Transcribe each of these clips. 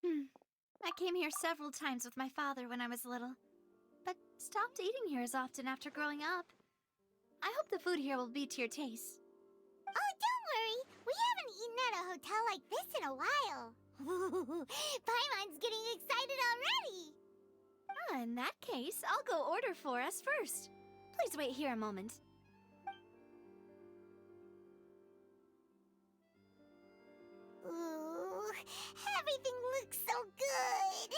I came here several times with my father when I was little, but stopped eating here as often after growing up. I hope the food here will be to your taste. Oh, don't worry. We haven't eaten at a hotel like this in a while. Paimon's getting excited already. In that case, I'll go order for us first. Please wait here a moment. Ooh, everything looks so good.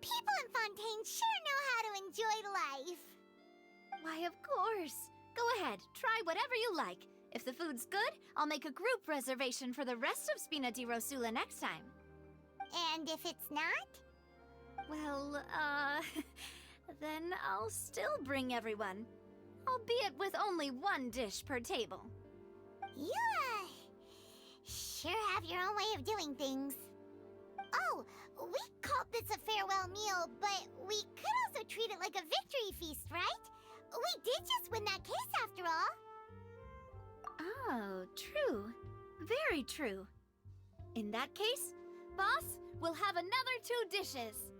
People in Fontaine sure know how to enjoy life. Why, of course. Go ahead, try whatever you like. If the food's good, I'll make a group reservation for the rest of Spina di Rosula next time. And if it's not? Well, then I'll still bring everyone. Albeit with only one dish per table. You, sure have your own way of doing things. Oh, we called this a farewell meal, but we could also treat it like a victory feast, right? We did just win that case after all. Oh, true. Very true. In that case, boss, we'll have another 2 dishes.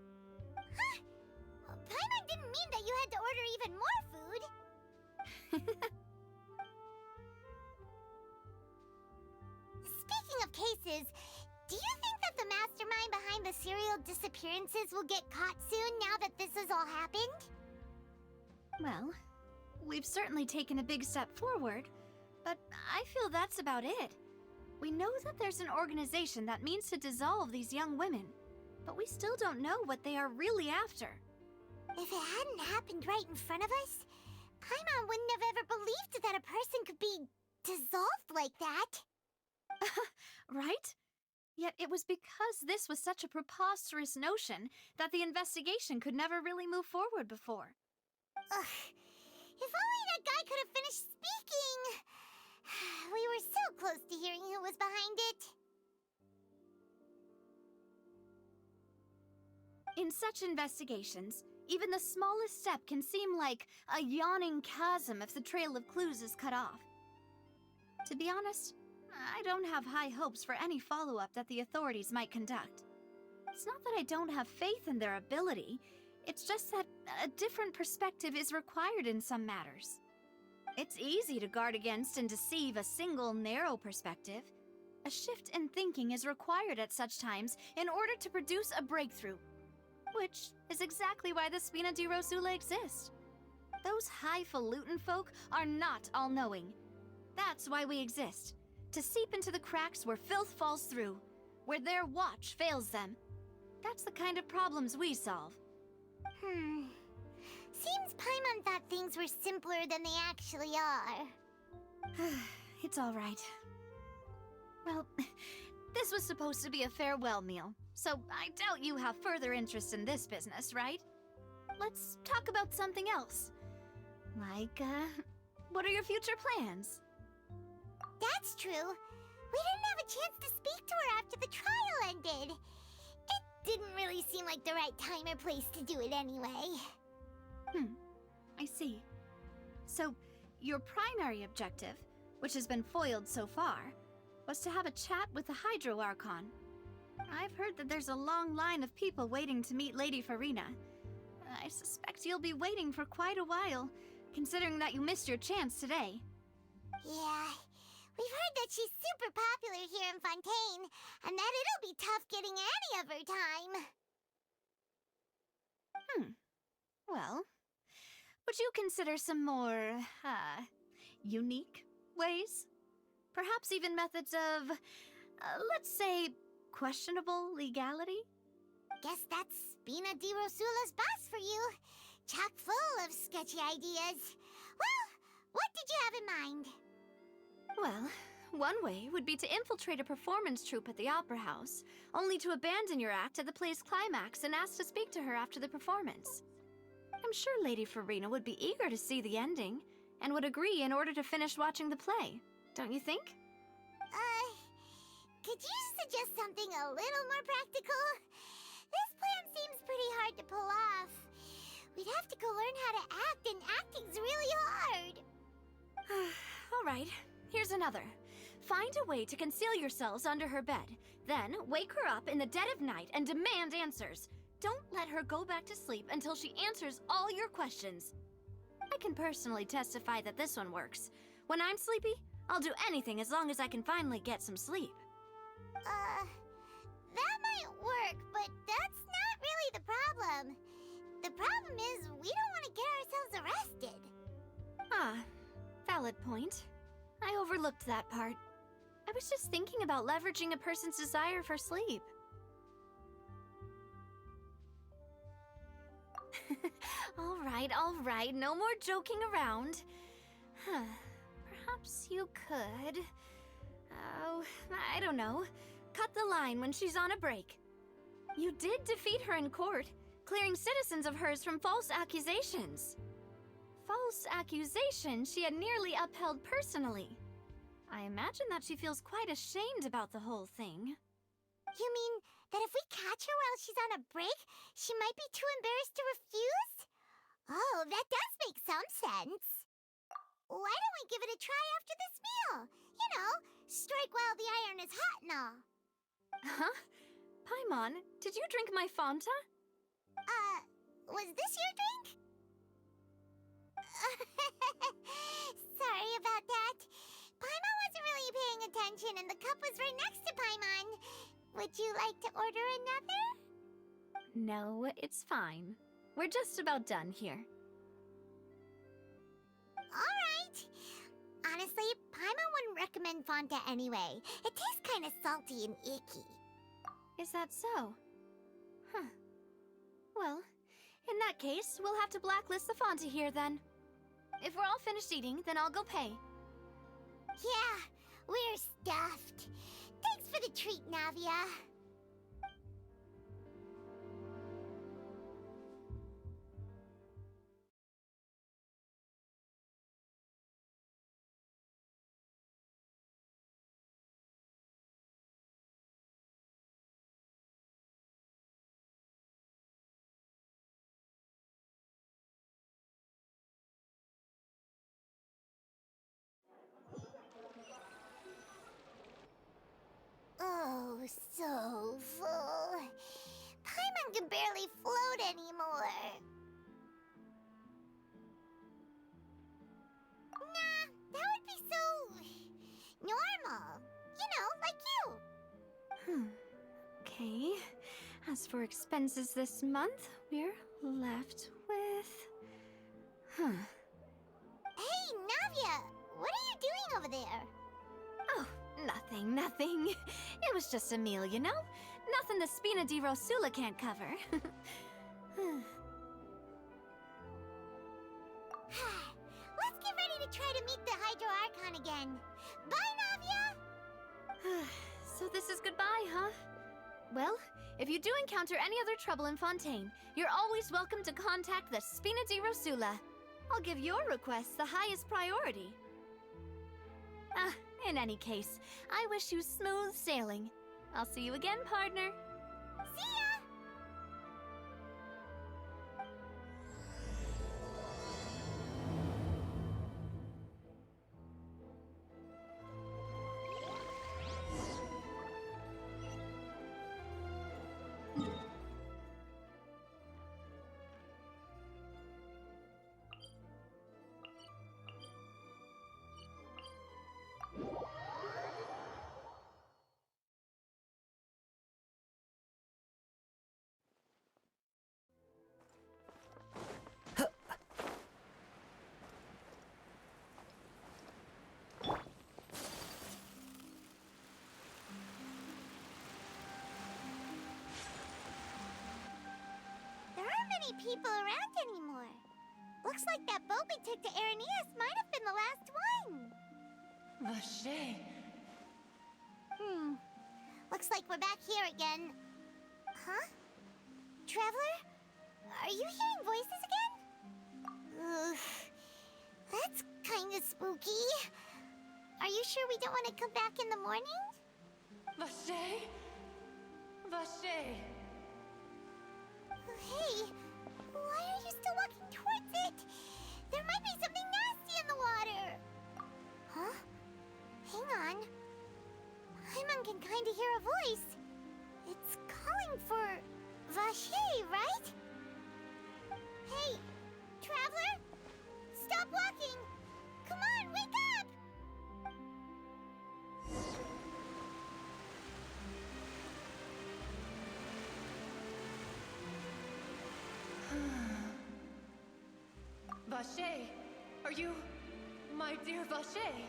Huh? Paimon didn't mean that you had to order even more food. Speaking of cases, do you think that the mastermind behind the serial disappearances will get caught soon now that this has all happened? Well, we've certainly taken a big step forward, but I feel that's about it. We know that there's an organization that means to dissolve these young women, but we still don't know what they are really after. If it hadn't happened right in front of us, Paimon wouldn't have ever believed that a person could be dissolved like that. Right? Yet it was because this was such a preposterous notion that the investigation could never really move forward before. Ugh. If only that guy could have finished speaking! We were so close to hearing who was behind it. In such investigations, even the smallest step can seem like a yawning chasm if the trail of clues is cut off. To be honest, I don't have high hopes for any follow-up that the authorities might conduct. It's not that I don't have faith in their ability, it's just that a different perspective is required in some matters. It's easy to guard against and deceive a single narrow perspective. A shift in thinking is required at such times in order to produce a breakthrough, which is exactly why the Spina di Rosula exist. Those highfalutin folk are not all-knowing. That's why we exist. To seep into the cracks where filth falls through, where their watch fails them. That's the kind of problems we solve. Seems Paimon thought things were simpler than they actually are. It's all right. Well, this was supposed to be a farewell meal, so I doubt you have further interest in this business, right? Let's talk about something else. Like, what are your future plans? That's true. We didn't have a chance to speak to her after the trial ended. It didn't really seem like the right time or place to do it anyway. I see. So, your primary objective, which has been foiled so far, was to have a chat with the Hydro Archon. I've heard that there's a long line of people waiting to meet Lady Farina. I suspect you'll be waiting for quite a while, considering that you missed your chance today. Yeah, we've heard that she's super popular here in Fontaine, and that it'll be tough getting any of her time. Well, would you consider some more, unique ways? Perhaps even methods of, let's say, questionable legality? Guess that's Spina di Rosula's boss for you. Chock full of sketchy ideas. Well, what did you have in mind? Well, one way would be to infiltrate a performance troupe at the Opera House, only to abandon your act at the play's climax and ask to speak to her after the performance. I'm sure Lady Farina would be eager to see the ending, and would agree in order to finish watching the play, don't you think? Could you suggest something a little more practical? This plan seems pretty hard to pull off. We'd have to go learn how to act, and acting's really hard. All right, here's another. Find a way to conceal yourselves under her bed, Then wake her up in the dead of night and demand answers. Don't let her go back to sleep until she answers all your questions. I can personally testify that this one works. When I'm sleepy, I'll do anything as long as I can finally get some sleep. That might work, but that's not really the problem. The problem is we don't want to get ourselves arrested. Ah, valid point. I overlooked that part. I was just thinking about leveraging a person's desire for sleep. All right, no more joking around. Perhaps you could... Oh, I don't know. Cut the line when she's on a break. You did defeat her in court, clearing citizens of hers from false accusations. False accusations she had nearly upheld personally. I imagine that she feels quite ashamed about the whole thing. You mean that if we catch her while she's on a break, she might be too embarrassed to refuse? Oh, that does make some sense. Why don't we give it a try after this meal? You know, strike while the iron is hot and all. Huh? Paimon, did you drink my Fanta? Was this your drink? Sorry about that. Paimon wasn't really paying attention and the cup was right next to Paimon. Would you like to order another? No, it's fine. We're just about done here. Alright. Honestly, Paimon wouldn't recommend Fanta anyway. It tastes kind of salty and icky. Is that so? Huh. Well, in that case, we'll have to blacklist the Fanta here then. If we're all finished eating, then I'll go pay. Yeah, we're stuffed. Thanks for the treat, Navia. Oh, so full. Paimon can barely float anymore. Nah, that would be so... normal. You know, like you. Okay. As for expenses this month, we're left with... Hey, Navia! What are you doing over there? Oh, nothing. It was just a meal, you know? Nothing the Spina di Rosula can't cover. Let's get ready to try to meet the Hydro Archon again. Bye, Navia! So this is goodbye, huh? Well, if you do encounter any other trouble in Fontaine, you're always welcome to contact the Spina di Rosula. I'll give your requests the highest priority. In any case, I wish you smooth sailing. I'll see you again, partner. See ya! Many people around anymore. Looks like that boat we took to Araneas might have been the last one. Vache. Looks like we're back here again. Huh? Traveler? Are you hearing voices again? That's kinda spooky. Are you sure we don't want to come back in the morning? Vache. Vache. Hey, why are you still walking towards it? There might be something nasty in the water. Huh? Hang on. Paimon can kind of hear a voice. It's calling for Vache, right? Hey, traveler! Stop walking! Come on, wake up! Vache, are you my dear Vache?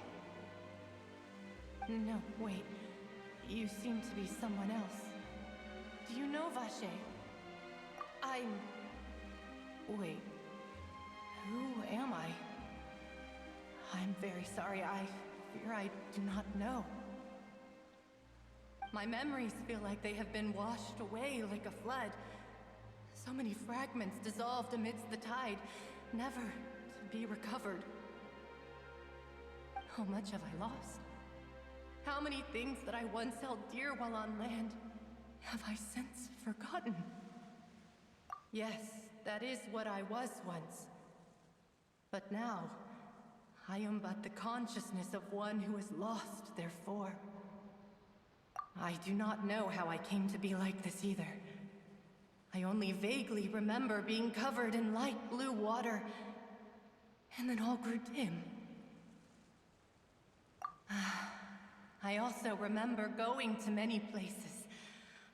No, wait. You seem to be someone else. Do you know Vache? Wait. Who am I? I'm very sorry. I fear I do not know. My memories feel like they have been washed away like a flood. So many fragments dissolved amidst the tide, never to be recovered. How much have I lost? How many things that I once held dear while on land have I since forgotten? Yes, that is what I was once. But now, I am but the consciousness of one who is lost, therefore. I do not know how I came to be like this either. I only vaguely remember being covered in light blue water, and then all grew dim. I also remember going to many places.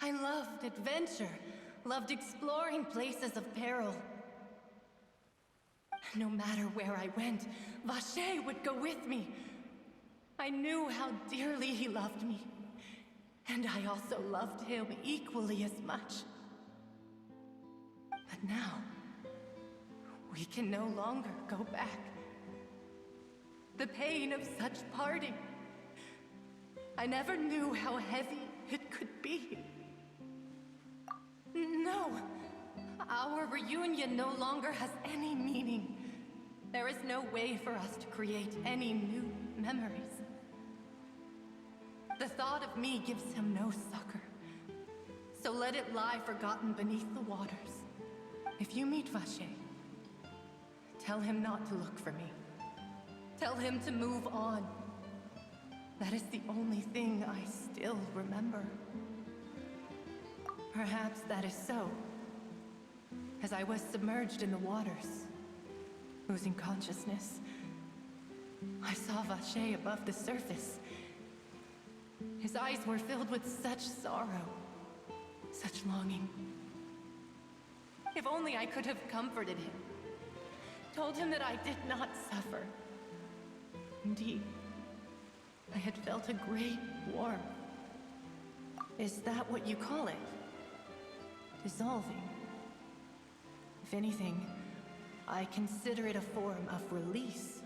I loved adventure, loved exploring places of peril. No matter where I went, Vache would go with me. I knew how dearly he loved me, and I also loved him equally as much. But now, we can no longer go back. The pain of such parting. I never knew how heavy it could be. No, our reunion no longer has any meaning. There is no way for us to create any new memories. The thought of me gives him no succor. So let it lie forgotten beneath the waters. If you meet Vache, tell him not to look for me. Tell him to move on. That is the only thing I still remember. Perhaps that is so. As I was submerged in the waters, losing consciousness, I saw Vache above the surface. His eyes were filled with such sorrow, such longing. If only I could have comforted him, told him that I did not suffer. Indeed, I had felt a great warmth. Is that what you call it? Dissolving? If anything, I consider it a form of release.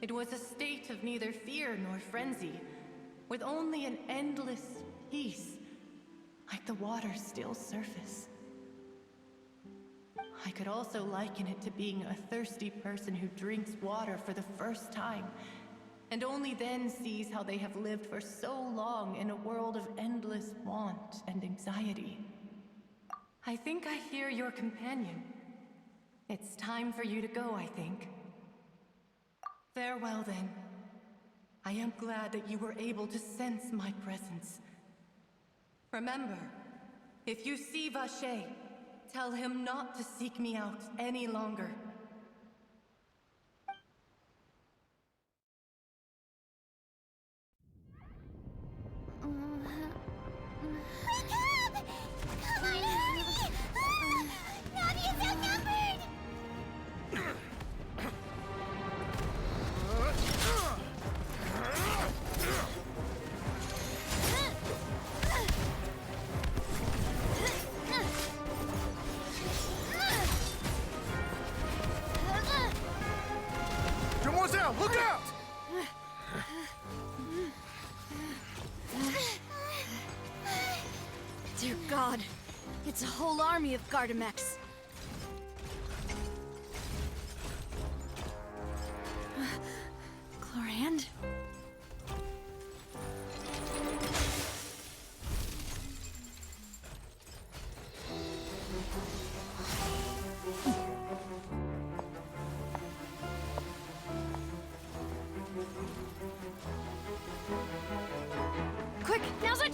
It was a state of neither fear nor frenzy, with only an endless peace, like the water's still surface. I could also liken it to being a thirsty person who drinks water for the first time, and only then sees how they have lived for so long in a world of endless want and anxiety. I think I hear your companion. It's time for you to go, I think. Farewell, then. I am glad that you were able to sense my presence. Remember, if you see Vache, tell him not to seek me out any longer. Wake up! Come on, hurry! Navi is outnumbered! Demoiselle, look out! Dear God, it's a whole army of Gardamex. Chlorand?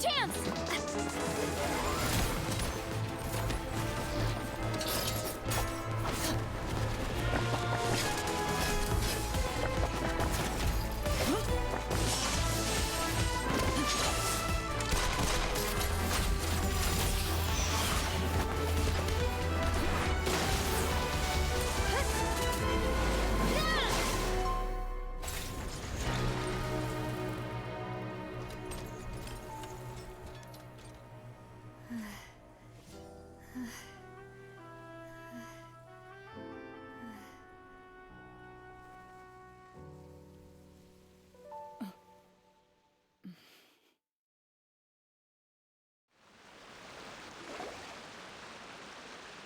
chance!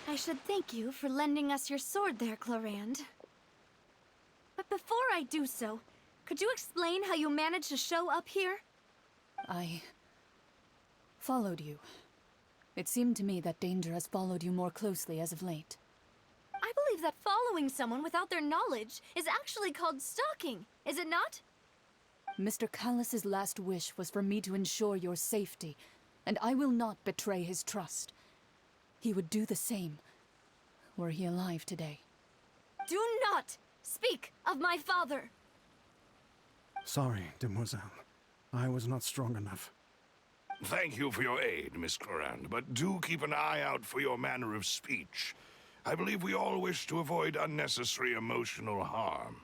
I should thank you for lending us your sword there, Clorand. But before I do so, could you explain how you managed to show up here? I followed you. It seemed to me that danger has followed you more closely as of late. I believe that following someone without their knowledge is actually called stalking, is it not? Mr. Callus's last wish was for me to ensure your safety, and I will not betray his trust. He would do the same, were he alive today. Do not speak of my father! Sorry, demoiselle. I was not strong enough. Thank you for your aid, Miss Clorand, but do keep an eye out for your manner of speech. I believe we all wish to avoid unnecessary emotional harm.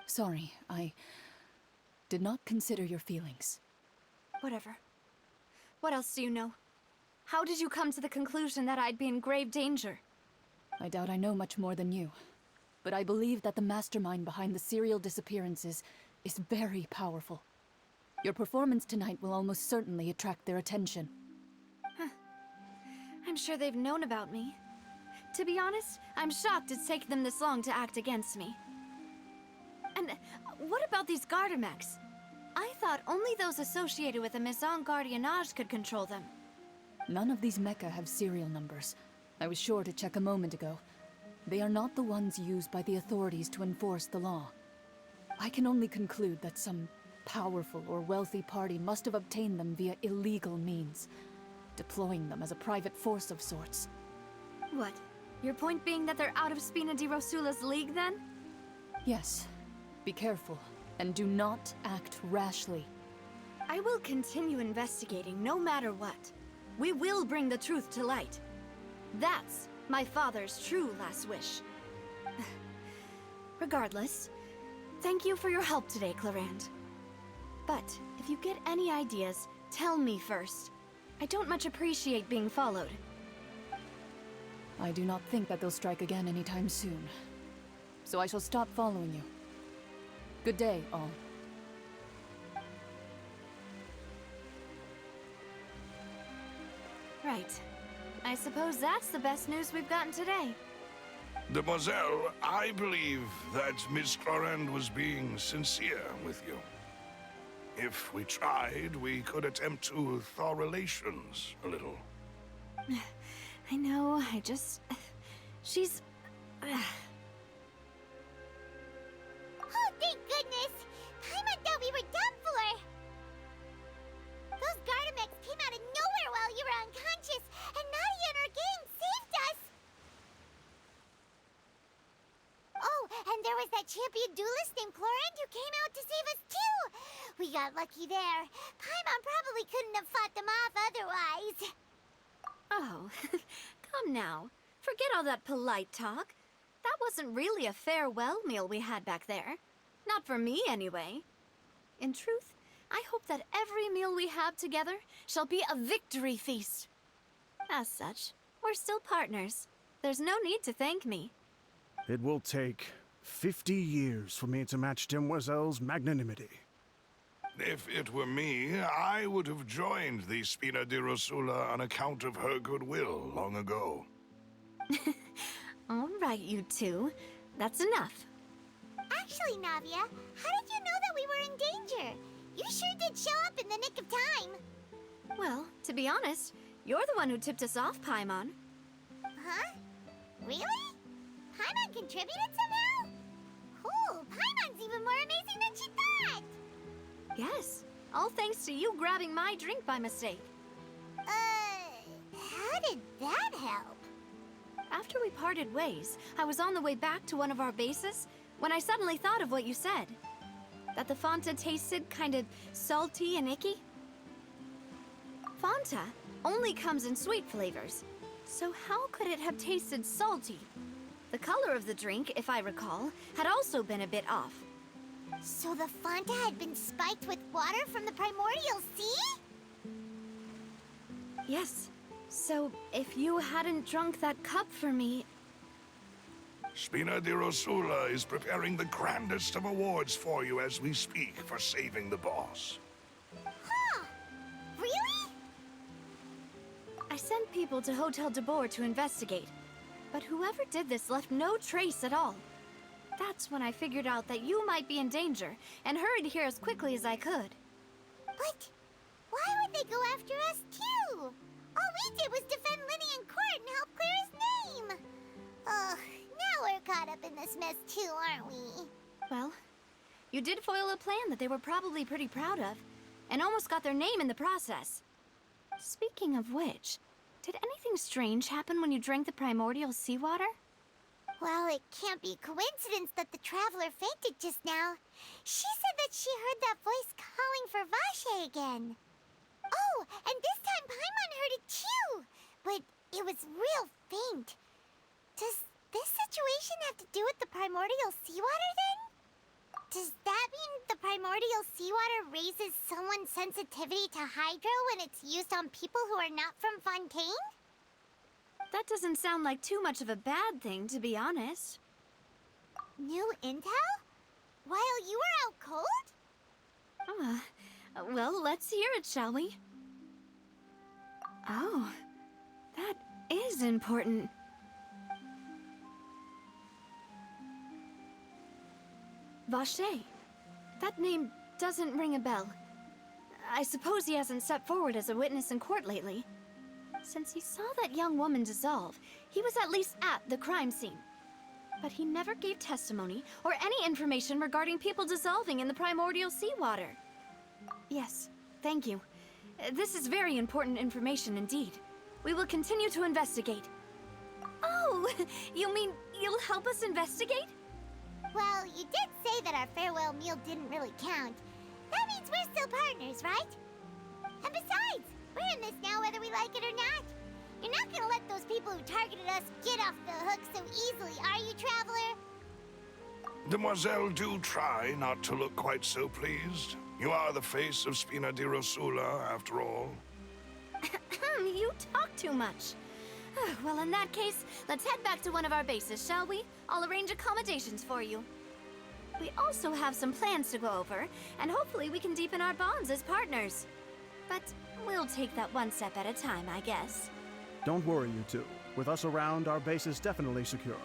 Sorry, I did not consider your feelings. Whatever. What else do you know? How did you come to the conclusion that I'd be in grave danger? I doubt I know much more than you, but I believe that the mastermind behind the serial disappearances is very powerful. Your performance tonight will almost certainly attract their attention. I'm sure they've known about me. To be honest, I'm shocked it's taken them this long to act against me. And what about these Gardamex? I thought only those associated with the Maison Gardiennage could control them. None of these mecha have serial numbers. I was sure to check a moment ago. They are not the ones used by the authorities to enforce the law. I can only conclude that some powerful or wealthy party must have obtained them via illegal means, deploying them as a private force of sorts. What? Your point being that they're out of Spina di Rosula's league, then? Yes. Be careful, and do not act rashly. I will continue investigating no matter what. We will bring the truth to light. That's my father's true last wish. Regardless, thank you for your help today, Clorand. But if you get any ideas, tell me first. I don't much appreciate being followed. I do not think that they'll strike again anytime soon. So I shall stop following you. Good day, all. Right. I suppose that's the best news we've gotten today. Demoiselle, I believe that Miss Clorand was being sincere with you. If we tried, we could attempt to thaw relations a little. I know, she's... Oh, thank goodness! Paimon thought we were done for! Those Gardamex came out of nowhere while you were unconscious, and Nadia and her gang saved us! Oh, and there was that champion duelist named Clorand who came out to save us too! We got lucky there. Paimon probably couldn't have fought them off otherwise. Oh, come now. Forget all that polite talk. That wasn't really a farewell meal we had back there. Not for me, anyway. In truth, I hope that every meal we have together shall be a victory feast. As such, we're still partners. There's no need to thank me. It will take 50 years for me to match Demoiselle's magnanimity. If it were me, I would have joined the Spina di Rosula on account of her goodwill long ago. All right, you two. That's enough. Actually, Navia, how did you know that we were in danger? You sure did show up in the nick of time. Well, to be honest, you're the one who tipped us off, Paimon. Huh? Really? Paimon contributed somehow? Ooh, Paimon's even more amazing than she thought! Yes, All thanks to you grabbing my drink by mistake. How did that help? After we parted ways, I was on the way back to one of our bases when I suddenly thought of what you said. That the Fanta tasted kind of salty and icky. Fanta only comes in sweet flavors, so how could it have tasted salty? The color of the drink, if I recall, had also been a bit off. So the Fanta had been spiked with water from the primordial sea? Yes. So, if you hadn't drunk that cup for me... Spina di Rosula is preparing the grandest of awards for you as we speak for saving the boss. Huh? Really? I sent people to Hotel de Boer to investigate, but whoever did this left no trace at all. That's when I figured out that you might be in danger, and hurried here as quickly as I could. But why would they go after us too? All we did was defend Linny in court and help clear his name. Ugh, now we're caught up in this mess too, aren't we? Well, you did foil a plan that they were probably pretty proud of, and almost got their name in the process. Speaking of which, did anything strange happen when you drank the primordial seawater? Well, it can't be coincidence that the traveler fainted just now. She said that she heard that voice calling for Vache again. Oh, and this time Paimon heard it too, but it was real faint. Does this situation have to do with the primordial seawater then? Does that mean the primordial seawater raises someone's sensitivity to hydro when it's used on people who are not from Fontaine? That doesn't sound like too much of a bad thing, to be honest. New intel? While you were out cold? Well, let's hear it, shall we? Oh, that is important. Vache. That name doesn't ring a bell. I suppose he hasn't stepped forward as a witness in court lately. Since he saw that young woman dissolve, he was at least at the crime scene. But he never gave testimony or any information regarding people dissolving in the primordial seawater. Yes, thank you. This is very important information indeed. We will continue to investigate. Oh, you mean you'll help us investigate? Well, you did say that our farewell meal didn't really count. That means we're still partners, right? And besides, we're in this now whether we like it or not. You're not gonna let those people who targeted us get off the hook so easily, are you, Traveler? Demoiselle, do try not to look quite so pleased. You are the face of Spina di Rosula, after all. You talk too much. Well, in that case, let's head back to one of our bases, shall we? I'll arrange accommodations for you. We also have some plans to go over, and hopefully we can deepen our bonds as partners. But we'll take that one step at a time, I guess. Don't worry, you two. With us around, our base is definitely secure.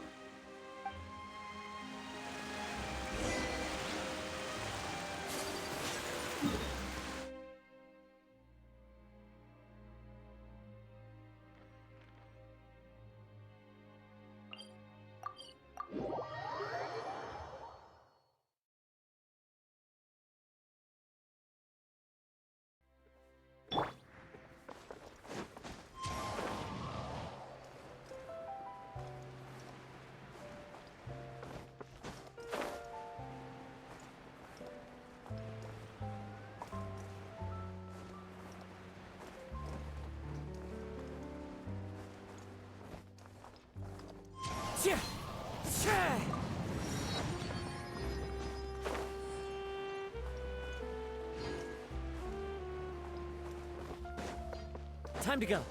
Time to go.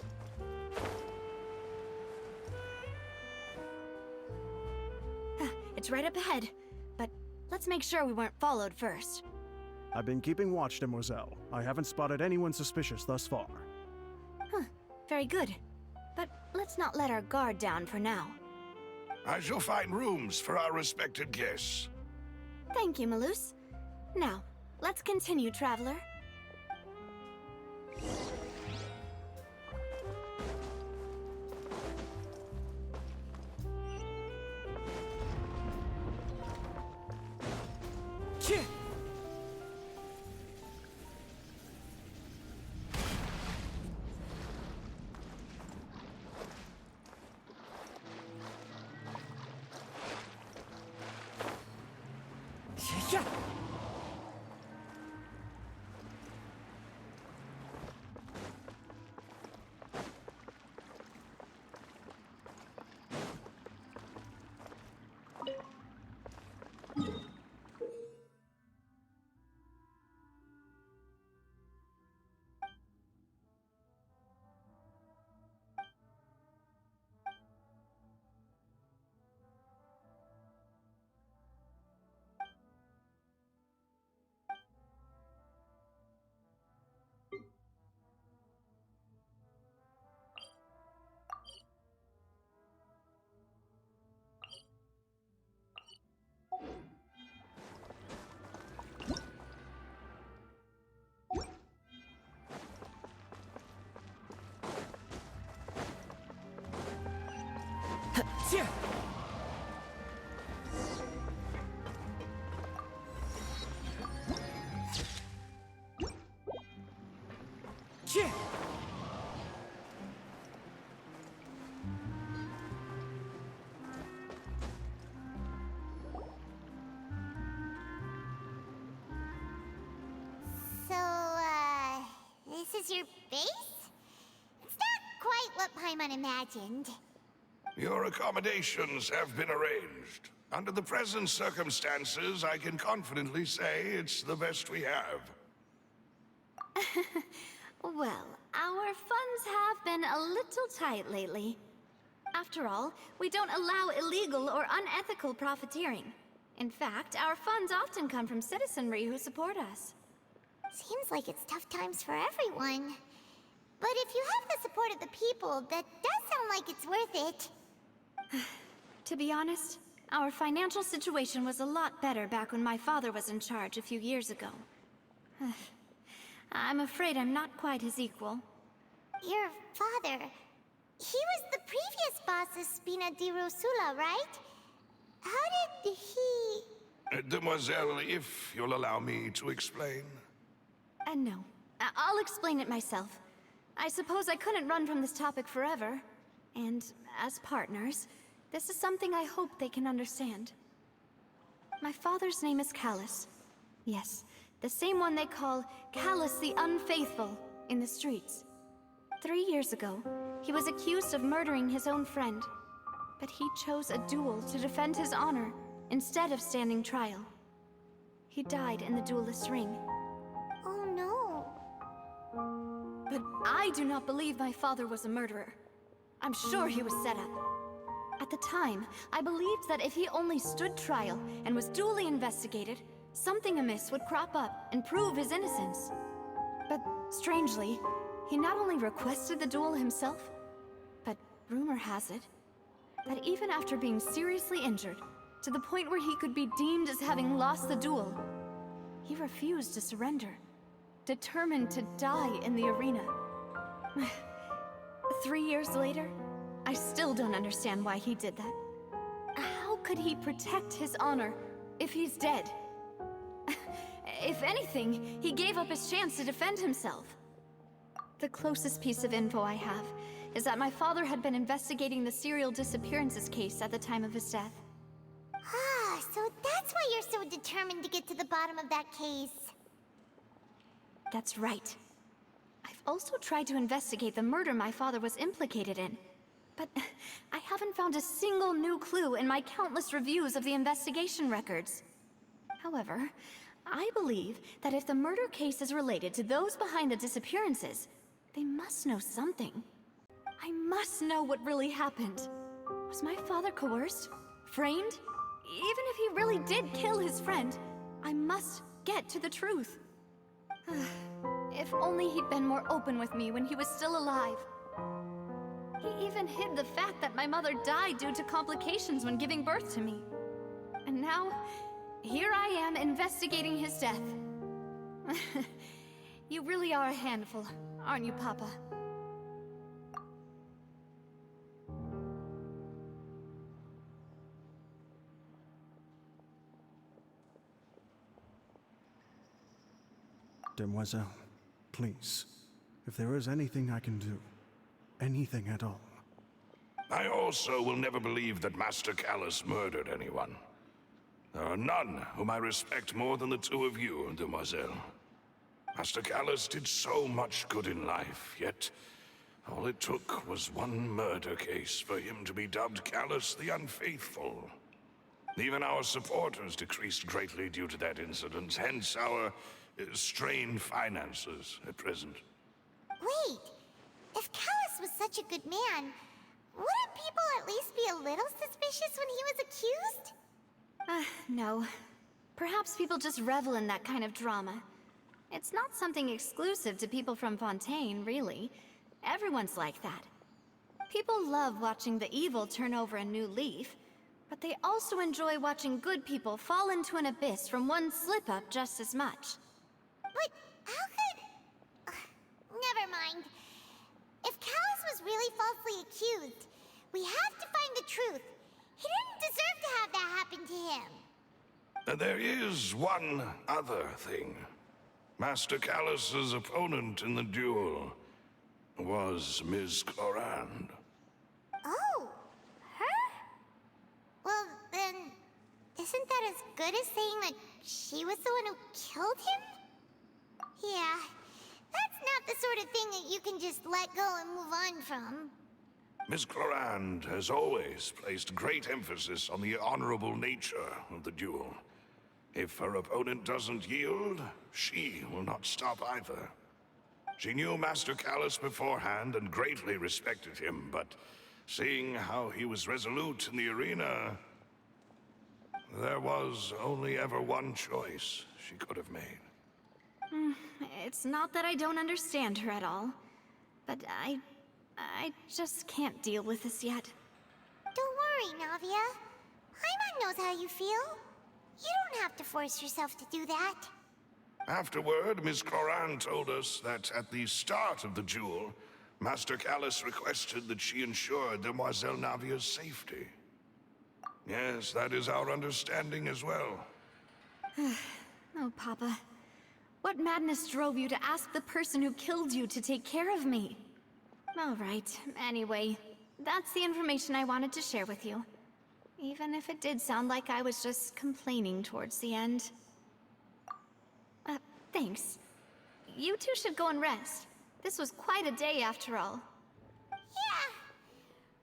It's right up ahead, but let's make sure we weren't followed first. I've been keeping watch, Demoiselle. I haven't spotted anyone suspicious thus far. Very good. But let's not let our guard down for now. I shall find rooms for our respected guests. Thank you, Malus. Now, let's continue, Traveler. Yeah. Yeah. Yeah. So, this is your base? It's not quite what Paimon imagined. Your accommodations have been arranged. Under the present circumstances, I can confidently say it's the best we have. Well, our funds have been a little tight lately. After all, we don't allow illegal or unethical profiteering. In fact, our funds often come from citizenry who support us. Seems like it's tough times for everyone. But if you have the support of the people, that does sound like it's worth it. To be honest, our financial situation was a lot better back when my father was in charge a few years ago. I'm afraid I'm not quite his equal. Your father... He was the previous boss of Spina di Rosula, right? How did he... Demoiselle, if you'll allow me to explain. No. I'll explain it myself. I suppose I couldn't run from this topic forever. And as partners, this is something I hope they can understand. My father's name is Callus. Yes, the same one they call Callus the Unfaithful in the streets. 3 years ago, he was accused of murdering his own friend. But he chose a duel to defend his honor instead of standing trial. He died in the duelist's ring. Oh no. But I do not believe my father was a murderer. I'm sure he was set up. At the time, I believed that if he only stood trial and was duly investigated, something amiss would crop up and prove his innocence. But strangely, he not only requested the duel himself, but rumor has it that even after being seriously injured, to the point where he could be deemed as having lost the duel, he refused to surrender, determined to die in the arena. 3 years later, I still don't understand why he did that. How could he protect his honor if he's dead? If anything, he gave up his chance to defend himself. The closest piece of info I have is that my father had been investigating the serial disappearances case at the time of his death. Ah, so that's why you're so determined to get to the bottom of that case. That's right. I've also tried to investigate the murder my father was implicated in, but I haven't found a single new clue in my countless reviews of the investigation records. However, I believe that if the murder case is related to those behind the disappearances, they must know something. I must know what really happened. Was my father coerced? Framed? Even if he really did kill his friend, I must get to the truth. If only he'd been more open with me when he was still alive. He even hid the fact that my mother died due to complications when giving birth to me. And now, here I am investigating his death. You really are a handful, aren't you, Papa? Demoiselle, please, if there is anything I can do, anything at all. I also will never believe that Master Callus murdered anyone. There are none whom I respect more than the two of you, demoiselle. Master Callus did so much good in life, yet all it took was one murder case for him to be dubbed Callus the Unfaithful. Even our supporters decreased greatly due to that incident, hence our strained finances at present. Wait, if Callus was such a good man, wouldn't people at least be a little suspicious when he was accused? No. Perhaps people just revel in that kind of drama. It's not something exclusive to people from Fontaine, really. Everyone's like that. People love watching the evil turn over a new leaf, but they also enjoy watching good people fall into an abyss from one slip-up just as much. But how could... never mind. If Callus was really falsely accused, we have to find the truth. He didn't deserve to have that happen to him. There is one other thing. Master Callus's opponent in the duel was Ms. Clorand. Oh, her? Well, then, isn't that as good as saying that she was the one who killed him? Yeah, that's not the sort of thing that you can just let go and move on from. Ms. Clorand has always placed great emphasis on the honorable nature of the duel. If her opponent doesn't yield, she will not stop either. She knew Master Callus beforehand and greatly respected him, but seeing how he was resolute in the arena, there was only ever one choice she could have made. It's not that I don't understand her at all, but I just can't deal with this yet. Don't worry, Navia. Paimon knows how you feel. You don't have to force yourself to do that. Afterward, Ms. Clorand told us that at the start of the duel, Master Callus requested that she ensure Demoiselle Navia's safety. Yes, that is our understanding as well. Oh, Papa. What madness drove you to ask the person who killed you to take care of me? All right, anyway, that's the information I wanted to share with you. Even if it did sound like I was just complaining towards the end. Thanks. You two should go and rest. This was quite a day after all. Yeah,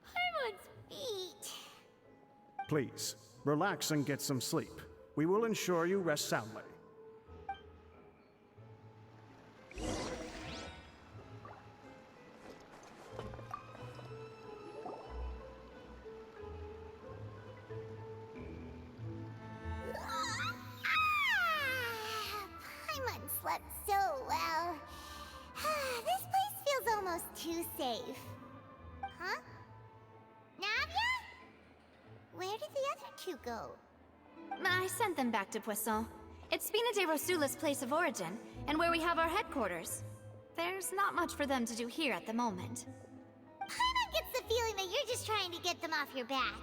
Paimon's feet. Please, relax and get some sleep. We will ensure you rest soundly. Paimon slept so well. This place feels almost too safe. Huh? Navia? Where did the other two go? I sent them back to Poisson. It's Spina de Rosula's place of origin, and where we have our headquarters. There's not much for them to do here at the moment. Paimon gets the feeling that you're just trying to get them off your back.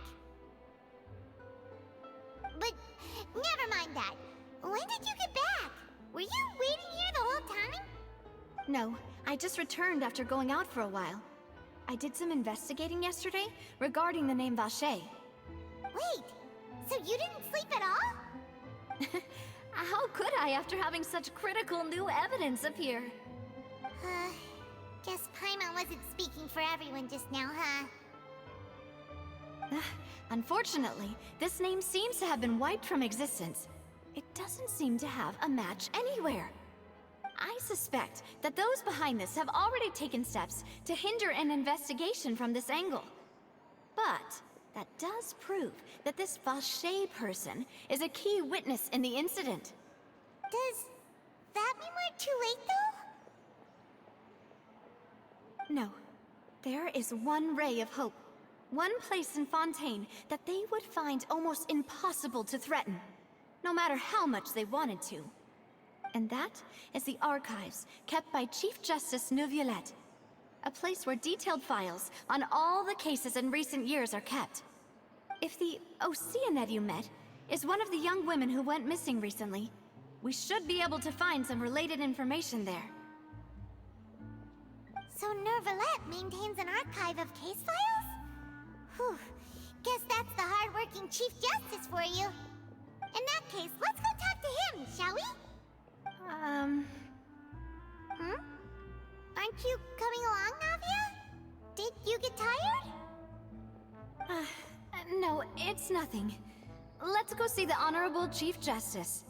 But never mind that. When did you get back? Were you waiting here the whole time? No, I just returned after going out for a while. I did some investigating yesterday regarding the name Vache. Wait, so you didn't sleep at all? How could I after having such critical new evidence appear? Guess Paimon wasn't speaking for everyone just now, huh? Unfortunately, this name seems to have been wiped from existence. It doesn't seem to have a match anywhere. I suspect that those behind this have already taken steps to hinder an investigation from this angle. But that does prove that this Vache person is a key witness in the incident. Does that mean we're too late, though? No. There is one ray of hope. One place in Fontaine that they would find almost impossible to threaten, no matter how much they wanted to. And that is the archives kept by Chief Justice Neuvillette. A place where detailed files on all the cases in recent years are kept. If the Oceanette you met is one of the young women who went missing recently, we should be able to find some related information there. So Neuvillette maintains an archive of case files? Whew. Guess that's the hard-working Chief Justice for you. In that case, let's go talk to him, shall we? Aren't you coming along, Navia? Did you get tired? No, it's nothing. Let's go see the Honorable Chief Justice.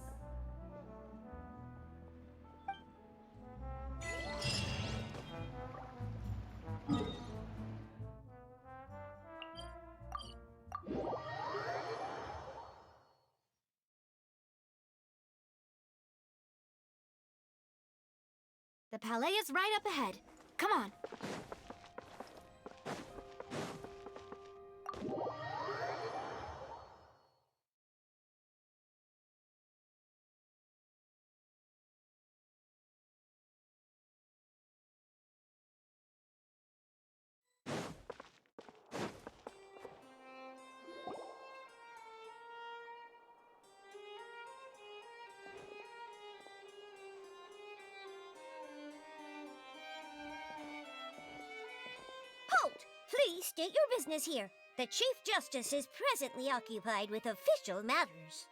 The palais is right up ahead. Come on. Halt! Please state your business here. The Chief Justice is presently occupied with official matters.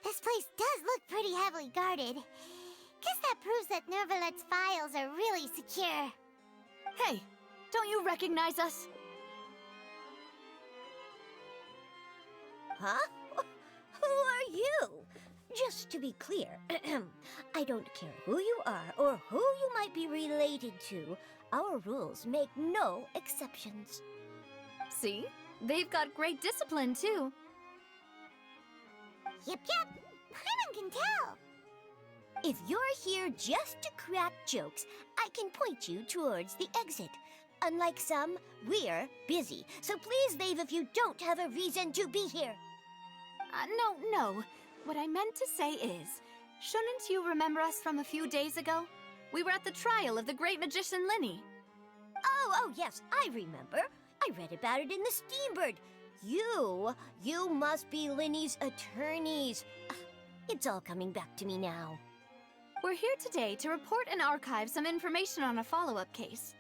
This place does look pretty heavily guarded. Guess that proves that Nervalet's files are really secure. Hey, don't you recognize us? Huh? Who are you? Just to be clear, I don't care who you are or who you might be related to. Our rules make no exceptions. See? They've got great discipline, too. Yep. Paimon can tell. If you're here just to crack jokes, I can point you towards the exit. Unlike some, we're busy, so please leave if you don't have a reason to be here. No. What I meant to say is, shouldn't you remember us from a few days ago? We were at the trial of the great magician Linny. Oh, yes, I remember. I read about it in the Steambird. You must be Linny's attorneys. It's all coming back to me now. We're here today to report and archive some information on a follow-up case.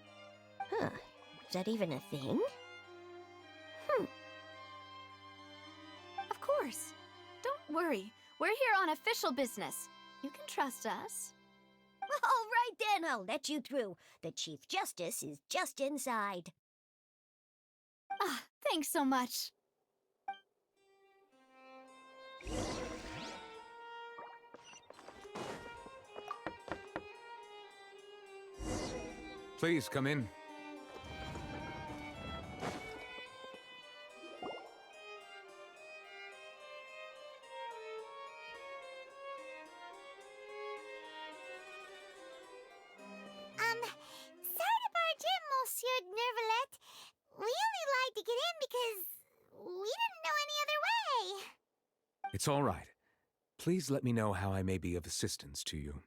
Huh. Is that even a thing? Of course. Don't worry. We're here on official business. You can trust us. All right then, I'll let you through. The Chief Justice is just inside. Thanks so much. Please come in. Sorry to barge in, Monsieur Nervalet. We only lied to get in because we didn't know any other way. It's all right. Please let me know how I may be of assistance to you.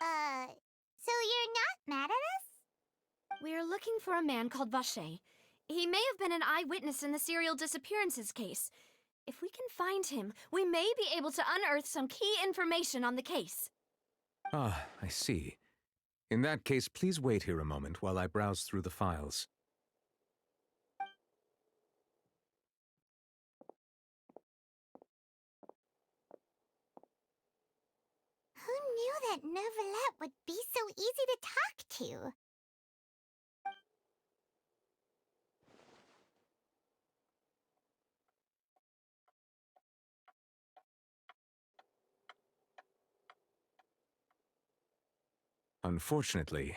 So you're not mad at us? We're looking for a man called Vacher. He may have been an eyewitness in the serial disappearances case. If we can find him, we may be able to unearth some key information on the case. Ah, I see. In that case, please wait here a moment while I browse through the files. Who knew that Nervalet would be so easy to talk to? Unfortunately,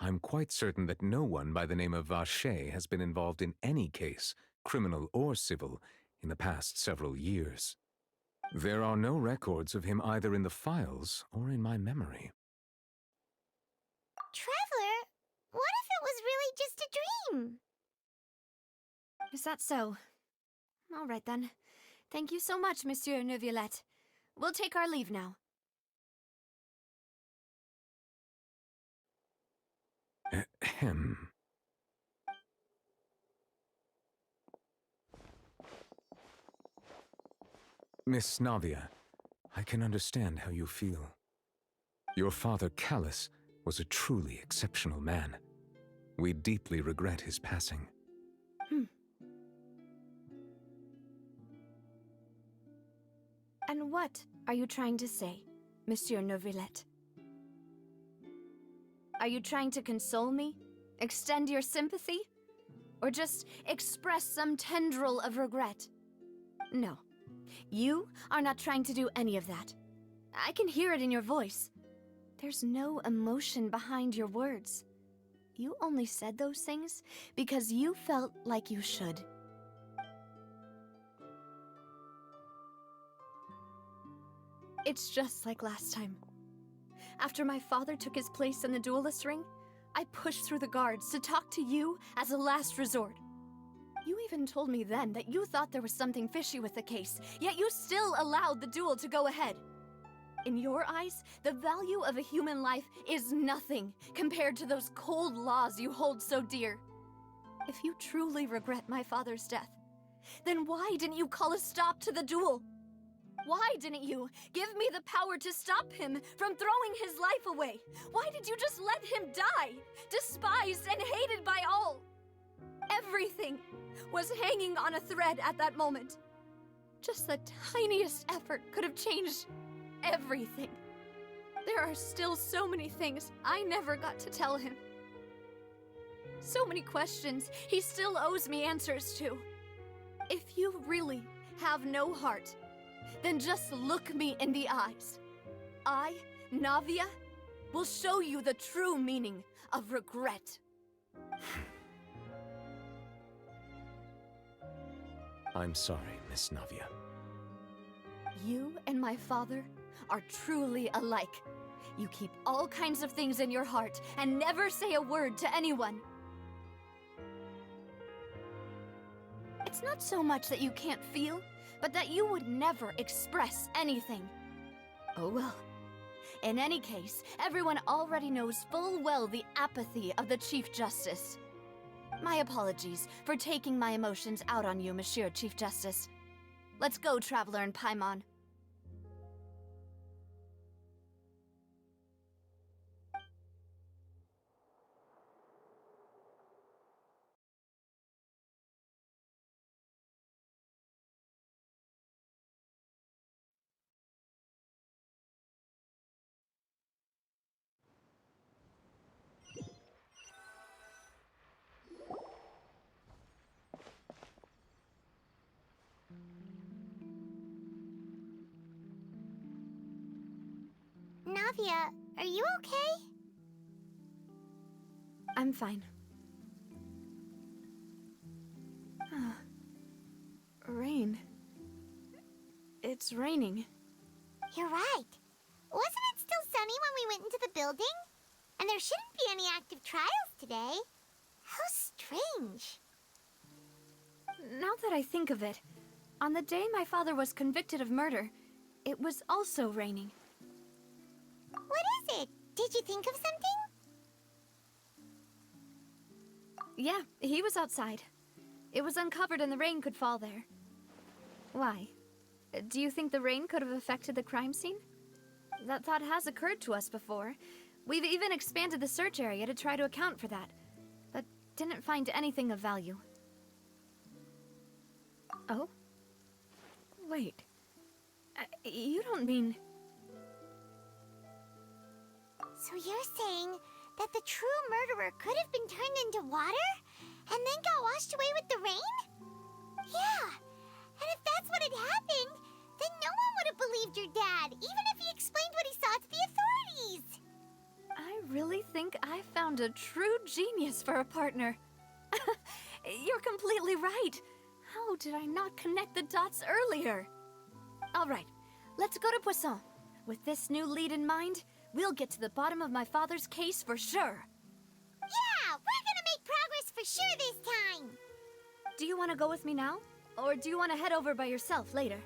I'm quite certain that no one by the name of Vacher has been involved in any case, criminal or civil, in the past several years. There are no records of him either in the files or in my memory. Traveler, what if it was really just a dream? Is that so? All right then. Thank you so much, Monsieur Neuvillette. We'll take our leave now. Ahem. Miss Navia, I can understand how you feel. Your father, Callus, was a truly exceptional man. We deeply regret his passing. And what are you trying to say, Monsieur Neuvillette? Are you trying to console me? Extend your sympathy? Or just express some tendril of regret? No. You are not trying to do any of that. I can hear it in your voice. There's no emotion behind your words. You only said those things because you felt like you should. It's just like last time. After my father took his place in the duelist ring, I pushed through the guards to talk to you as a last resort. You even told me then that you thought there was something fishy with the case, yet you still allowed the duel to go ahead. In your eyes, the value of a human life is nothing compared to those cold laws you hold so dear. If you truly regret my father's death, then why didn't you call a stop to the duel? Why didn't you give me the power to stop him from throwing his life away? Why did you just let him die, despised and hated by all? Everything was hanging on a thread at that moment. Just the tiniest effort could have changed everything. There are still so many things I never got to tell him. So many questions he still owes me answers to. If you really have no heart, then just look me in the eyes. I, Navia, will show you the true meaning of regret. I'm sorry, Miss Navia. You and my father are truly alike. You keep all kinds of things in your heart and never say a word to anyone. It's not so much that you can't feel, but that you would never express anything. Oh well. In any case, everyone already knows full well the apathy of the Chief Justice. My apologies for taking my emotions out on you, Monsieur Chief Justice. Let's go, Traveler and Paimon. Navia, are you okay? I'm fine. Rain. It's raining. You're right. Wasn't it still sunny when we went into the building? And there shouldn't be any active trials today. How strange. Now that I think of it, on the day my father was convicted of murder, it was also raining. What is it? Did you think of something? Yeah, he was outside. It was uncovered and the rain could fall there. Why? Do you think the rain could have affected the crime scene? That thought has occurred to us before. We've even expanded the search area to try to account for that, but didn't find anything of value. Oh? Wait. You don't mean... So you're saying that the true murderer could have been turned into water and then got washed away with the rain? Yeah, and if that's what had happened, then no one would have believed your dad, even if he explained what he saw to the authorities. I really think I found a true genius for a partner. You're completely right. How did I not connect the dots earlier? All right, let's go to Poisson. With this new lead in mind, we'll get to the bottom of my father's case for sure. Yeah, we're gonna make progress for sure this time. Do you want to go with me now? Or do you want to head over by yourself later?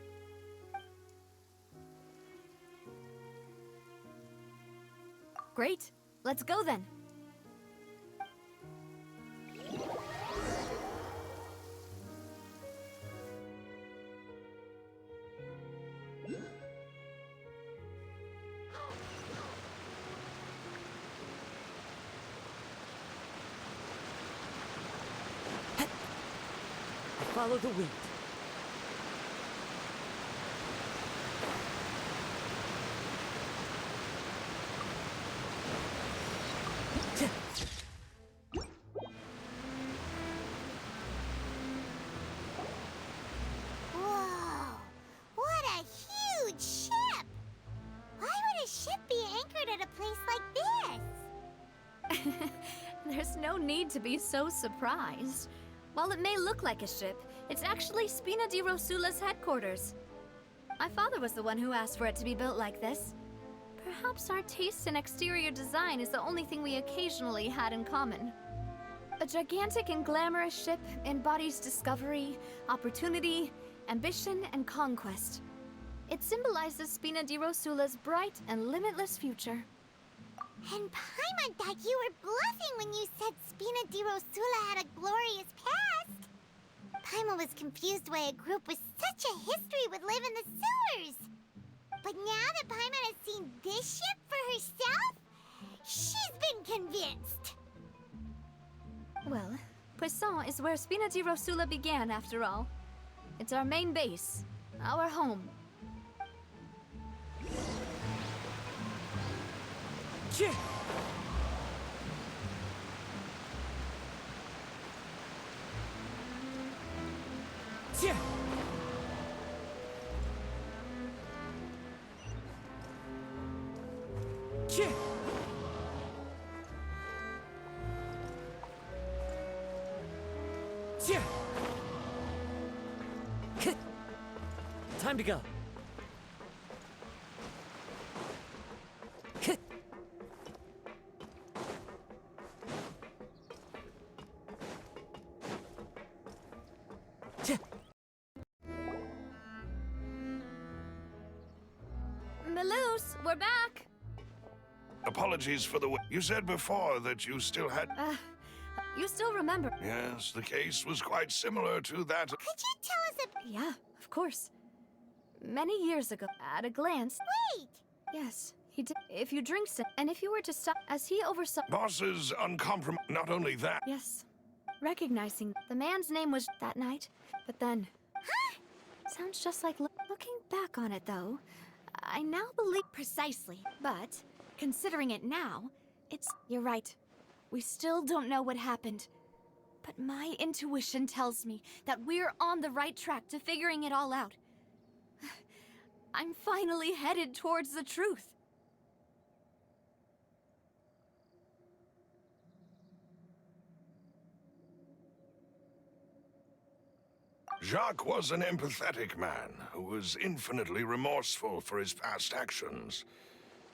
Great. Let's go then. Follow the wind. Whoa! What a huge ship! Why would a ship be anchored at a place like this? There's no need to be so surprised. While it may look like a ship, it's actually Spina di Rosula's headquarters. My father was the one who asked for it to be built like this. Perhaps our taste in exterior design is the only thing we occasionally had in common. A gigantic and glamorous ship embodies discovery, opportunity, ambition, and conquest. It symbolizes Spina di Rosula's bright and limitless future. And Paimon thought you were bluffing when you said Spina di Rosula had a glorious past. Paimon was confused why a group with such a history would live in the sewers. But now that Paimon has seen this ship for herself, she's been convinced. Well, Poisson is where Spina di Rosula began, after all. It's our main base, our home. Chih! Chih! Chih! Chih! Time to go. Maloose, we're back! Apologies for the You said before that you still had... You still remember? Yes, the case was quite similar to that. Could you tell us Yeah, of course. Many years ago, at a glance... Wait! Yes, he did. If you drink some, and if you were to stop, as he oversaw... Boss's uncompromised. Not only that. Yes. Recognizing the man's name was that night, but then... Sounds just like... Looking back on it, though, I now believe... Precisely. But, considering it now, it's... You're right. We still don't know what happened. But my intuition tells me that we're on the right track to figuring it all out. I'm finally headed towards the truth. Jacques was an empathetic man who was infinitely remorseful for his past actions.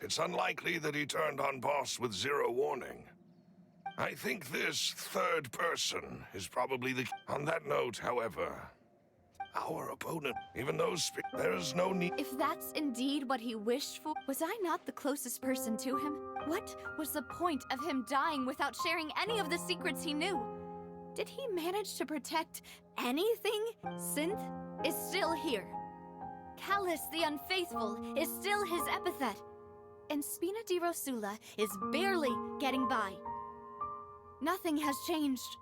It's unlikely that he turned on Boss with zero warning. I think this third person is probably the... On that note, however, our opponent, even though there's no need... If that's indeed what he wished for, was I not the closest person to him? What was the point of him dying without sharing any of the secrets he knew? Did he manage to protect anything? Synth is still here. Callus the Unfaithful is still his epithet. And Spina di Rosula is barely getting by. Nothing has changed.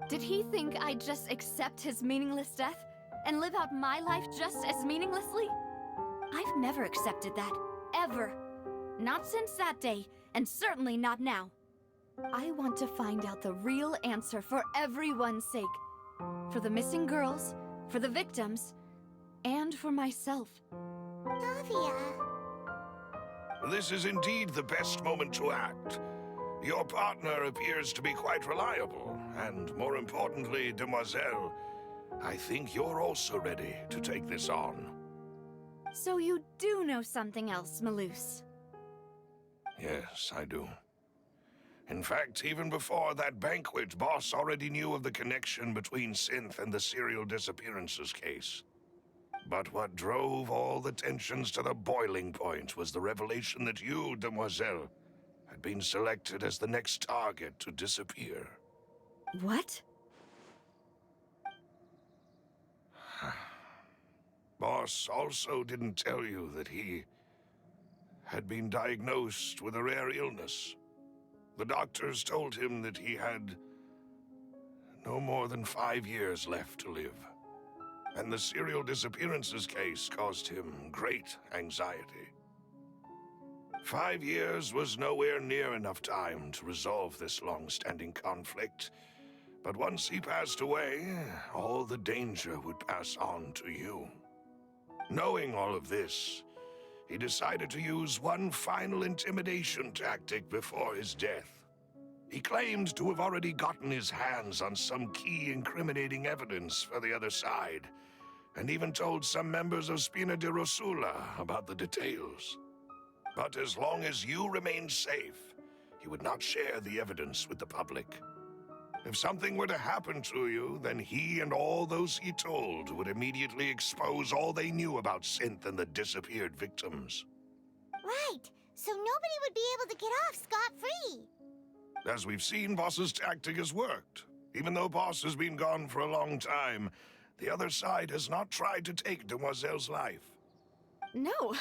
Did he think I'd just accept his meaningless death and live out my life just as meaninglessly? I've never accepted that, ever. Not since that day, and certainly not now. I want to find out the real answer for everyone's sake. For the missing girls, for the victims, and for myself. Davia? This is indeed the best moment to act. Your partner appears to be quite reliable, and more importantly, Demoiselle, I think you're also ready to take this on. So you do know something else, Maloose? Yes, I do. In fact, even before that banquet, Boss already knew of the connection between Synth and the serial disappearances case. But what drove all the tensions to the boiling point was the revelation that you, Demoiselle, had been selected as the next target to disappear. What? Boss also didn't tell you that he had been diagnosed with a rare illness. The doctors told him that he had no more than 5 years left to live. And the serial disappearances case caused him great anxiety. 5 years was nowhere near enough time to resolve this long-standing conflict. But once he passed away, all the danger would pass on to you. Knowing all of this, he decided to use one final intimidation tactic before his death. He claimed to have already gotten his hands on some key incriminating evidence for the other side, and even told some members of Spina di Rosula about the details. But as long as you remained safe, he would not share the evidence with the public. If something were to happen to you, then he and all those he told would immediately expose all they knew about Synth and the disappeared victims. Right, so nobody would be able to get off scot-free. As we've seen, Boss's tactic has worked. Even though Boss has been gone for a long time, the other side has not tried to take Demoiselle's life. No,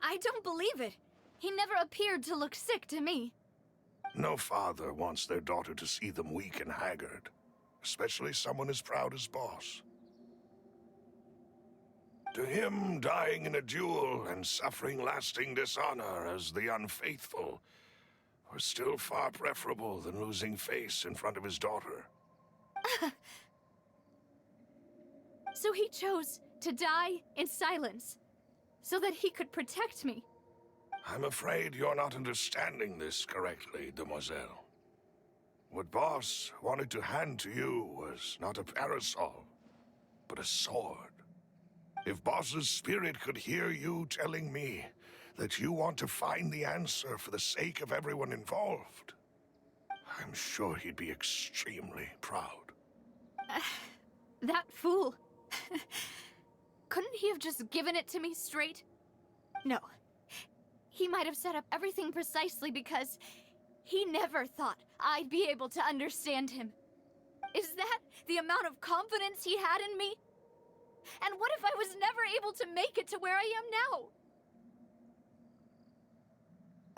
I don't believe it. He never appeared to look sick to me. No father wants their daughter to see them weak and haggard, especially someone as proud as Boss. To him, dying in a duel and suffering lasting dishonor as the unfaithful were still far preferable than losing face in front of his daughter. So he chose to die in silence, so that he could protect me. I'm afraid you're not understanding this correctly, Demoiselle. What Boss wanted to hand to you was not a parasol, but a sword. If Boss's spirit could hear you telling me that you want to find the answer for the sake of everyone involved, I'm sure he'd be extremely proud. That fool. Couldn't he have just given it to me straight? No. He might have set up everything precisely because he never thought I'd be able to understand him. Is that the amount of confidence he had in me? And what if I was never able to make it to where I am now?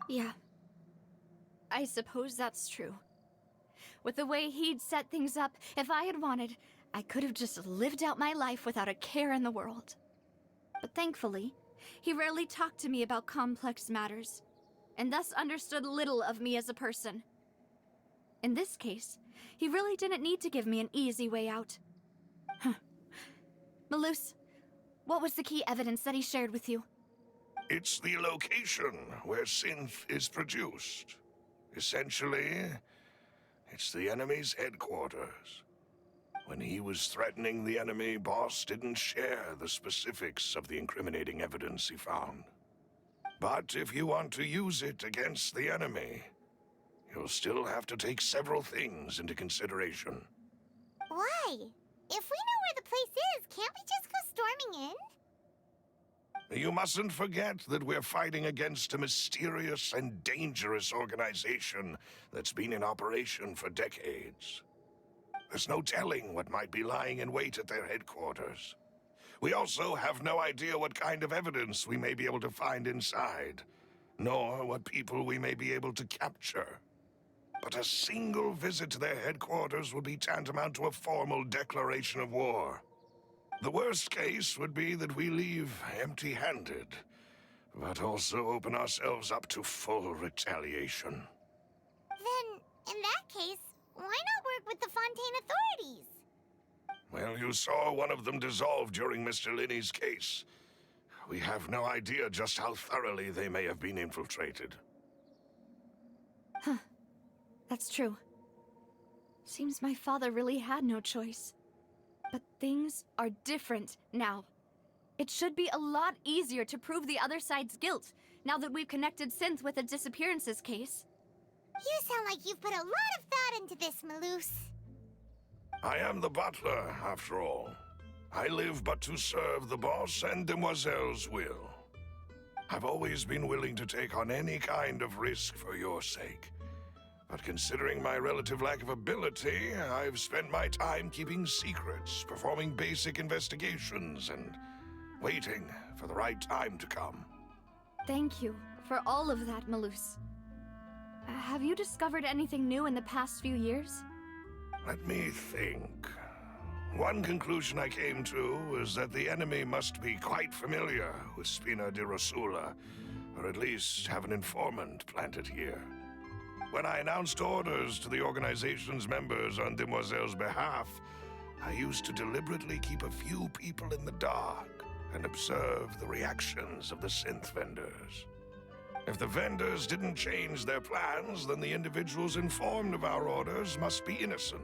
Yeah. I suppose that's true. With the way he'd set things up, if I had wanted, I could have just lived out my life without a care in the world. But thankfully, he rarely talked to me about complex matters, and thus understood little of me as a person. In this case, he really didn't need to give me an easy way out. Malus, what was the key evidence that he shared with you? It's the location where Synth is produced. Essentially, it's the enemy's headquarters. When he was threatening the enemy, Boss didn't share the specifics of the incriminating evidence he found. But if you want to use it against the enemy, you'll still have to take several things into consideration. Why? If we know where the place is, can't we just go storming in? You mustn't forget that we're fighting against a mysterious and dangerous organization that's been in operation for decades. There's no telling what might be lying in wait at their headquarters. We also have no idea what kind of evidence we may be able to find inside, nor what people we may be able to capture. But a single visit to their headquarters would be tantamount to a formal declaration of war. The worst case would be that we leave empty-handed, but also open ourselves up to full retaliation. Then, in that case, why not work with the Fontaine authorities? Well, you saw one of them dissolve during Mr. Linney's case. We have no idea just how thoroughly they may have been infiltrated. Huh. That's true. Seems my father really had no choice. But things are different now. It should be a lot easier to prove the other side's guilt, now that we've connected Synth with the disappearances case. You sound like you've put a lot of thought into this, Malus. I am the butler, after all. I live but to serve the boss and Demoiselle's will. I've always been willing to take on any kind of risk for your sake. But considering my relative lack of ability, I've spent my time keeping secrets, performing basic investigations, and waiting for the right time to come. Thank you for all of that, Malus. Have you discovered anything new in the past few years? Let me think. One conclusion I came to is that the enemy must be quite familiar with Spina di Rosula, or at least have an informant planted here. When I announced orders to the organization's members on Demoiselle's behalf, I used to deliberately keep a few people in the dark and observe the reactions of the synth vendors. If the vendors didn't change their plans, then the individuals informed of our orders must be innocent.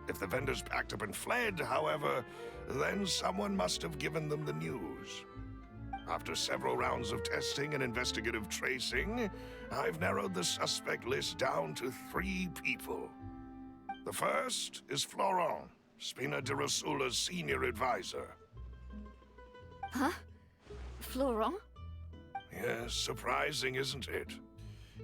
If the vendors packed up and fled, however, then someone must have given them the news. After several rounds of testing and investigative tracing, I've narrowed the suspect list down to 3 people. The first is Florent, Spina di Rosula's senior advisor. Huh? Florent? Yes, surprising, isn't it?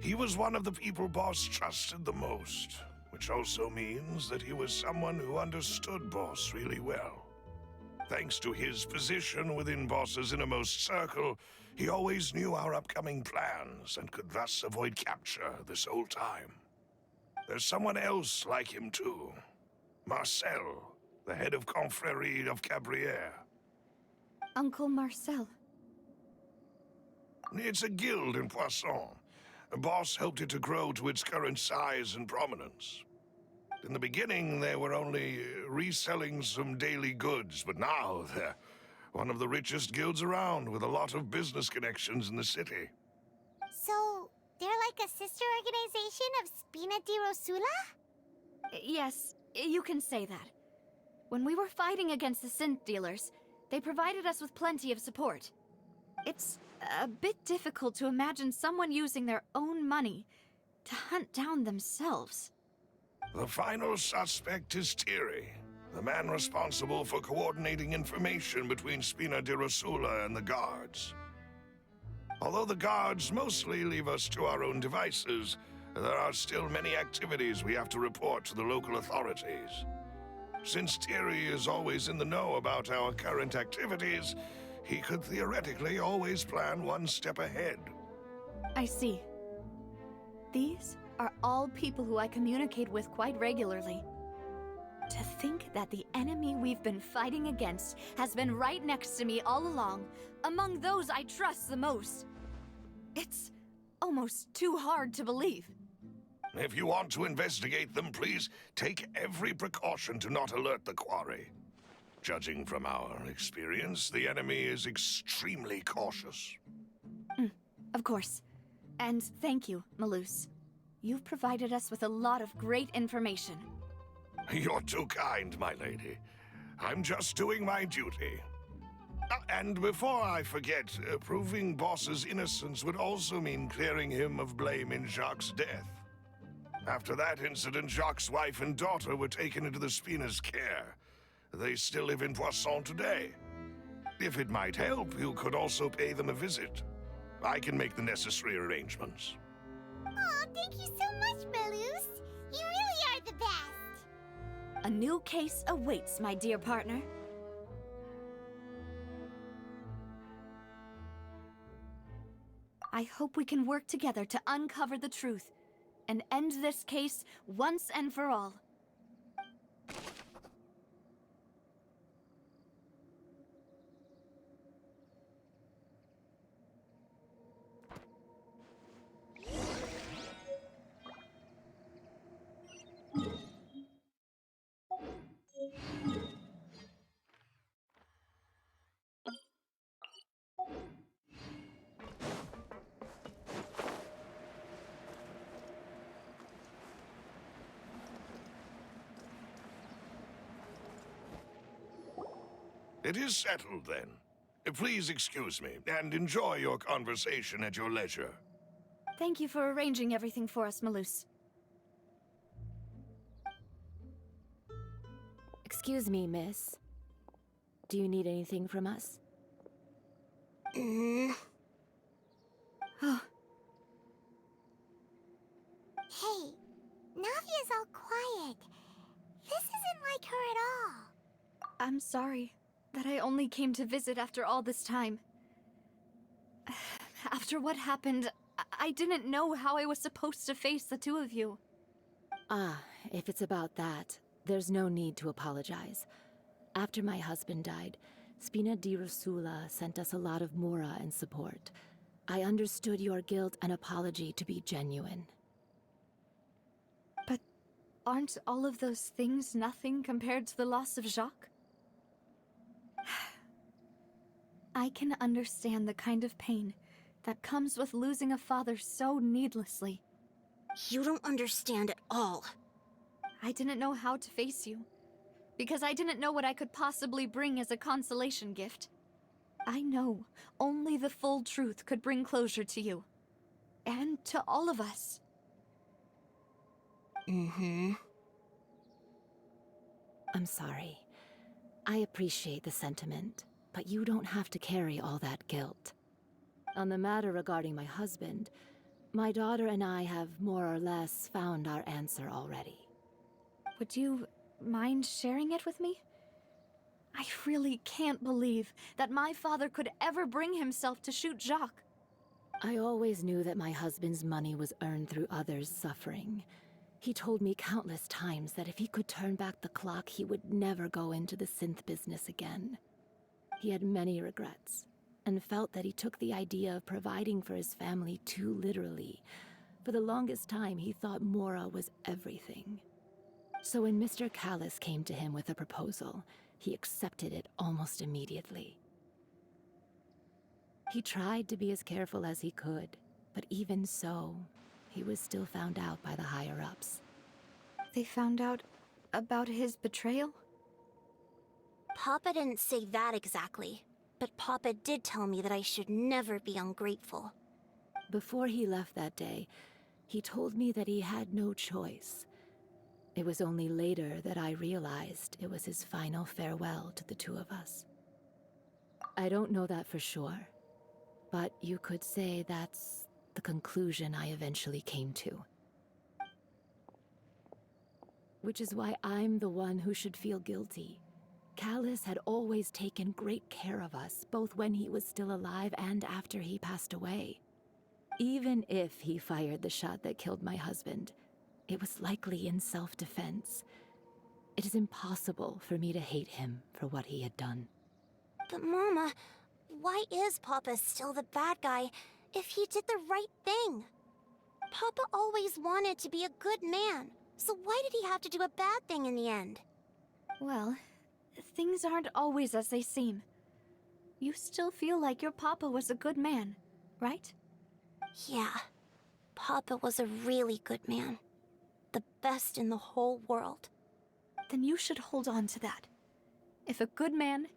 He was one of the people Boss trusted the most, which also means that he was someone who understood Boss really well. Thanks to his position within Boss's innermost circle, he always knew our upcoming plans and could thus avoid capture this whole time. There's someone else like him too. Marcel, the head of Confrérie of Cabrières. Uncle Marcel. It's a guild in Poisson. Boss helped it to grow to its current size and prominence. In the beginning, they were only reselling some daily goods, but now they're one of the richest guilds around, with a lot of business connections in the city. So, they're like a sister organization of Spina di Rosula? Yes, you can say that. When we were fighting against the synth dealers, they provided us with plenty of support. It's a bit difficult to imagine someone using their own money to hunt down themselves. The final suspect is Thierry, the man responsible for coordinating information between Spina di Rosula and the guards. Although the guards mostly leave us to our own devices, there are still many activities we have to report to the local authorities. Since Thierry is always in the know about our current activities, he could theoretically always plan one step ahead. I see. These are all people who I communicate with quite regularly. To think that the enemy we've been fighting against has been right next to me all along, among those I trust the most. It's almost too hard to believe. If you want to investigate them, please take every precaution to not alert the quarry. Judging from our experience, the enemy is extremely cautious. Of course. And thank you, Malus. You've provided us with a lot of great information. You're too kind, my lady. I'm just doing my duty. And before I forget, proving Boss's innocence would also mean clearing him of blame in Jacques' death. After that incident, Jacques' wife and daughter were taken into the Spina's care. They still live in Poisson today. If it might help, you could also pay them a visit. I can make the necessary arrangements. Oh, thank you so much, Malus. You really are the best. A new case awaits, my dear partner. I hope we can work together to uncover the truth and end this case once and for all. It is settled, then. Please excuse me, and enjoy your conversation at your leisure. Thank you for arranging everything for us, Malus. Excuse me, miss. Do you need anything from us? Oh, Hey, Navia's all quiet. This isn't like her at all. I'm sorry that I only came to visit after all this time. After what happened, I didn't know how I was supposed to face the two of you. Ah, if it's about that, there's no need to apologize. After my husband died, Spina di Rosula sent us a lot of mora and support. I understood your guilt and apology to be genuine. But aren't all of those things nothing compared to the loss of Jacques? I can understand the kind of pain that comes with losing a father so needlessly. You don't understand at all. I didn't know how to face you, because I didn't know what I could possibly bring as a consolation gift. I know only the full truth could bring closure to you. And to all of us. Mm-hmm. I'm sorry. I appreciate the sentiment, but you don't have to carry all that guilt. On the matter regarding my husband, my daughter and I have more or less found our answer already. Would you mind sharing it with me? I really can't believe that my father could ever bring himself to shoot Jacques. I always knew that my husband's money was earned through others' suffering. He told me countless times that if he could turn back the clock, he would never go into the synth business again. He had many regrets, and felt that he took the idea of providing for his family too literally. For the longest time, he thought Mora was everything. So when Mr. Callis came to him with a proposal, he accepted it almost immediately. He tried to be as careful as he could, but even so, he was still found out by the higher-ups. They found out about his betrayal? Papa didn't say that exactly, but Papa did tell me that I should never be ungrateful. Before he left that day, he told me that he had no choice. It was only later that I realized it was his final farewell to the two of us. I don't know that for sure, but you could say that's the conclusion I eventually came to. Which is why I'm the one who should feel guilty. Callis had always taken great care of us, both when he was still alive and after he passed away. Even if he fired the shot that killed my husband, it was likely in self-defense. It is impossible for me to hate him for what he had done. But Mama, why is Papa still the bad guy if he did the right thing? Papa always wanted to be a good man, so why did he have to do a bad thing in the end? Well, things aren't always as they seem. You still feel like your papa was a good man, right? Yeah, Papa was a really good man. The best in the whole world. Then you should hold on to that. If a good man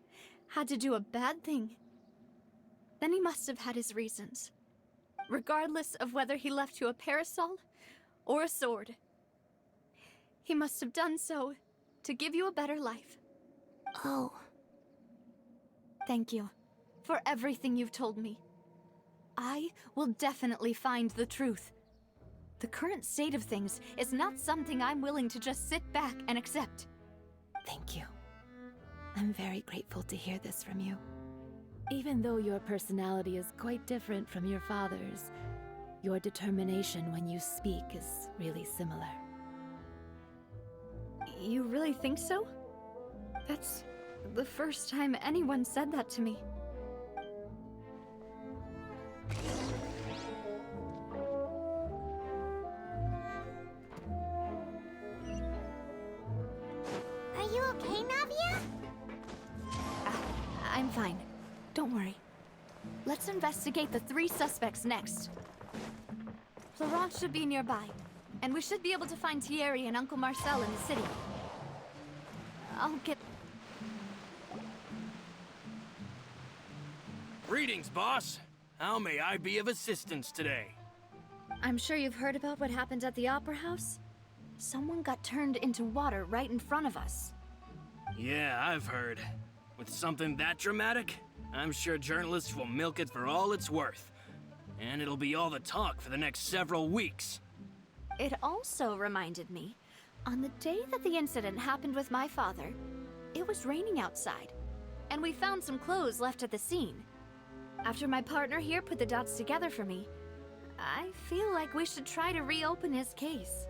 had to do a bad thing, then he must have had his reasons. Regardless of whether he left you a parasol or a sword. He must have done so to give you a better life. Oh. Thank you for everything you've told me. I will definitely find the truth. The current state of things is not something I'm willing to just sit back and accept. Thank you. I'm very grateful to hear this from you. Even though your personality is quite different from your father's, your determination when you speak is really similar. You really think so? That's the first time anyone said that to me. Are you okay, Navia? I'm fine. Don't worry. Let's investigate the 3 suspects next. Florent should be nearby, and we should be able to find Thierry and Uncle Marcel in the city. I'll get... Greetings, boss. How may I be of assistance today? I'm sure you've heard about what happened at the Opera House? Someone got turned into water right in front of us. Yeah, I've heard. With something that dramatic, I'm sure journalists will milk it for all it's worth. And it'll be all the talk for the next several weeks. It also reminded me, on the day that the incident happened with my father, it was raining outside, and we found some clothes left at the scene. After my partner here put the dots together for me, I feel like we should try to reopen his case.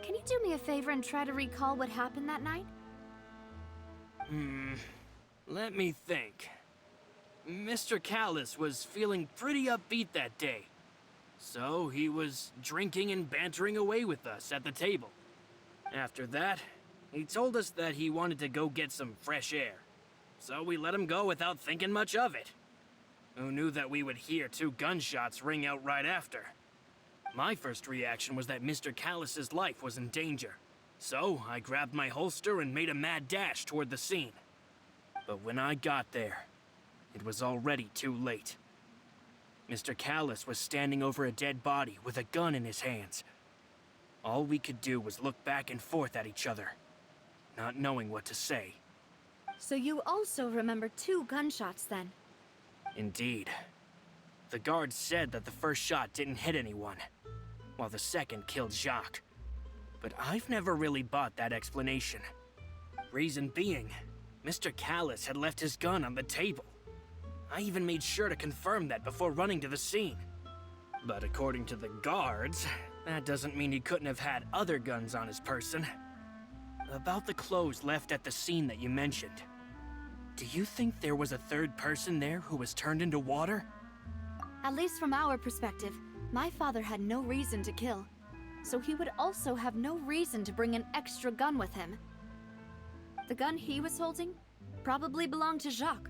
Can you do me a favor and try to recall what happened that night? Let me think. Mr. Callus was feeling pretty upbeat that day. So he was drinking and bantering away with us at the table. After that, he told us that he wanted to go get some fresh air. So we let him go without thinking much of it. Who knew that we would hear 2 gunshots ring out right after? My first reaction was that Mr. Callus's life was in danger. So I grabbed my holster and made a mad dash toward the scene. But when I got there, it was already too late. Mr. Callus was standing over a dead body with a gun in his hands. All we could do was look back and forth at each other, not knowing what to say. So you also remember 2 gunshots then? Indeed. The guard said that the first shot didn't hit anyone, while the second killed Jacques. But I've never really bought that explanation. Reason being, Mr. Callus had left his gun on the table. I even made sure to confirm that before running to the scene. But according to the guards, that doesn't mean he couldn't have had other guns on his person. About the clothes left at the scene that you mentioned, do you think there was a third person there who was turned into water? At least from our perspective, my father had no reason to kill. So he would also have no reason to bring an extra gun with him. The gun he was holding probably belonged to Jacques,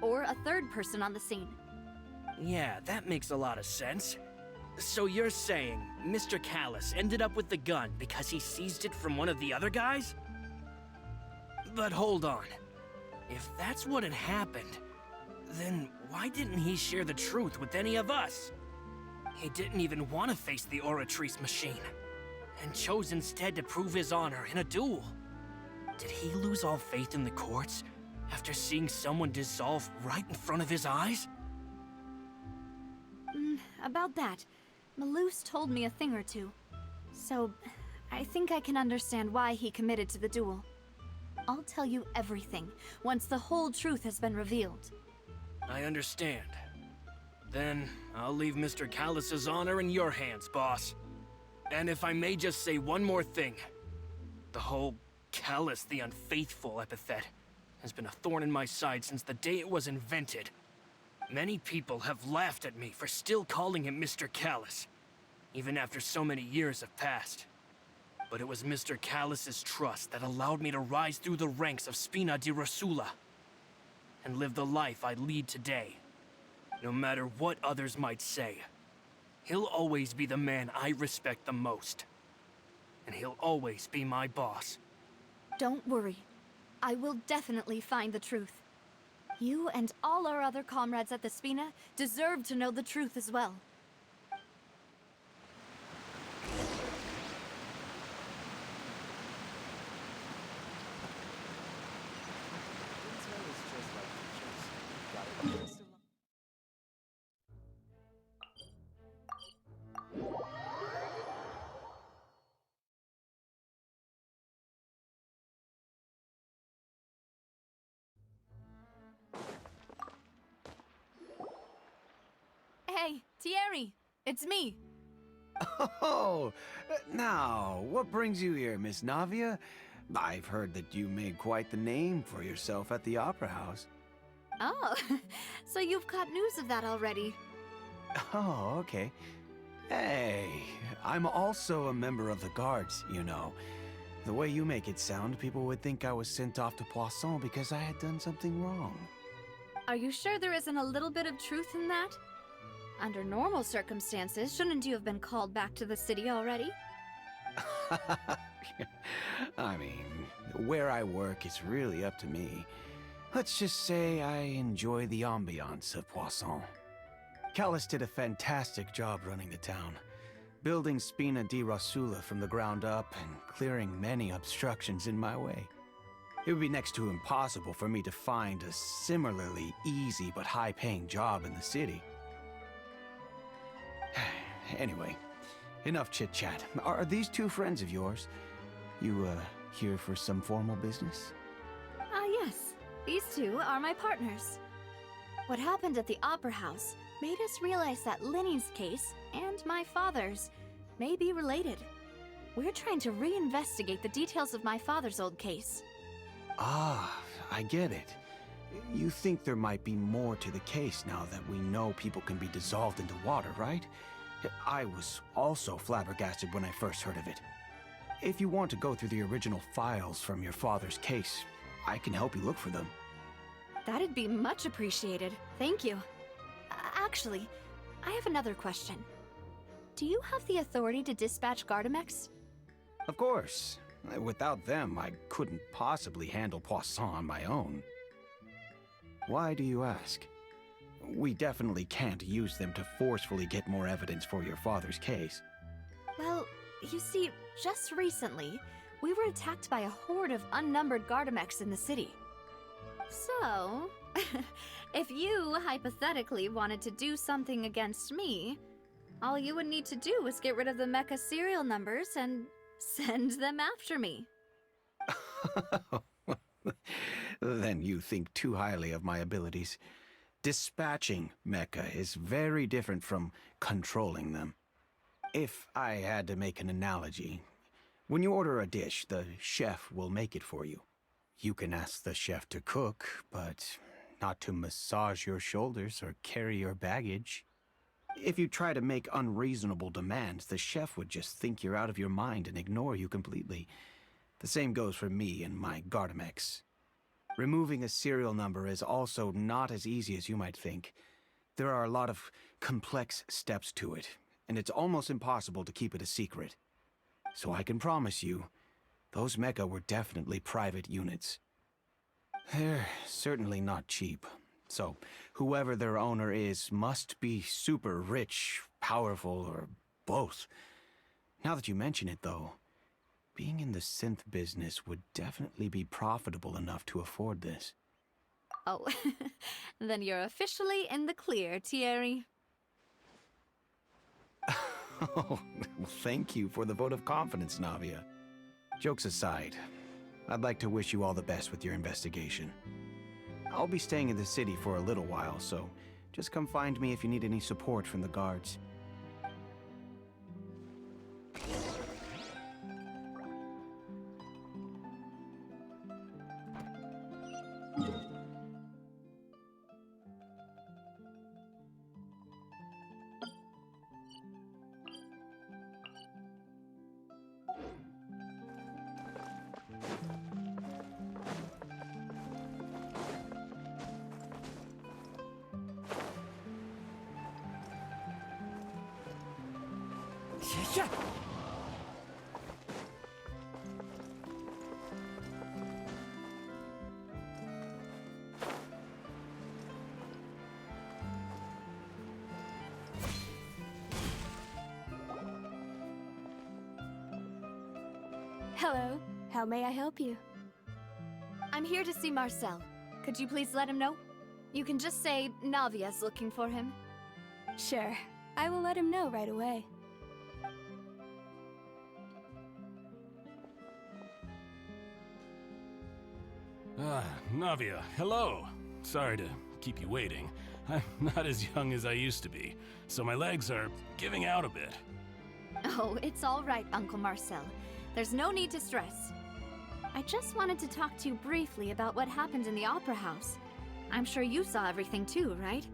or a third person on the scene. Yeah, that makes a lot of sense. So you're saying Mr. Callus ended up with the gun because he seized it from one of the other guys? But hold on. If that's what had happened, then why didn't he share the truth with any of us? He didn't even want to face the Oratrice machine, and chose instead to prove his honor in a duel. Did he lose all faith in the courts after seeing someone dissolve right in front of his eyes? About that, Malus told me a thing or two. So, I think I can understand why he committed to the duel. I'll tell you everything once the whole truth has been revealed. I understand. Then, I'll leave Mr. Callus's honor in your hands, boss. And if I may just say one more thing. The whole Callus the Unfaithful epithet has been a thorn in my side since the day it was invented. Many people have laughed at me for still calling him Mr. Callus, even after so many years have passed. But it was Mr. Callus's trust that allowed me to rise through the ranks of Spina di Rosula and live the life I lead today. No matter what others might say, he'll always be the man I respect the most. And he'll always be my boss. Don't worry. I will definitely find the truth. You and all our other comrades at the Spina deserve to know the truth as well. Hey, Thierry, it's me. Oh, now, what brings you here, Miss Navia? I've heard that you made quite the name for yourself at the Opera House. Oh, so you've got news of that already. Oh, okay. Hey, I'm also a member of the Guards, you know. The way you make it sound, people would think I was sent off to Poisson because I had done something wrong. Are you sure there isn't a little bit of truth in that? Under normal circumstances, shouldn't you have been called back to the city already? I mean, where I work is really up to me. Let's just say I enjoy the ambiance of Poisson. Callus did a fantastic job running the town, building Spina di Rosula from the ground up and clearing many obstructions in my way. It would be next to impossible for me to find a similarly easy but high-paying job in the city. Anyway, enough chit-chat. Are these 2 friends of yours? You, here for some formal business? Yes. These 2 are my partners. What happened at the Opera House made us realize that Linny's case and my father's may be related. We're trying to reinvestigate the details of my father's old case. Ah, I get it. You think there might be more to the case now that we know people can be dissolved into water, right? I was also flabbergasted when I first heard of it. If you want to go through the original files from your father's case, I can help you look for them. That'd be much appreciated. Thank you. Actually, I have another question. Do you have the authority to dispatch Gardamex? Of course. Without them, I couldn't possibly handle Poisson on my own. Why do you ask? We definitely can't use them to forcefully get more evidence for your father's case. Well, you see, just recently, we were attacked by a horde of unnumbered Gardamex in the city. So, if you hypothetically wanted to do something against me, all you would need to do is get rid of the mecha serial numbers and send them after me. Then you think too highly of my abilities. Dispatching mecha is very different from controlling them. If I had to make an analogy, when you order a dish, the chef will make it for you. You can ask the chef to cook, but not to massage your shoulders or carry your baggage. If you try to make unreasonable demands, the chef would just think you're out of your mind and ignore you completely. The same goes for me and my Gardamex. Removing a serial number is also not as easy as you might think. There are a lot of complex steps to it, and it's almost impossible to keep it a secret. So I can promise you, those mecha were definitely private units. They're certainly not cheap. So, whoever their owner is must be super rich, powerful, or both. Now that you mention it, though, being in the synth business would definitely be profitable enough to afford this. Oh, then you're officially in the clear, Thierry. Oh, well, thank you for the vote of confidence, Navia. Jokes aside, I'd like to wish you all the best with your investigation. I'll be staying in the city for a little while, so just come find me if you need any support from the guards. Yeah. Hello. How may I help you? I'm here to see Marcel. Could you please let him know? You can just say Navia's looking for him. Sure. I will let him know right away. Navia, hello. Sorry to keep you waiting. I'm not as young as I used to be, so my legs are giving out a bit. Oh, it's all right, Uncle Marcel. There's no need to stress. I just wanted to talk to you briefly about what happened in the Opera House. I'm sure you saw everything too, right?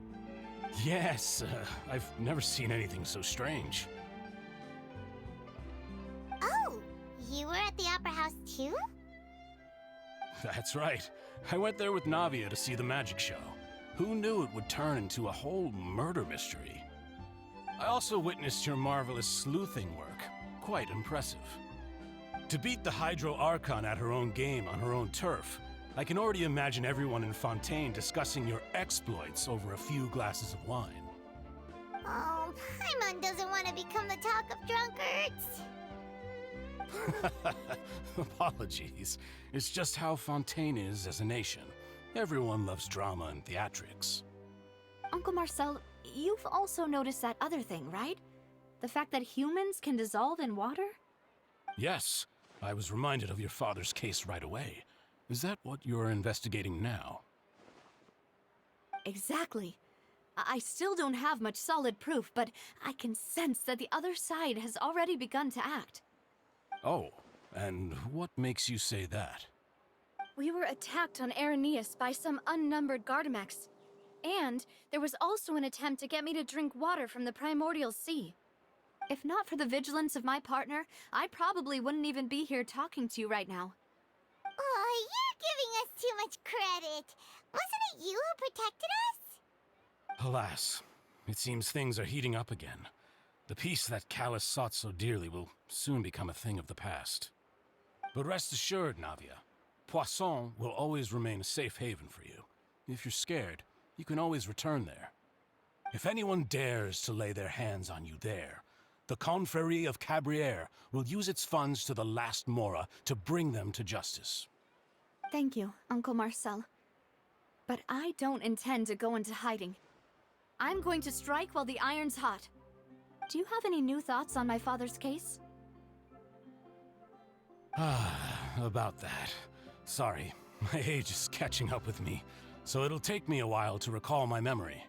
Yes, I've never seen anything so strange. Oh, you were at the Opera House too? That's right. I went there with Navia to see the magic show. Who knew it would turn into a whole murder mystery? I also witnessed your marvelous sleuthing work. Quite impressive. To beat the Hydro Archon at her own game on her own turf, I can already imagine everyone in Fontaine discussing your exploits over a few glasses of wine. Oh, Paimon doesn't want to become the talk of drunkards. Apologies. It's just how Fontaine is as a nation. Everyone loves drama and theatrics. Uncle Marcel, you've also noticed that other thing, right? The fact that humans can dissolve in water? Yes, I was reminded of your father's case right away. Is that what you're investigating now? Exactly. I still don't have much solid proof, but I can sense that the other side has already begun to act. Oh, and what makes you say that? We were attacked on Araneus by some unnumbered Gardamex. And there was also an attempt to get me to drink water from the primordial sea. If not for the vigilance of my partner, I probably wouldn't even be here talking to you right now. Oh, you're giving us too much credit. Wasn't it you who protected us? Alas, it seems things are heating up again. The peace that Callus sought so dearly will soon become a thing of the past. But rest assured, Navia, Poisson will always remain a safe haven for you. If you're scared, you can always return there. If anyone dares to lay their hands on you there, the Confrérie of Cabriere will use its funds to the last Mora to bring them to justice. Thank you, Uncle Marcel. But I don't intend to go into hiding. I'm going to strike while the iron's hot. Do you have any new thoughts on my father's case? About that. Sorry, my age is catching up with me, so it'll take me a while to recall my memory.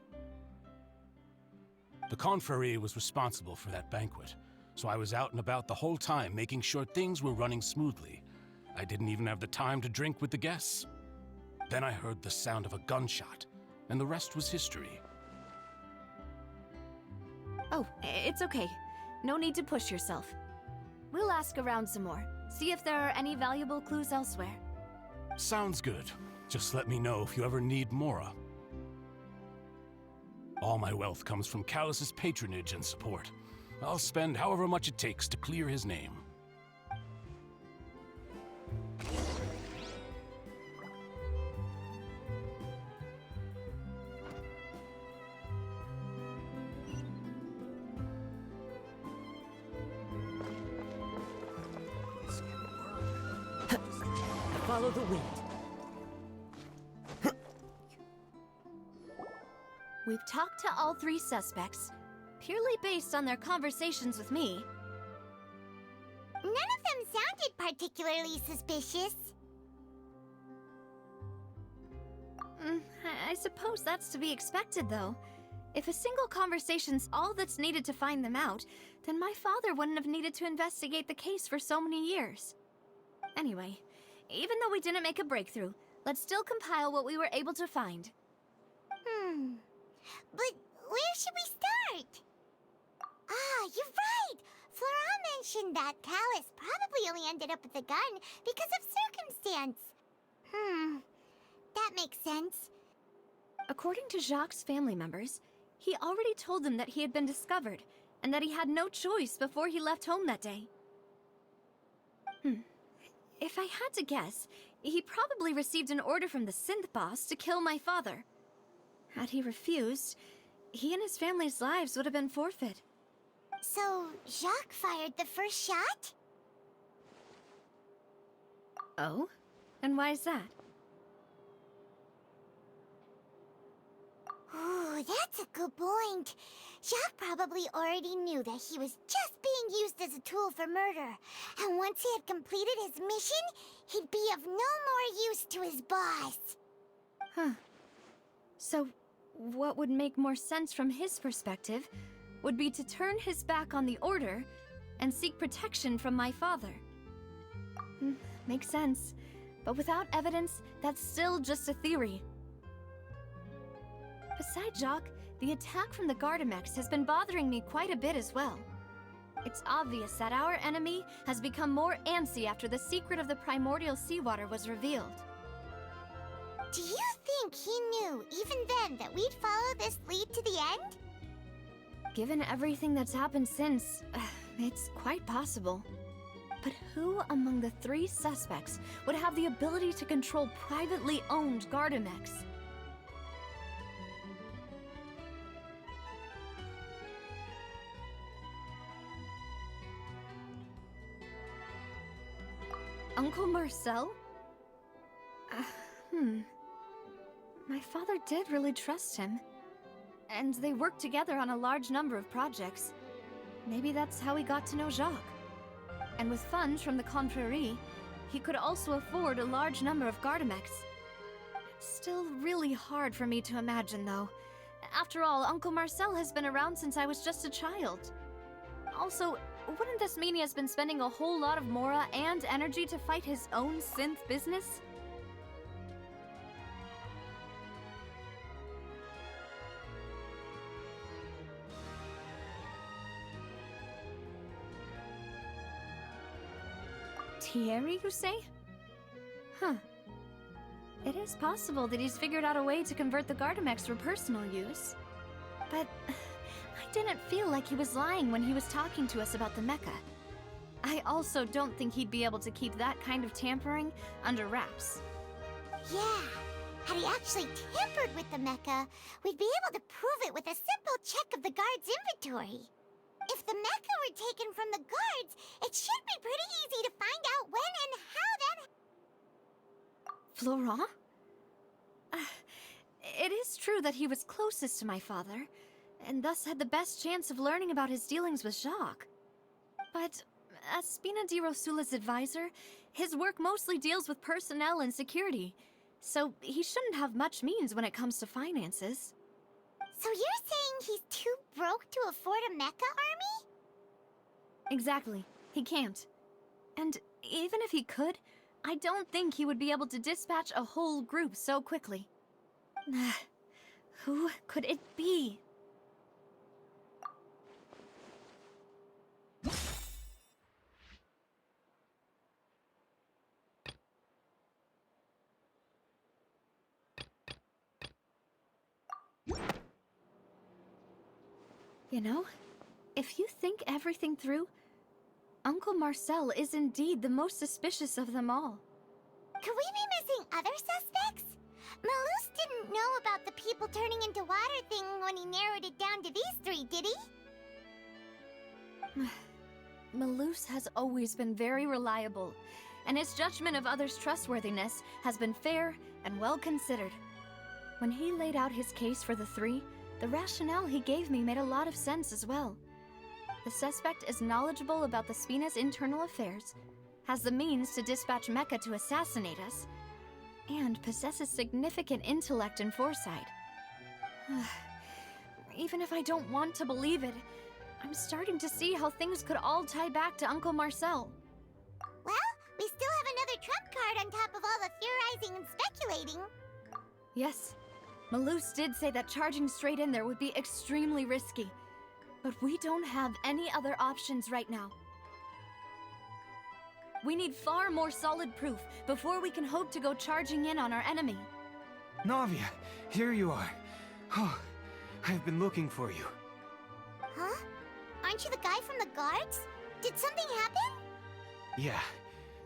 The Confrérie was responsible for that banquet, so I was out and about the whole time making sure things were running smoothly. I didn't even have the time to drink with the guests. Then I heard the sound of a gunshot, and the rest was history. Oh, it's okay. No need to push yourself. We'll ask around some more, see if there are any valuable clues elsewhere. Sounds good. Just let me know if you ever need Mora. All my wealth comes from Callus's patronage and support. I'll spend however much it takes to clear his name. Follow the wind. We've talked to all three suspects, purely based on their conversations with me. None of them sounded particularly suspicious. I suppose that's to be expected, though. If a single conversation's all that's needed to find them out, then my father wouldn't have needed to investigate the case for so many years. Anyway, even though we didn't make a breakthrough, let's still compile what we were able to find. But where should we start? Ah, you're right! Florent mentioned that Callus probably only ended up with the gun because of circumstance. That makes sense. According to Jacques' family members, he already told them that he had been discovered, and that he had no choice before he left home that day. If I had to guess, he probably received an order from the synth boss to kill my father. Had he refused, he and his family's lives would have been forfeit. So, Jacques fired the first shot? Oh? And why is that? Ooh, that's a good point. Jacques probably already knew that he was just being used as a tool for murder. And once he had completed his mission, he'd be of no more use to his boss. So, what would make more sense from his perspective would be to turn his back on the Order and seek protection from my father. Makes sense. But without evidence, that's still just a theory. Besides Jacques, the attack from the Gardamex has been bothering me quite a bit as well. It's obvious that our enemy has become more antsy after the secret of the primordial seawater was revealed. Do you think he knew, even then, that we'd follow this lead to the end? Given everything that's happened since, it's quite possible. But who among the three suspects would have the ability to control privately owned Gardamex? Uncle Marcel? My father did really trust him. And they worked together on a large number of projects. Maybe that's how he got to know Jacques. And with funds from the Confrérie, he could also afford a large number of Gardamex. It's still really hard for me to imagine, though. After all, Uncle Marcel has been around since I was just a child. Also, wouldn't this mean he has been spending a whole lot of Mora and energy to fight his own synth business? Thierry, you say? Huh. It is possible that he's figured out a way to convert the Gardamex for personal use. But I didn't feel like he was lying when he was talking to us about the mecha. I also don't think he'd be able to keep that kind of tampering under wraps. Yeah, had he actually tampered with the mecha, we'd be able to prove it with a simple check of the guard's inventory. If the mecha were taken from the guards, it should be pretty easy to find out when and how that... Florent? It is true that he was closest to my father, and thus had the best chance of learning about his dealings with Jacques. But as Spina di Rosula's advisor, his work mostly deals with personnel and security, so he shouldn't have much means when it comes to finances. So you're saying he's too broke to afford a mecha army? Exactly. He can't. And even if he could, I don't think he would be able to dispatch a whole group so quickly. Who could it be? You know, if you think everything through, Uncle Marcel is indeed the most suspicious of them all. Could we be missing other suspects? Malus didn't know about the people turning into water thing when he narrowed it down to these three, did he? Malus has always been very reliable, and his judgment of others' trustworthiness has been fair and well considered. When he laid out his case for the three, the rationale he gave me made a lot of sense as well. The suspect is knowledgeable about the Spina's internal affairs, has the means to dispatch Mecha to assassinate us, and possesses significant intellect and foresight. Even if I don't want to believe it, I'm starting to see how things could all tie back to Uncle Marcel. Well, we still have another trump card on top of all the theorizing and speculating. Yes, Malus did say that charging straight in there would be extremely risky, but we don't have any other options right now. We need far more solid proof before we can hope to go charging in on our enemy. Navia, here you are. Oh, I've been looking for you. Huh? Aren't you the guy from the guards? Did something happen? Yeah.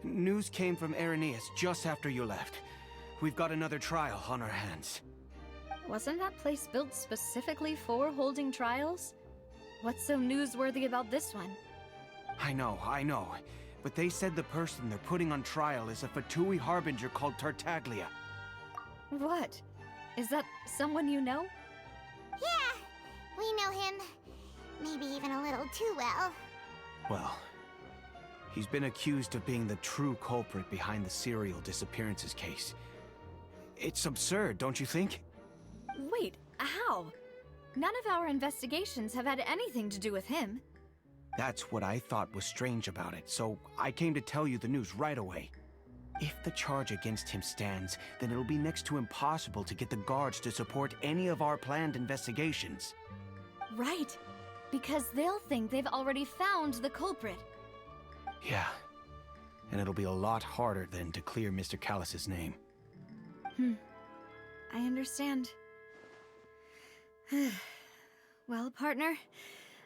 News came from Irenaeus just after you left. We've got another trial on our hands. Wasn't that place built specifically for holding trials? What's so newsworthy about this one? I know. But they said the person they're putting on trial is a Fatui harbinger called Tartaglia. What? Is that someone you know? Yeah, we know him. Maybe even a little too well. Well, he's been accused of being the true culprit behind the serial disappearances case. It's absurd, don't you think? Wait, how? None of our investigations have had anything to do with him. That's what I thought was strange about it, so I came to tell you the news right away. If the charge against him stands, then it'll be next to impossible to get the guards to support any of our planned investigations. Right, because they'll think they've already found the culprit. Yeah, and it'll be a lot harder then to clear Mr. Callus's name. I understand. Well, partner,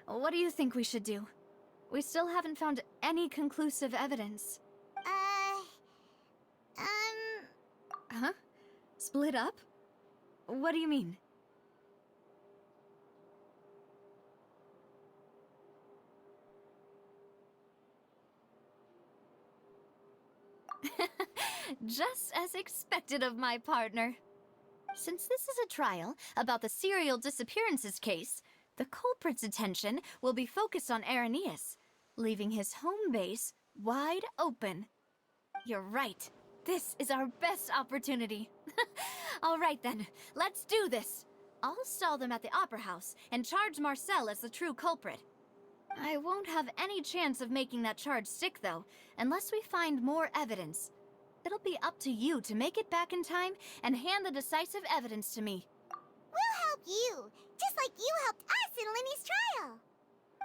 what do you think we should do? We still haven't found any conclusive evidence. Huh? Split up? What do you mean? Just as expected of my partner. Since this is a trial about the serial disappearances case, the culprit's attention will be focused on Irenaeus, leaving his home base wide open. You're right. This is our best opportunity. All right then, let's do this. I'll stall them at the Opera House and charge Marcel as the true culprit. I won't have any chance of making that charge stick, though, unless we find more evidence. It'll be up to you to make it back in time and hand the decisive evidence to me. We'll help you, just like you helped us in Linny's trial.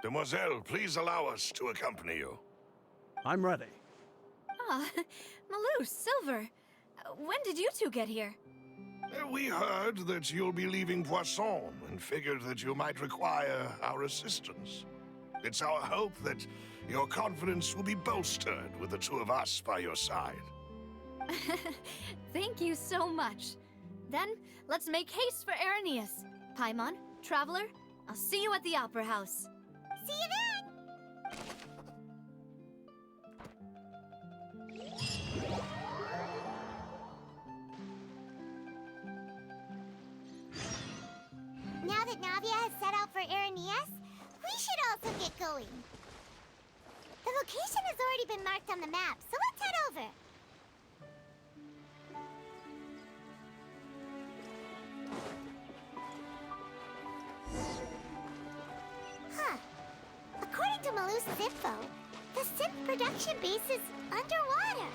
Demoiselle, please allow us to accompany you. I'm ready. Ah, Malou, Silver. When did you two get here? We heard that you'll be leaving Poisson and figured that you might require our assistance. It's our hope that your confidence will be bolstered with the two of us by your side. Thank you so much. Then, let's make haste for Irenaeus. Paimon, Traveler, I'll see you at the Opera House. See you then! Now that Navia has set out for Irenaeus, we should also get going. The location has already been marked on the map, so let's head over. Huh. According to Malou's info, the synth production base is underwater.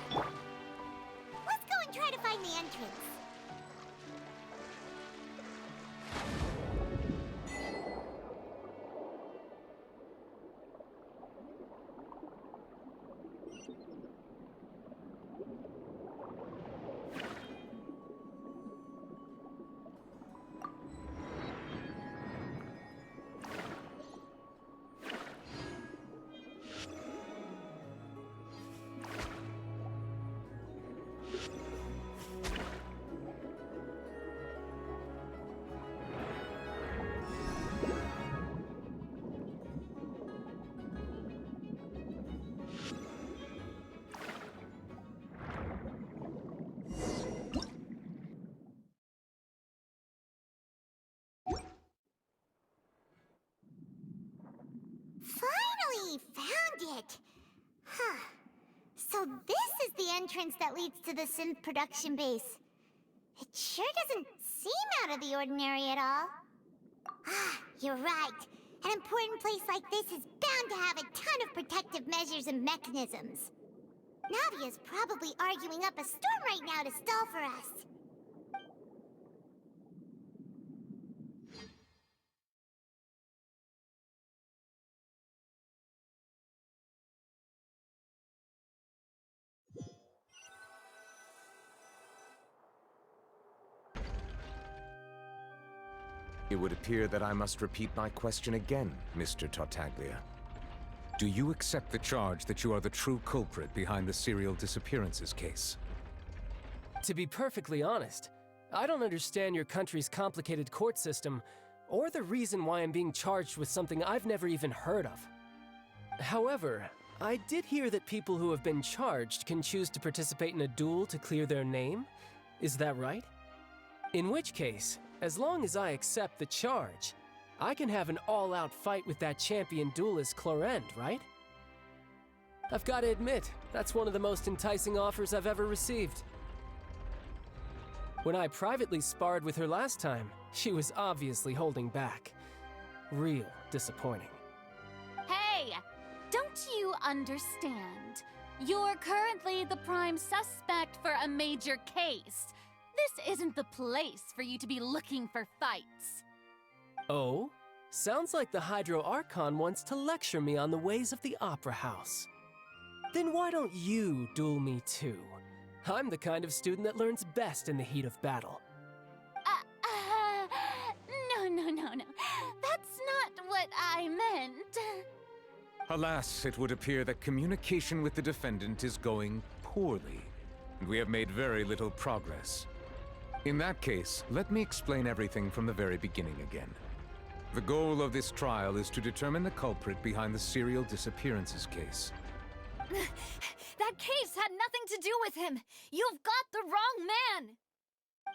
Let's go and try to find the entrance. Finally found it! Huh. So this is the entrance that leads to the synth production base. It sure doesn't seem out of the ordinary at all. Ah, you're right. An important place like this is bound to have a ton of protective measures and mechanisms. Navia's probably arguing up a storm right now to stall for us. It would appear that I must repeat my question again, Mr. Tartaglia. Do you accept the charge that you are the true culprit behind the serial disappearances case? To be perfectly honest, I don't understand your country's complicated court system, or the reason why I'm being charged with something I've never even heard of. However, I did hear that people who have been charged can choose to participate in a duel to clear their name. Is that right? In which case, as long as I accept the charge, I can have an all-out fight with that champion duelist Clorend, right? I've got to admit, that's one of the most enticing offers I've ever received. When I privately sparred with her last time, she was obviously holding back. Real disappointing. Hey! Don't you understand? You're currently the prime suspect for a major case. This isn't the place for you to be looking for fights. Oh? Sounds like the Hydro Archon wants to lecture me on the ways of the Opera House. Then why don't you duel me too? I'm the kind of student that learns best in the heat of battle. No. That's not what I meant. Alas, it would appear that communication with the defendant is going poorly, and we have made very little progress. In that case, let me explain everything from the very beginning again. The goal of this trial is to determine the culprit behind the serial disappearances case. That case had nothing to do with him. You've got the wrong man.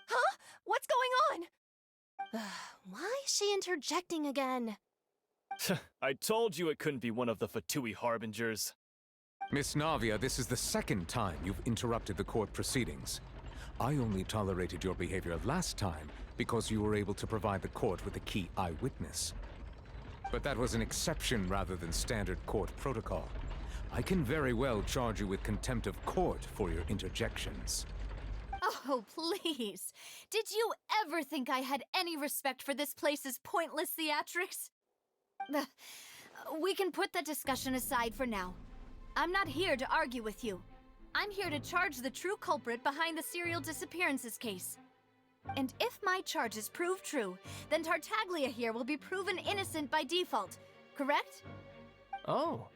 Huh? What's going on? Why is she interjecting again? I told you it couldn't be one of the Fatui Harbingers. Miss Navia, this is the second time you've interrupted the court proceedings. I only tolerated your behavior last time because you were able to provide the court with a key eyewitness. But that was an exception rather than standard court protocol. I can very well charge you with contempt of court for your interjections. Oh, please. Did you ever think I had any respect for this place's pointless theatrics? We can put that discussion aside for now. I'm not here to argue with you. I'm here to charge the true culprit behind the serial disappearances case. And if my charges prove true, then Tartaglia here will be proven innocent by default, correct? Oh,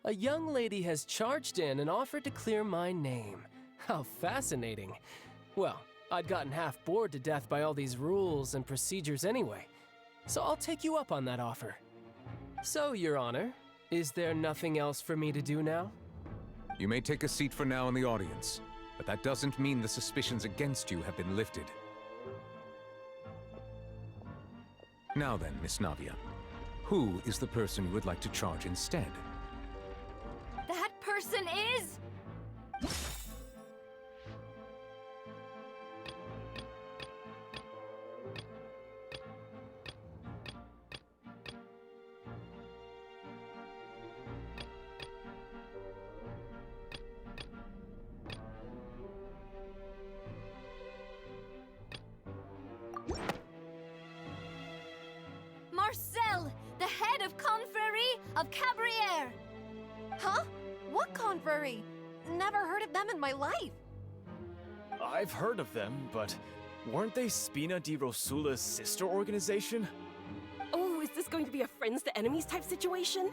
a young lady has charged in and offered to clear my name. How fascinating. Well, I'd gotten half bored to death by all these rules and procedures anyway, so I'll take you up on that offer. So, Your Honor, is there nothing else for me to do now? You may take a seat for now in the audience, but that doesn't mean the suspicions against you have been lifted. Now then, Miss Navia, who is the person you would like to charge instead? That person is... Marcel, the head of Confrérie of Cabrières! Huh? What confrérie? Never heard of them in my life. I've heard of them, but weren't they Spina di Rosula's sister organization? Oh, is this going to be a friends to enemies type situation?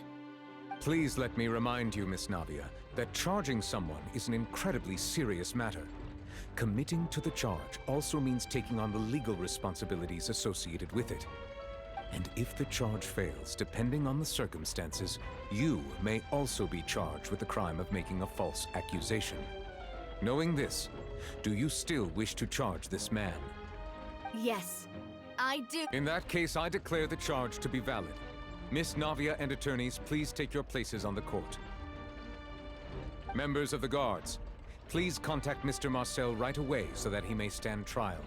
Please let me remind you, Miss Navia, that charging someone is an incredibly serious matter. Committing to the charge also means taking on the legal responsibilities associated with it. And if the charge fails, depending on the circumstances, you may also be charged with the crime of making a false accusation. Knowing this, do you still wish to charge this man? Yes, I do. In that case, I declare the charge to be valid. Miss Navia and attorneys, please take your places on the court. Members of the guards, please contact Mr. Marcel right away so that he may stand trial.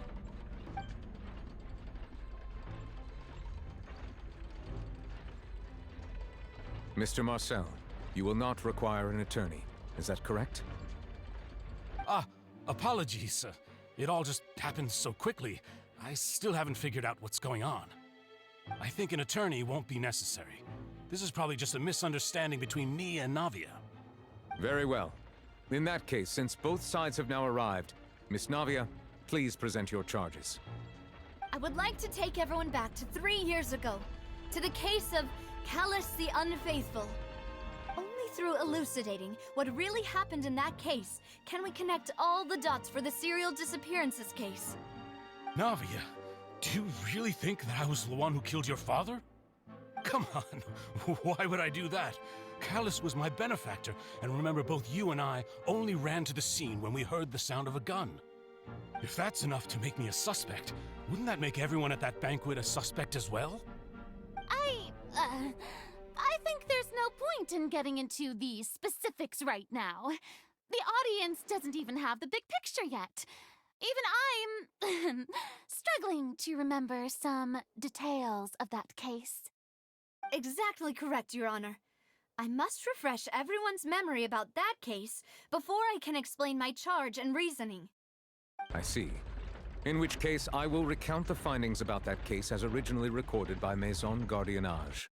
Mr. Marcel, you will not require an attorney. Is that correct? Apologies. It all just happened so quickly. I still haven't figured out what's going on. I think an attorney won't be necessary. This is probably just a misunderstanding between me and Navia. Very well. In that case, since both sides have now arrived, Miss Navia, please present your charges. I would like to take everyone back to 3 years ago, to the case of Callus the Unfaithful. Only through elucidating what really happened in that case can we connect all the dots for the serial disappearances case. Navia, do you really think that I was the one who killed your father? Come on, why would I do that? Callus was my benefactor, and remember both you and I only ran to the scene when we heard the sound of a gun. If that's enough to make me a suspect, wouldn't that make everyone at that banquet a suspect as well? I think there's no point in getting into the specifics right now. The audience doesn't even have the big picture yet. Even I'm struggling to remember some details of that case. Exactly correct, Your Honor. I must refresh everyone's memory about that case before I can explain my charge and reasoning. I see. In which case, I will recount the findings about that case as originally recorded by Maison Gardiennage.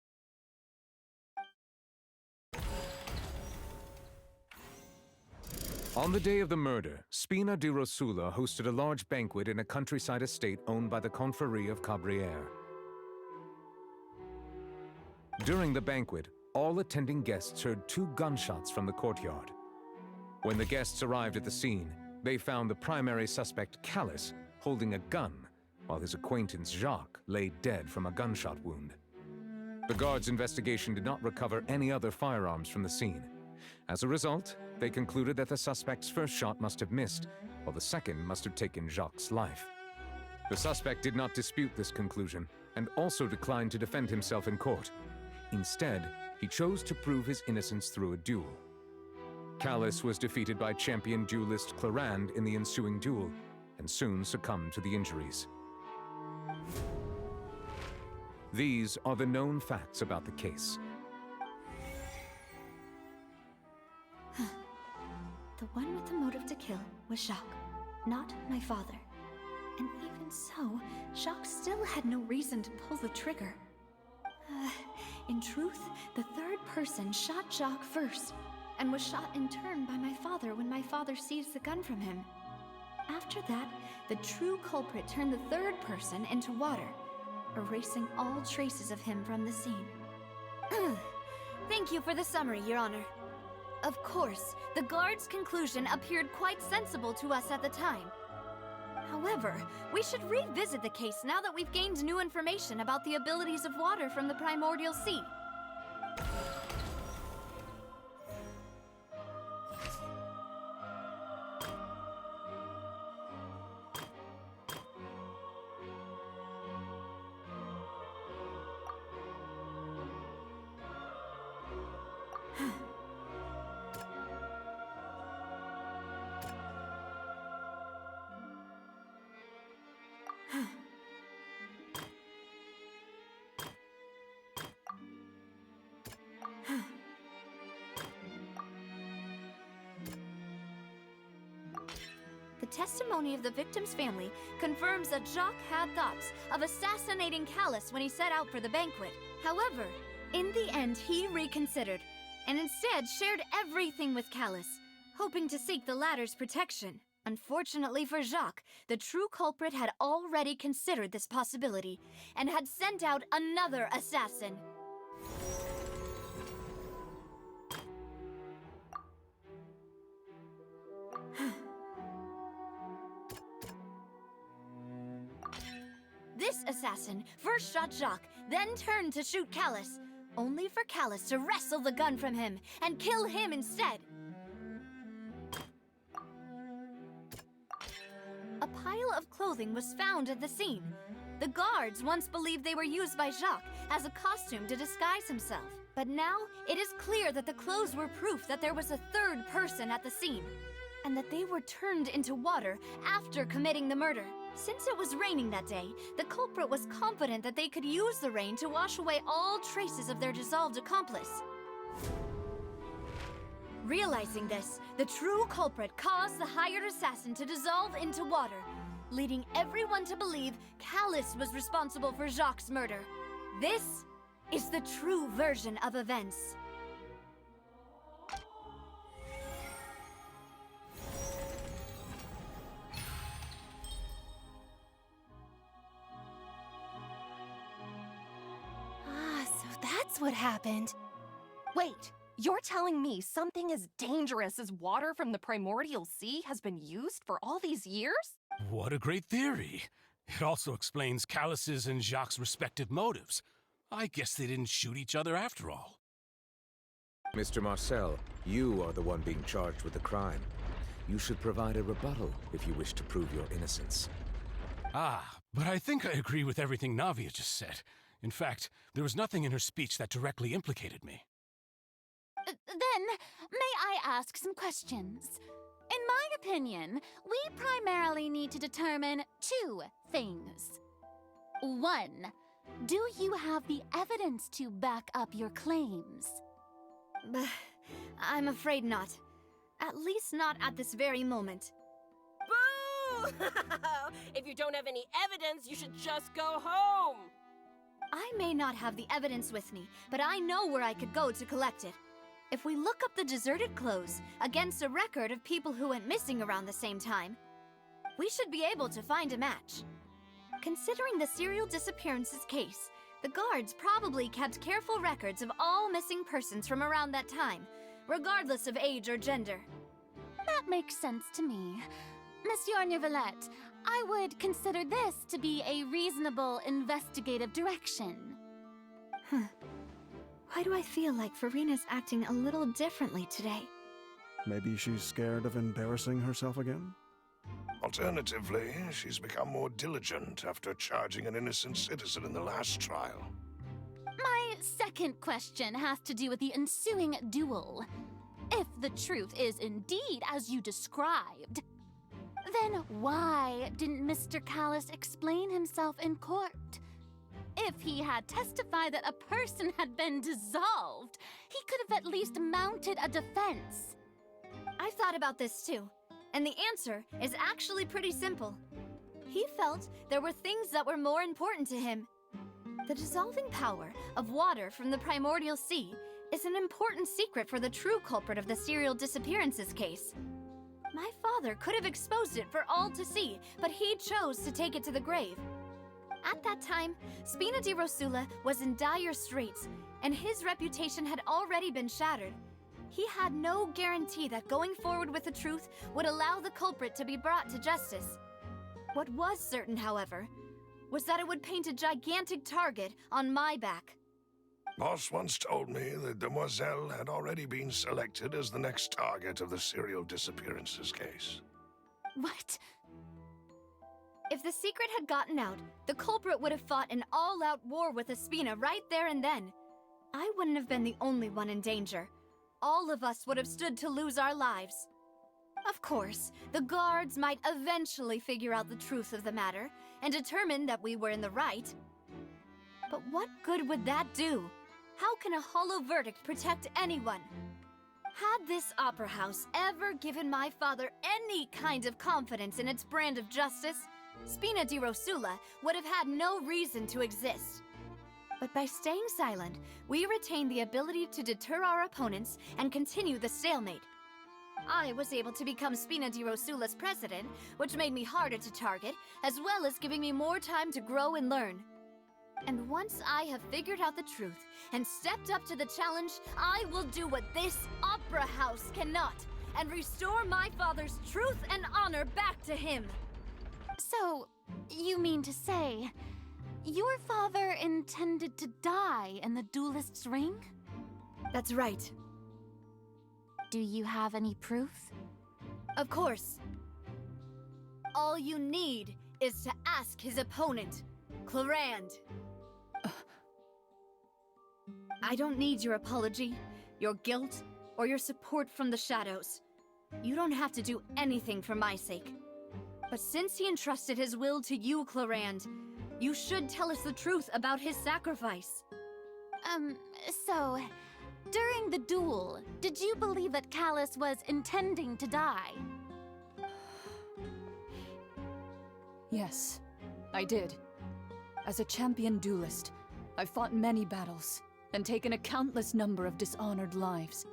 On the day of the murder, Spina di Rosula hosted a large banquet in a countryside estate owned by the Confrérie of Cabrières. During the banquet, all attending guests heard 2 gunshots from the courtyard. When the guests arrived at the scene, they found the primary suspect, Callus, holding a gun, while his acquaintance, Jacques, lay dead from a gunshot wound. The guards' investigation did not recover any other firearms from the scene. As a result, they concluded that the suspect's first shot must have missed, while the second must have taken Jacques' life. The suspect did not dispute this conclusion, and also declined to defend himself in court. Instead, he chose to prove his innocence through a duel. Callus was defeated by champion duelist Clarande in the ensuing duel, and soon succumbed to the injuries. These are the known facts about the case. The one with the motive to kill was Jacques, not my father. And even so, Jacques still had no reason to pull the trigger. In truth, the third person shot Jacques first. and was shot in turn by my father when my father seized the gun from him. After that, the true culprit turned the third person into water, erasing all traces of him from the scene. Thank you for the summary, Your Honor. Of course, the guard's conclusion appeared quite sensible to us at the time. However, we should revisit the case now that we've gained new information about the abilities of water from the primordial sea. The testimony of the victim's family confirms that Jacques had thoughts of assassinating Callus when he set out for the banquet. However, in the end, he reconsidered, and instead shared everything with Callus, hoping to seek the latter's protection. Unfortunately for Jacques, the true culprit had already considered this possibility, and had sent out another assassin. This assassin first shot Jacques, then turned to shoot Callus, only for Callus to wrestle the gun from him and kill him instead. A pile of clothing was found at the scene. The guards once believed they were used by Jacques as a costume to disguise himself. But now, it is clear that the clothes were proof that there was a third person at the scene, and that they were turned into water after committing the murder. Since it was raining that day, the culprit was confident that they could use the rain to wash away all traces of their dissolved accomplice. Realizing this, the true culprit caused the hired assassin to dissolve into water, leading everyone to believe Callus was responsible for Jacques' murder. This is the true version of events. That's what happened. Wait, you're telling me something as dangerous as water from the primordial sea has been used for all these years? What a great theory. It also explains Callus's and Jacques' respective motives. I guess they didn't shoot each other after all. Mr. Marcel, you are the one being charged with the crime. You should provide a rebuttal if you wish to prove your innocence. Ah, but I think I agree with everything Navia just said. In fact, there was nothing in her speech that directly implicated me. Then, may I ask some questions? In my opinion, we primarily need to determine two things. One, do you have the evidence to back up your claims? I'm afraid not. At least not at this very moment. Boo! If you don't have any evidence, you should just go home! I may not have the evidence with me, but I know where I could go to collect it. If we look up the deserted clothes against a record of people who went missing around the same time, we should be able to find a match. Considering the serial disappearances case, the guards probably kept careful records of all missing persons from around that time, regardless of age or gender. That makes sense to me. Monsieur Neuvillette, I would consider this to be a reasonable investigative direction. Why do I feel like Farina's acting a little differently today? Maybe she's scared of embarrassing herself again? Alternatively, she's become more diligent after charging an innocent citizen in the last trial. My second question has to do with the ensuing duel. If the truth is indeed as you described, then why didn't Mr. Callus explain himself in court? If he had testified that a person had been dissolved, he could have at least mounted a defense. I've thought about this too, and the answer is actually pretty simple. He felt there were things that were more important to him. The dissolving power of water from the primordial sea is an important secret for the true culprit of the serial disappearances case. My father could have exposed it for all to see, but he chose to take it to the grave. At that time, Spina di Rosula was in dire straits, and his reputation had already been shattered. He had no guarantee that going forward with the truth would allow the culprit to be brought to justice. What was certain, however, was that it would paint a gigantic target on my back. Boss once told me that Demoiselle had already been selected as the next target of the serial disappearances case. What? If the secret had gotten out, the culprit would have fought an all-out war with Espina right there and then. I wouldn't have been the only one in danger. All of us would have stood to lose our lives. Of course, the guards might eventually figure out the truth of the matter and determine that we were in the right. But what good would that do? How can a hollow verdict protect anyone? Had this opera house ever given my father any kind of confidence in its brand of justice, Spina di Rosula would have had no reason to exist. But by staying silent, we retained the ability to deter our opponents and continue the stalemate. I was able to become Spina di Rosula's president, which made me harder to target, as well as giving me more time to grow and learn. And once I have figured out the truth and stepped up to the challenge, I will do what this opera house cannot, and restore my father's truth and honor back to him. So, you mean to say, your father intended to die in the duelist's ring? That's right. Do you have any proof? Of course. All you need is to ask his opponent, Clarand. I don't need your apology, your guilt, or your support from the shadows. You don't have to do anything for my sake. But since he entrusted his will to you, Clarand, you should tell us the truth about his sacrifice. So, during the duel, did you believe that Callus was intending to die? Yes, I did. As a champion duelist, I've fought many battles and taken a countless number of dishonored lives.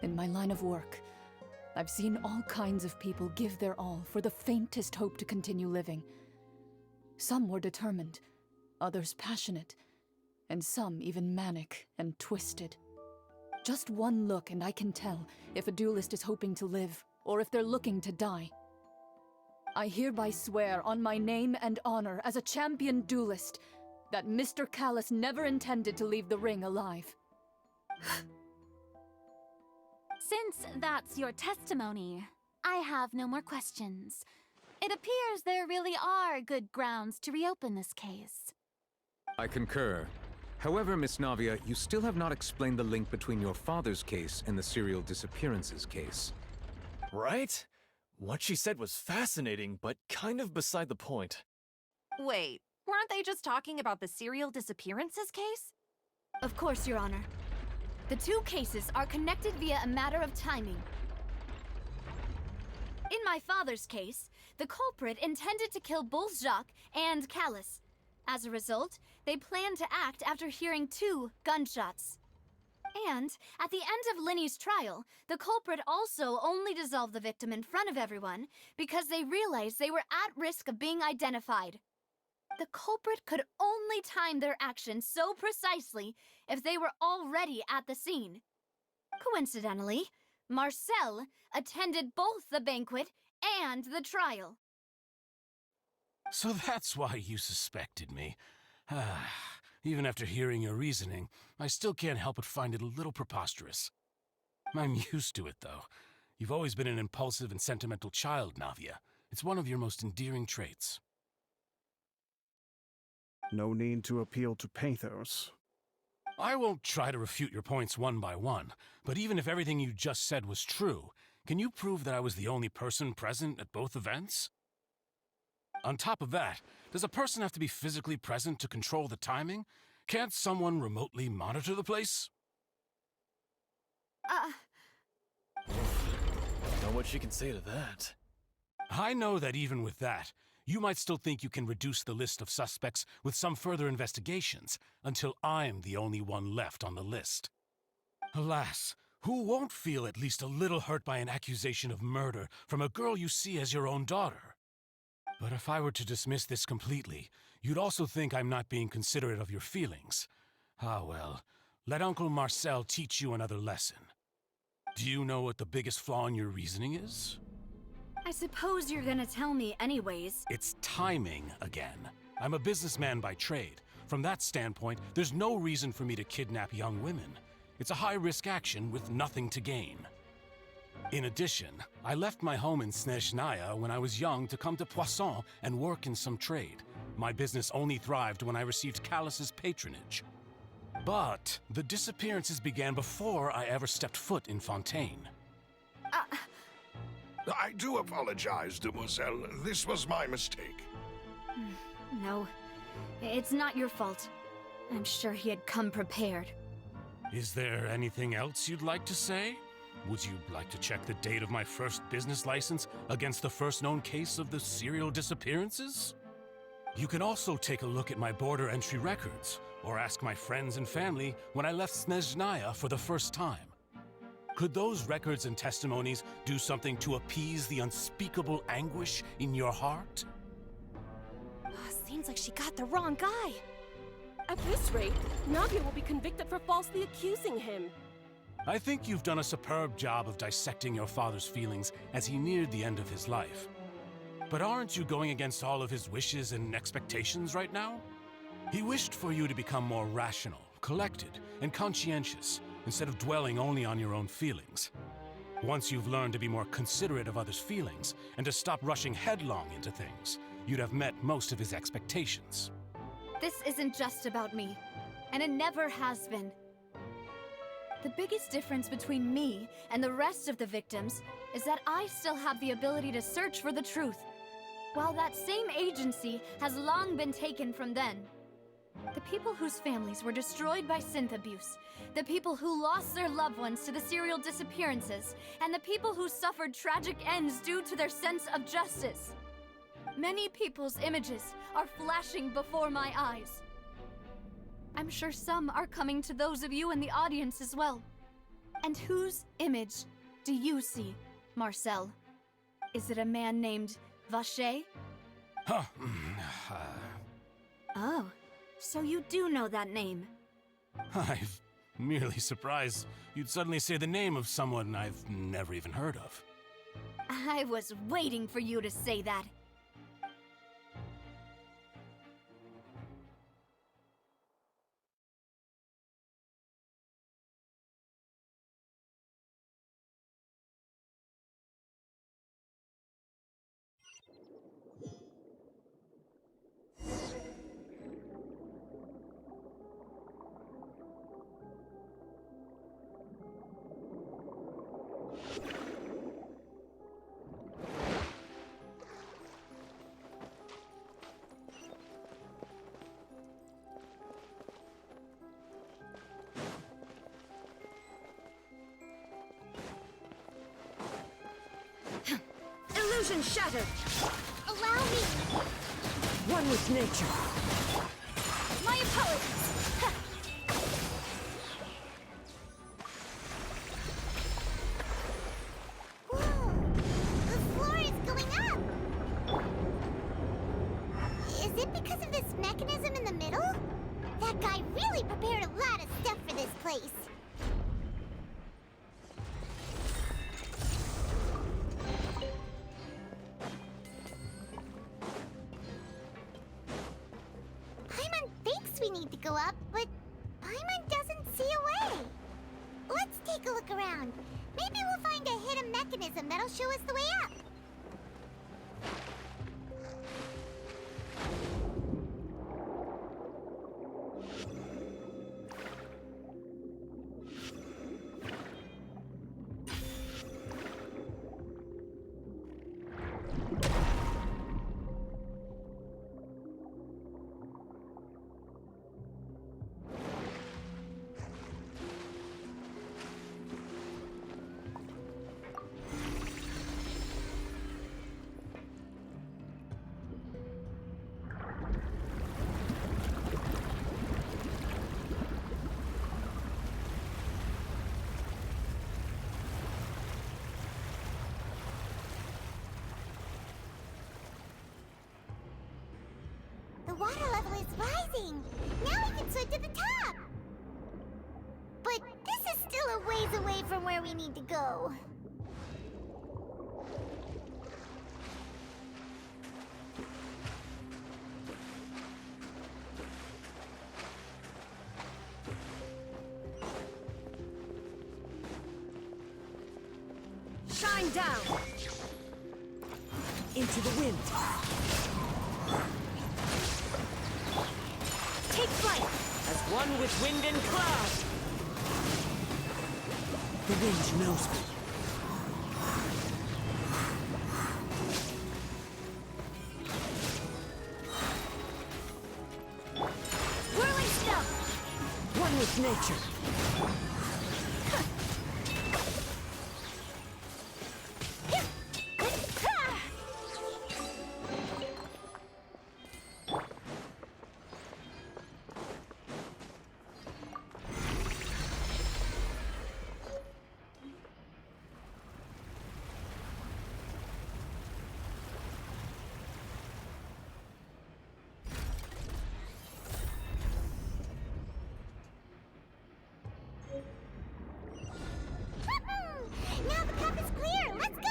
In my line of work, I've seen all kinds of people give their all for the faintest hope to continue living. Some were determined, others passionate, and some even manic and twisted. Just one look and I can tell if a duelist is hoping to live or if they're looking to die. I hereby swear on my name and honor as a champion duelist that Mr. Callus never intended to leave the ring alive. Since that's your testimony, I have no more questions. It appears there really are good grounds to reopen this case. I concur. However, Miss Navia, you still have not explained the link between your father's case and the serial disappearances case. Right? What she said was fascinating, but kind of beside the point. Wait, weren't they just talking about the serial disappearances case? Of course, Your Honor. The two cases are connected via a matter of timing. In my father's case, the culprit intended to kill both Jacques and Callus. As a result, they planned to act after hearing 2 gunshots. And, at the end of Linny's trial, the culprit also only dissolved the victim in front of everyone because they realized they were at risk of being identified. The culprit could only time their actions so precisely if they were already at the scene. Coincidentally, Marcel attended both the banquet and the trial. So that's why you suspected me. Even after hearing your reasoning, I still can't help but find it a little preposterous. I'm used to it, though. You've always been an impulsive and sentimental child, Navia. It's one of your most endearing traits. No need to appeal to pathos. I won't try to refute your points one by one, but even if everything you just said was true, can you prove that I was the only person present at both events? On top of that, does a person have to be physically present to control the timing? Can't someone remotely monitor the place? Know what she can say to that. I know that even with that, you might still think you can reduce the list of suspects with some further investigations until I'm the only one left on the list. Alas, who won't feel at least a little hurt by an accusation of murder from a girl you see as your own daughter? But if I were to dismiss this completely, you'd also think I'm not being considerate of your feelings. Ah well, let Uncle Marcel teach you another lesson. Do you know what the biggest flaw in your reasoning is? I suppose you're gonna tell me anyways. It's timing again. I'm a businessman by trade. From that standpoint, there's no reason for me to kidnap young women. It's a high-risk action with nothing to gain. In addition, I left my home in Snezhnaya when I was young to come to Poisson and work in some trade. My business only thrived when I received Callus's patronage. But the disappearances began before I ever stepped foot in Fontaine. I do apologize, demoiselle. This was my mistake. No, it's not your fault. I'm sure he had come prepared. Is there anything else you'd like to say? Would you like to check the date of my first business license against the first known case of the serial disappearances? You can also take a look at my border entry records, or ask my friends and family when I left Snezhnaya for the first time. Could those records and testimonies do something to appease the unspeakable anguish in your heart? Seems like she got the wrong guy. At this rate, Navia will be convicted for falsely accusing him. I think you've done a superb job of dissecting your father's feelings as he neared the end of his life. But aren't you going against all of his wishes and expectations right now? He wished for you to become more rational, collected, and conscientious, instead of dwelling only on your own feelings. Once you've learned to be more considerate of others' feelings, and to stop rushing headlong into things, you'd have met most of his expectations. This isn't just about me, and it never has been. The biggest difference between me and the rest of the victims is that I still have the ability to search for the truth, while that same agency has long been taken from them. The people whose families were destroyed by synth abuse, the people who lost their loved ones to the serial disappearances, and the people who suffered tragic ends due to their sense of justice. Many people's images are flashing before my eyes. I'm sure some are coming to those of you in the audience as well. And whose image do you see, Marcel? Is it a man named Vacher? Oh, so you do know that name. I'm merely surprised you'd suddenly say the name of someone I've never even heard of. I was waiting for you to say that. Illusion shattered! Allow me! One with nature. My apologies! Whoa! The floor is going up! Is it because of this mechanism in the middle? That guy really prepared a lot of stuff for this place. We need to go up, but Paimon doesn't see a way. Let's take a look around. Maybe we'll find a hidden mechanism that'll show us the way up. The water level is rising. Now we can swim to the top. But this is still a ways away from where we need to go. Shine down! Into the wind. Take flight! As one with wind and cloud! The wind knows me. Whirling snow! One with nature. Now the path is clear. Let's go!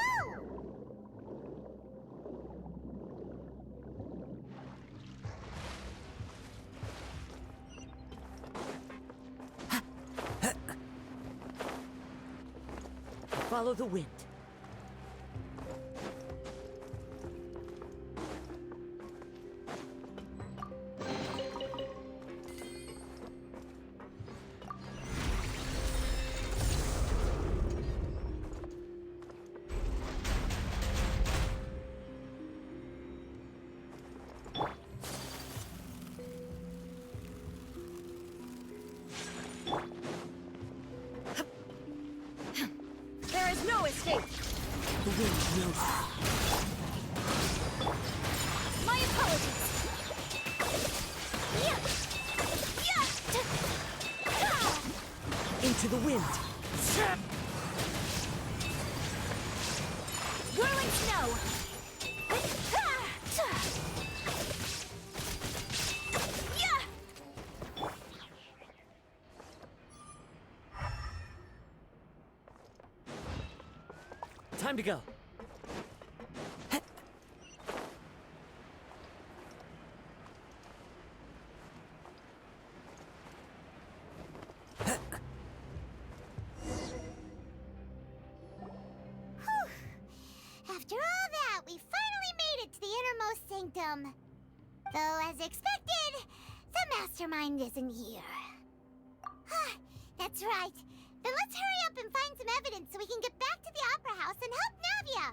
Follow the wind. There is no escape. The wind knows. My apologies. Into the wind. Whirling snow. Time to go. After all that, we finally made it to the innermost sanctum. Though, as expected, the mastermind isn't here. That's right. Then let's hurry up and find some evidence so we can get back to the Opera House and help Navia.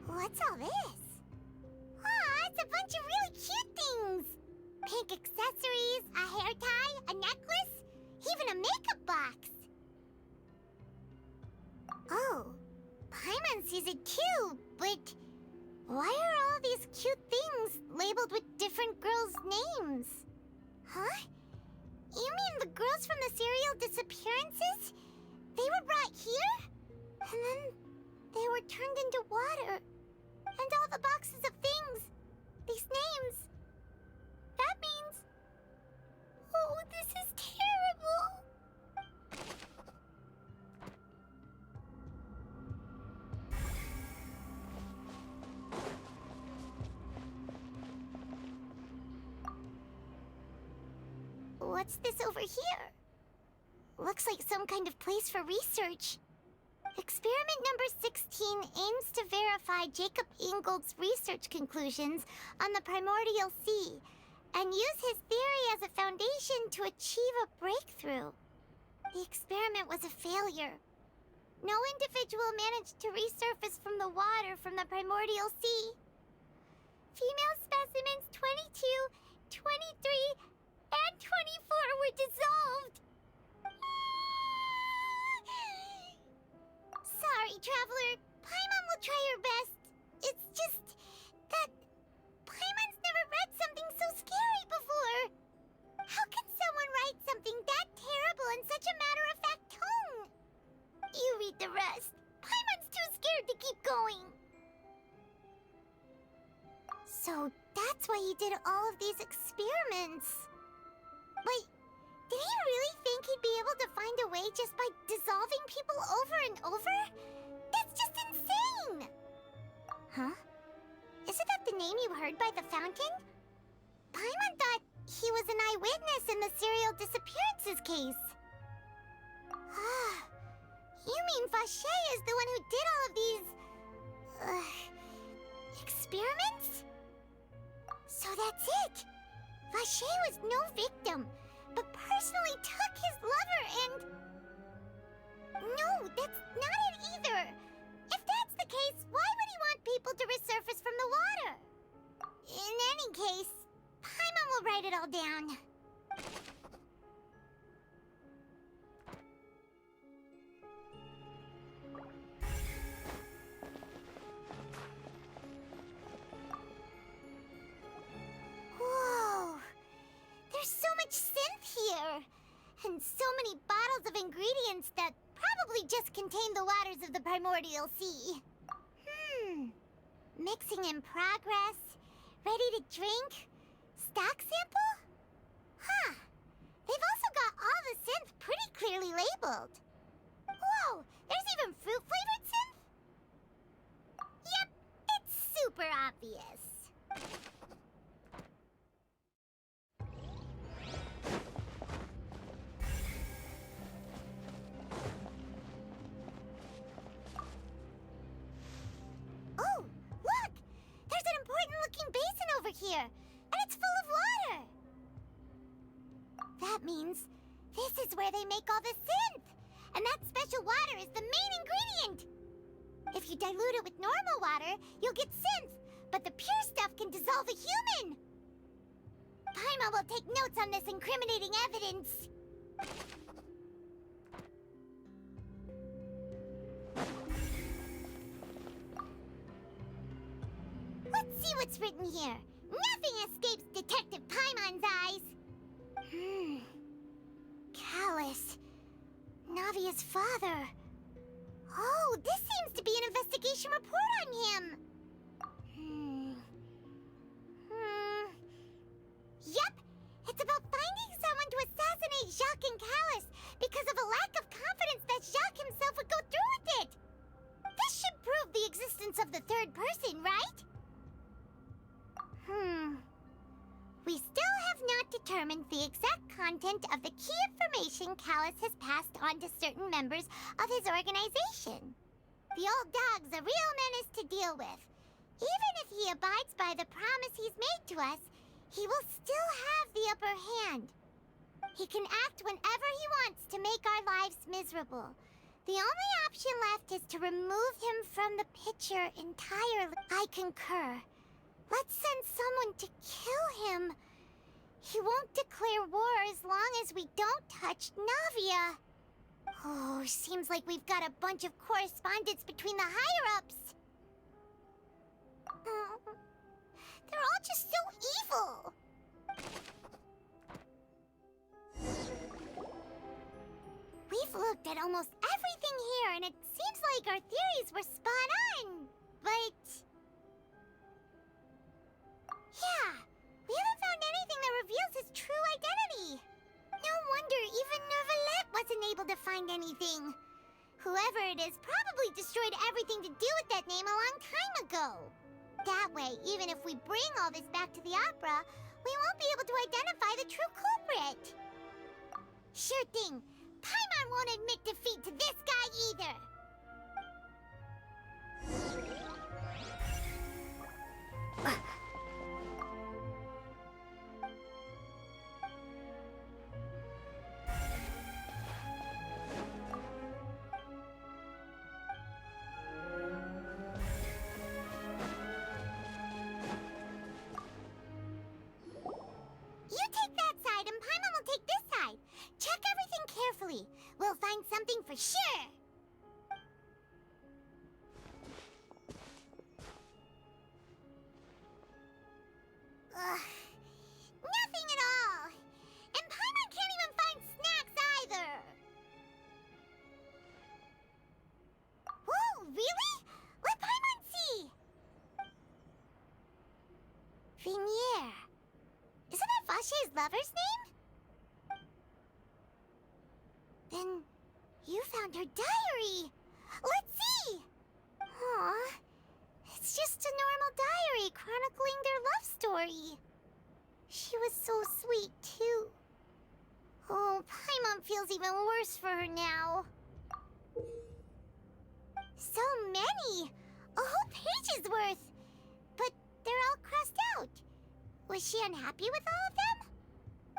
What's all this? Aw, it's a bunch of really cute things. Pink accessories, a hair tie, a necklace, even a makeup box. Oh, Paimon sees it too, but why are all these cute things labeled with different girls' names? Huh? You mean the girls from the serial disappearances? They were brought here? And then they were turned into water. And all the boxes of things, these names. That means... Oh, this is terrible! What's this over here? Looks like some kind of place for research. Experiment number 16 aims to verify Jacob Ingold's research conclusions on the primordial sea and use his theory as a foundation to achieve a breakthrough. The experiment was a failure. No individual managed to resurface from the water from the primordial sea. Female specimens 22, 23, and 24 were dissolved. Sorry, Traveler. Paimon will try her best. It's just that Paimon's never read something so scary before. How can someone write something that terrible in such a matter-of-fact tone? You read the rest. So that's why he did all of these experiments. Wait, did he really think he'd be able to find a way just by dissolving people over and over? That's just insane! Huh? Isn't that the name you heard by the fountain? Paimon thought he was an eyewitness in the serial disappearances case. You mean Vache is the one who did all of these... experiments? So that's it! Vache was no victim, but personally took his lover and... No, that's not it either! If that's the case, why would he want people to resurface from the water? In any case, Paimon will write it all down. Whoa! There's so much synth here! And so many bottles of ingredients that probably just contain the waters of the primordial sea. Mixing in progress. Ready to drink? Stock sample? Huh. They've also got all the synth pretty clearly labeled. Whoa! There's even fruit-flavored synth? Yep, it's super obvious. Oh, look! There's an important-looking basin over here, and it's full of water! That means this is where they make all the synth! And that special water is the main ingredient! If you dilute it with normal water, you'll get synth, but the pure stuff can dissolve a human! Paimon will take notes on this incriminating evidence. Let's see what's written here. Nothing escapes Detective Paimon's eyes. Callus. Navia's father. Oh, this seems to be an investigation report on him. Yep, it's about finding someone to assassinate Jacques and Callus because of a lack of confidence that Jacques himself would go through with it. This should prove the existence of the third person, right? We still have not determined the exact content of the key information Callus has passed on to certain members of his organization. The old dog's a real menace to deal with. Even if he abides by the promise he's made to us, he will still have the upper hand. He can act whenever he wants to make our lives miserable. The only option left is to remove him from the picture entirely. I concur. Let's send someone to kill him. He won't declare war as long as we don't touch Navia. Oh, seems like we've got a bunch of correspondence between the higher-ups. They're all just so evil. We've looked at almost everything here, and it seems like our theories were spot on. But... yeah, we haven't found anything that reveals his true identity. No wonder even Neuvillette wasn't able to find anything. Whoever it is probably destroyed everything to do with that name a long time ago. That way, even if we bring all this back to the opera, we won't be able to identify the true culprit. Sure thing. Paimon won't admit defeat to this guy either. You take that side and Paimon will take this side. Check everything carefully. We'll find something for sure. Nothing at all. And Paimon can't even find snacks either. Whoa, really? Let Paimon see. Vignier. Isn't that Vache's lover's name? Then you found her diary. Let's see. Aw, it's just a normal diary chronicling their love story. She was so sweet, too. Oh, Paimon feels even worse for her now. So many! A whole page's worth! But they're all crossed out. Was she unhappy with all of them?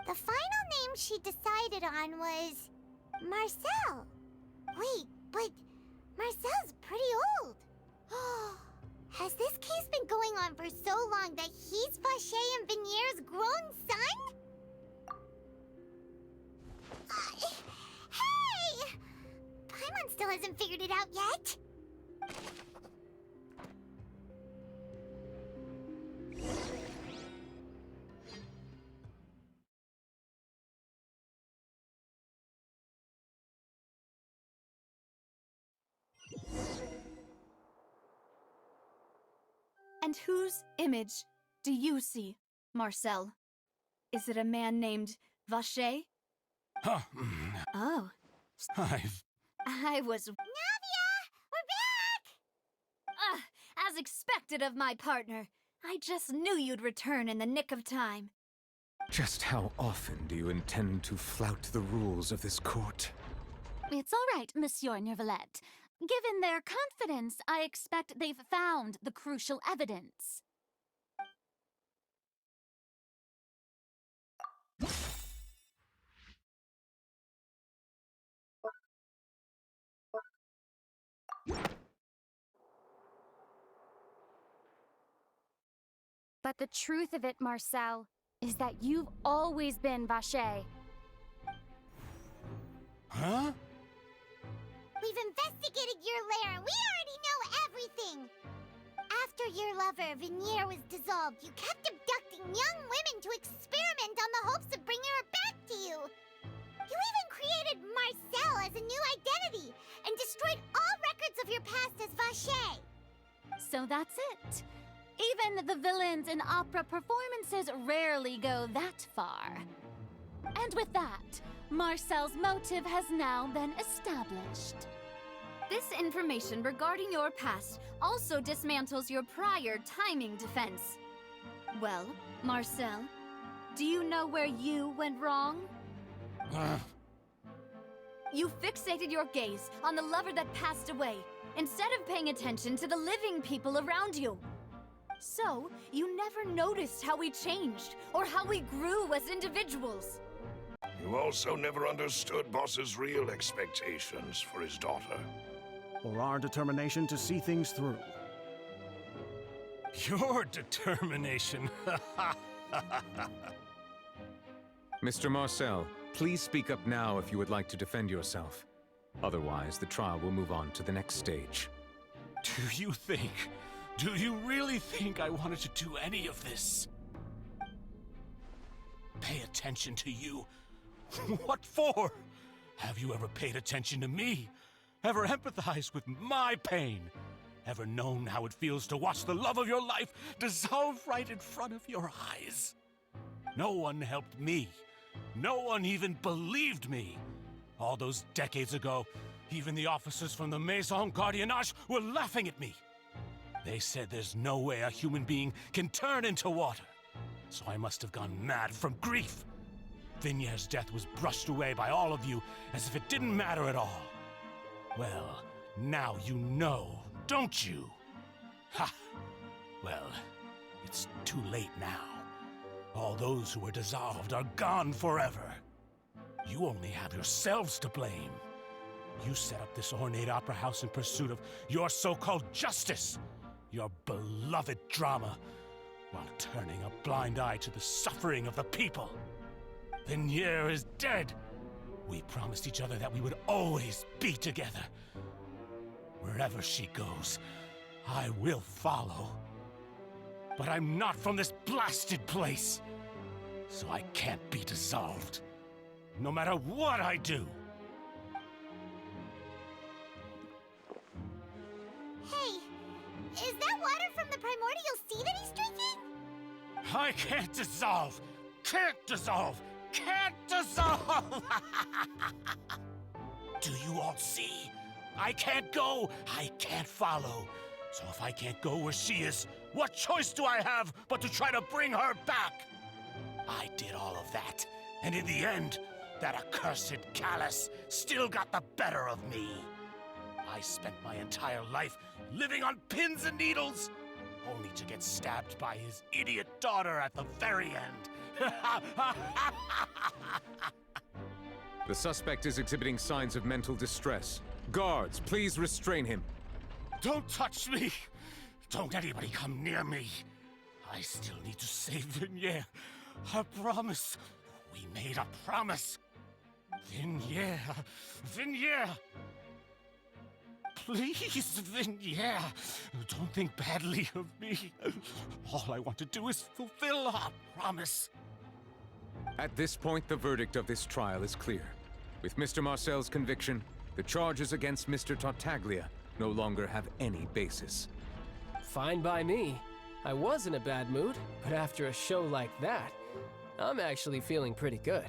The final name she decided on was Marcel. Wait, but Marcel's pretty old. Has this case been going on for so long that he's Vache and Vignier's grown son? Hey! Paimon still hasn't figured it out yet. And whose image do you see, Marcel? Is it a man named Vache? Huh. Oh. I was... Navia! We're back! As expected of my partner. I just knew you'd return in the nick of time. Just how often do you intend to flout the rules of this court? It's all right, Monsieur Neuvillette. Given their confidence, I expect they've found the crucial evidence. But the truth of it, Marcel, is that you've always been Vache. Huh? We've investigated your lair. We already know everything. After your lover, Vignier, was dissolved, you kept abducting young women to experiment on the hopes of bringing her back to you. You even created Marcel as a new identity and destroyed all records of your past as Vache. So that's it. Even the villains in opera performances rarely go that far. And with that, Marcel's motive has now been established. This information regarding your past also dismantles your prior timing defense. Well, Marcel, do you know where you went wrong? You fixated your gaze on the lover that passed away, instead of paying attention to the living people around you. So, you never noticed how we changed, or how we grew as individuals. You also never understood Boss's real expectations for his daughter. Or our determination to see things through. Your determination. Mr. Marcel, please speak up now if you would like to defend yourself. Otherwise, the trial will move on to the next stage. Do you really think I wanted to do any of this? Pay attention to you? What for? Have you ever paid attention to me? Ever empathized with my pain? Ever known how it feels to watch the love of your life dissolve right in front of your eyes? No one helped me. No one even believed me. All those decades ago, even the officers from the Maison Gardiennage were laughing at me. They said there's no way a human being can turn into water. So I must have gone mad from grief. Vignier's death was brushed away by all of you as if it didn't matter at all. Well, now you know, don't you? Ha! Well, it's too late now. All those who were dissolved are gone forever. You only have yourselves to blame. You set up this ornate opera house in pursuit of your so-called justice, your beloved drama, while turning a blind eye to the suffering of the people. Vignier is dead. We promised each other that we would always be together. Wherever she goes, I will follow. But I'm not from this blasted place, so I can't be dissolved, no matter what I do. Hey, is that water from the primordial sea that he's drinking? I can't dissolve! Can't dissolve! Can't dissolve! Do you all see? I can't go, I can't follow. So if I can't go where she is, what choice do I have but to try to bring her back? I did all of that, and in the end, that accursed Callus still got the better of me. I spent my entire life living on pins and needles, only to get stabbed by his idiot daughter at the very end. The suspect is exhibiting signs of mental distress. Guards, please restrain him. Don't touch me! Don't anybody come near me! I still need to save Vignere. A promise. We made a promise. Vignere. Vignere! Please, Vignere. Don't think badly of me. All I want to do is fulfill our promise. At this point, the verdict of this trial is clear. With Mr. Marcel's conviction, the charges against Mr. Tartaglia no longer have any basis. Fine by me. I was in a bad mood, but after a show like that, I'm actually feeling pretty good.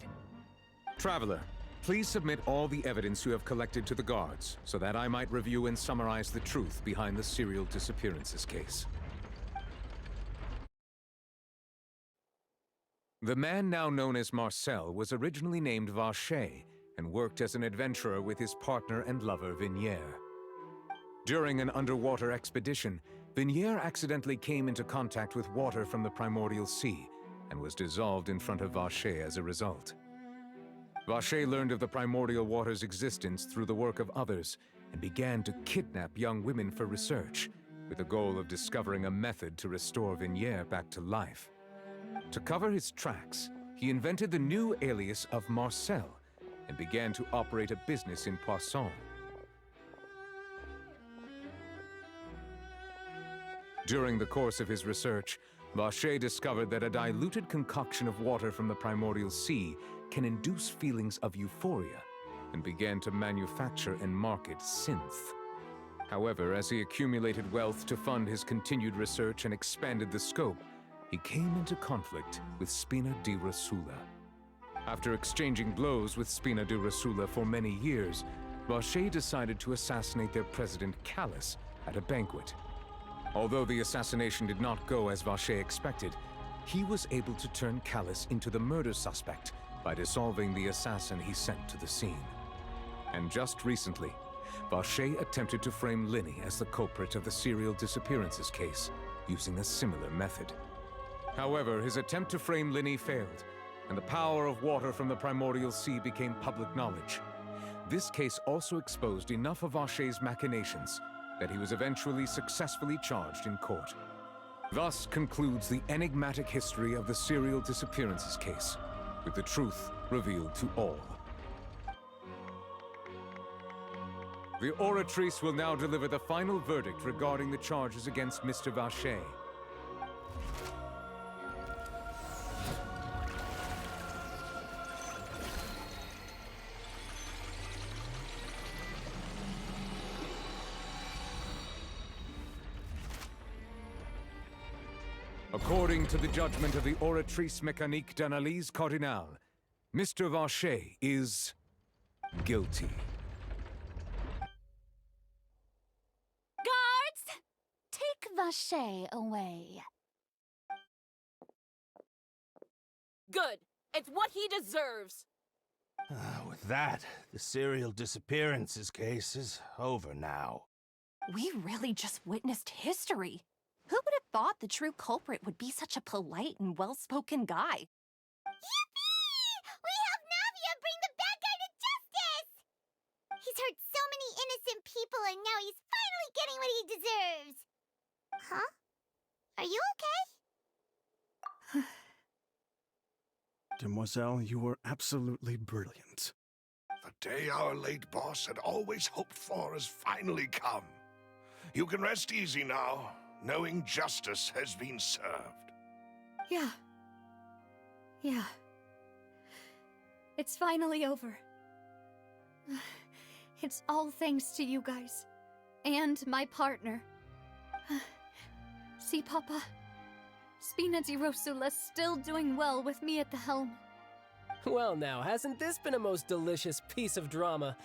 Traveler, please submit all the evidence you have collected to the guards, so that I might review and summarize the truth behind the serial disappearances case. The man now known as Marcel was originally named Vacher and worked as an adventurer with his partner and lover Vignere. During an underwater expedition, Vignere accidentally came into contact with water from the primordial sea and was dissolved in front of Vacher as a result. Vacher learned of the primordial water's existence through the work of others and began to kidnap young women for research, with the goal of discovering a method to restore Vignere back to life. To cover his tracks, he invented the new alias of Marcel and began to operate a business in Poisson. During the course of his research, Vacher discovered that a diluted concoction of water from the primordial sea can induce feelings of euphoria, and began to manufacture and market synth. However, as he accumulated wealth to fund his continued research and expanded the scope, he came into conflict with Spina di Rosula. After exchanging blows with Spina di Rosula for many years, Vacher decided to assassinate their president Callus at a banquet. Although the assassination did not go as Vacher expected, he was able to turn Callus into the murder suspect by dissolving the assassin he sent to the scene. And just recently, Vacher attempted to frame Linny as the culprit of the serial disappearances case, using a similar method. However, his attempt to frame Linny failed, and the power of water from the primordial sea became public knowledge. This case also exposed enough of Vacher's machinations that he was eventually successfully charged in court. Thus concludes the enigmatic history of the serial disappearances case, with the truth revealed to all. The Oratrice will now deliver the final verdict regarding the charges against Mr. Vacher. According to the judgment of the Oratrice Mécanique d'Analyse Cardinale, Mr. Vacher is guilty. Guards! Take Vacher away. Good. It's what he deserves. With that, the serial disappearances case is over now. We really just witnessed history. Who would have thought the true culprit would be such a polite and well-spoken guy? Yippee! We helped Navia bring the bad guy to justice! He's hurt so many innocent people and now he's finally getting what he deserves! Huh? Are you okay? Demoiselle, you were absolutely brilliant. The day our late boss had always hoped for has finally come. You can rest easy now, knowing justice has been served. Yeah. It's finally over. It's all thanks to you guys. And my partner. See, Papa? Spina di Rosula's still doing well with me at the helm. Well now, hasn't this been a most delicious piece of drama?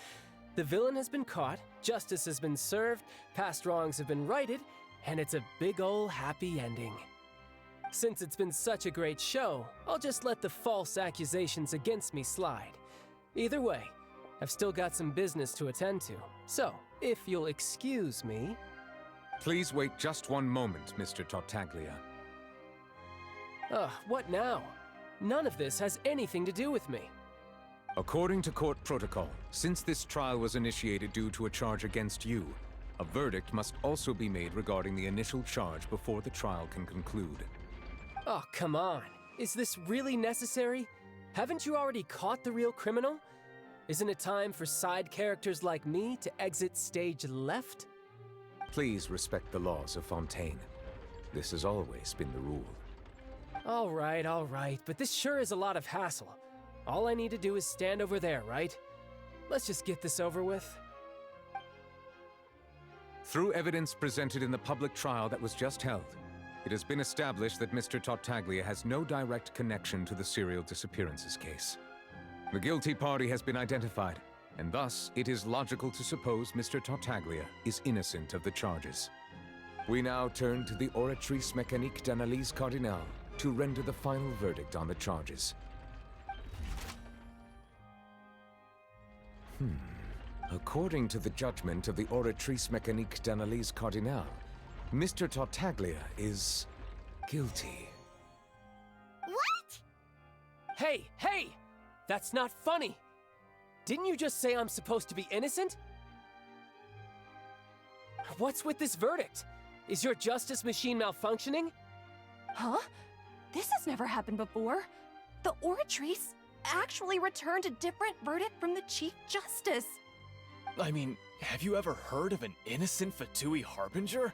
The villain has been caught, justice has been served, past wrongs have been righted, and it's a big ol' happy ending. Since it's been such a great show, I'll just let the false accusations against me slide. Either way, I've still got some business to attend to, so if you'll excuse me... Please wait just one moment, Mr. Tartaglia. What now? None of this has anything to do with me. According to court protocol, since this trial was initiated due to a charge against you, a verdict must also be made regarding the initial charge before the trial can conclude. Oh, come on. Is this really necessary? Haven't you already caught the real criminal? Isn't it time for side characters like me to exit stage left? Please respect the laws of Fontaine. This has always been the rule. All right, but this sure is a lot of hassle. All I need to do is stand over there, right? Let's just get this over with. Through evidence presented in the public trial that was just held, it has been established that Mr. Tartaglia has no direct connection to the serial disappearances case. The guilty party has been identified, and thus it is logical to suppose Mr. Tartaglia is innocent of the charges. We now turn to the Oratrice Mécanique d'Analyse Cardinale to render the final verdict on the charges. According to the judgment of the Oratrice Mécanique d'Analyse Cardinale, Mr. Tartaglia is guilty. What? Hey! That's not funny! Didn't you just say I'm supposed to be innocent? What's with this verdict? Is your justice machine malfunctioning? Huh? This has never happened before. The Oratrice actually returned a different verdict from the Chief Justice. I mean, have you ever heard of an innocent Fatui Harbinger?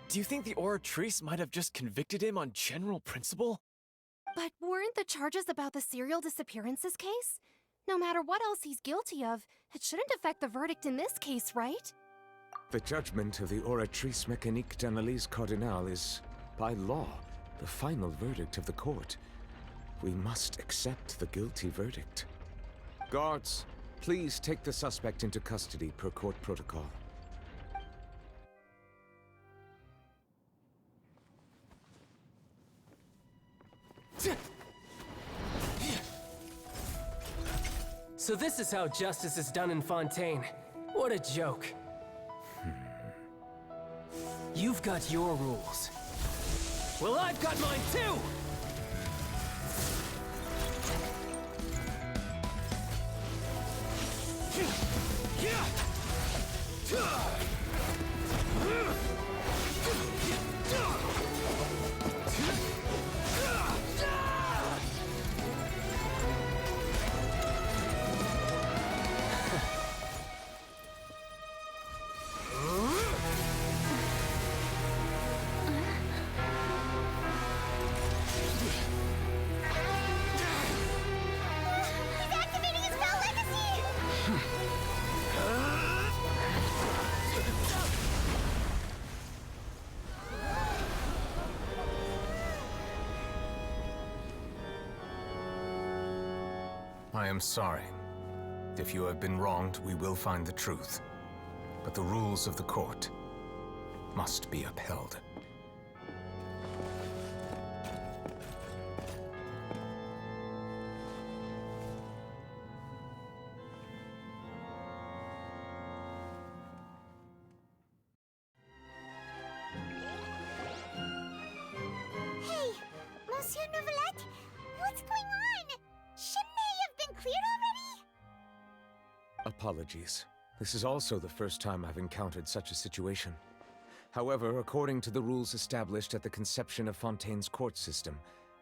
Do you think the Oratrice might have just convicted him on general principle? But weren't the charges about the serial disappearances case? No matter what else he's guilty of, it shouldn't affect the verdict in this case, right? The judgment of the Oratrice Mécanique d'Analyse Cardinale is, by law, the final verdict of the court. We must accept the guilty verdict. Guards, please take the suspect into custody per court protocol. So this is how justice is done in Fontaine. What a joke. You've got your rules. Well, I've got mine too! I am sorry. If you have been wronged, we will find the truth. But the rules of the court must be upheld. Hey, Monsieur Novelette, what's going on? Shouldn't they have been cleared already? Apologies. This is also the first time I've encountered such a situation. However, according to the rules established at the conception of Fontaine's court system,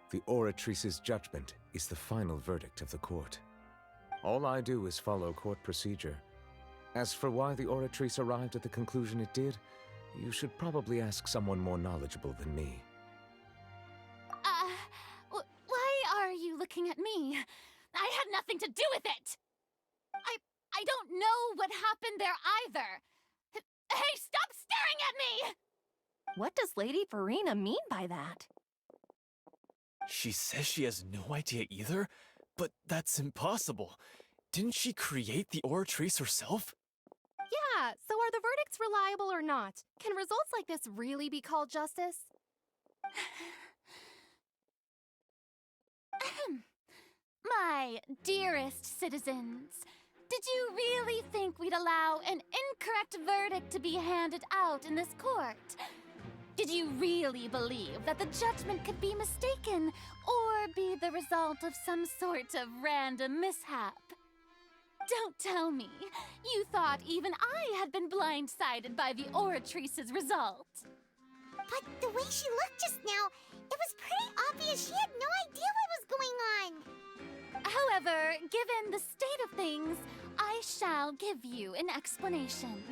the Oratrice's judgment is the final verdict of the court. All I do is follow court procedure. As for why the Oratrice arrived at the conclusion it did, you should probably ask someone more knowledgeable than me. Why are you looking at me? I had nothing to do with it! I don't know what happened there either! Hey, stop staring at me! What does Lady Verena mean by that? She says she has no idea either, but that's impossible. Didn't she create the Oratrice herself? Yeah, so are the verdicts reliable or not? Can results like this really be called justice? My dearest citizens, did you really think we'd allow an incorrect verdict to be handed out in this court? Did you really believe that the judgment could be mistaken or be the result of some sort of random mishap? Don't tell me you thought even I had been blindsided by the Oratrice's result. But the way she looked just now, it was pretty obvious she had no idea what was going on. However, given the state of things, I shall give you an explanation.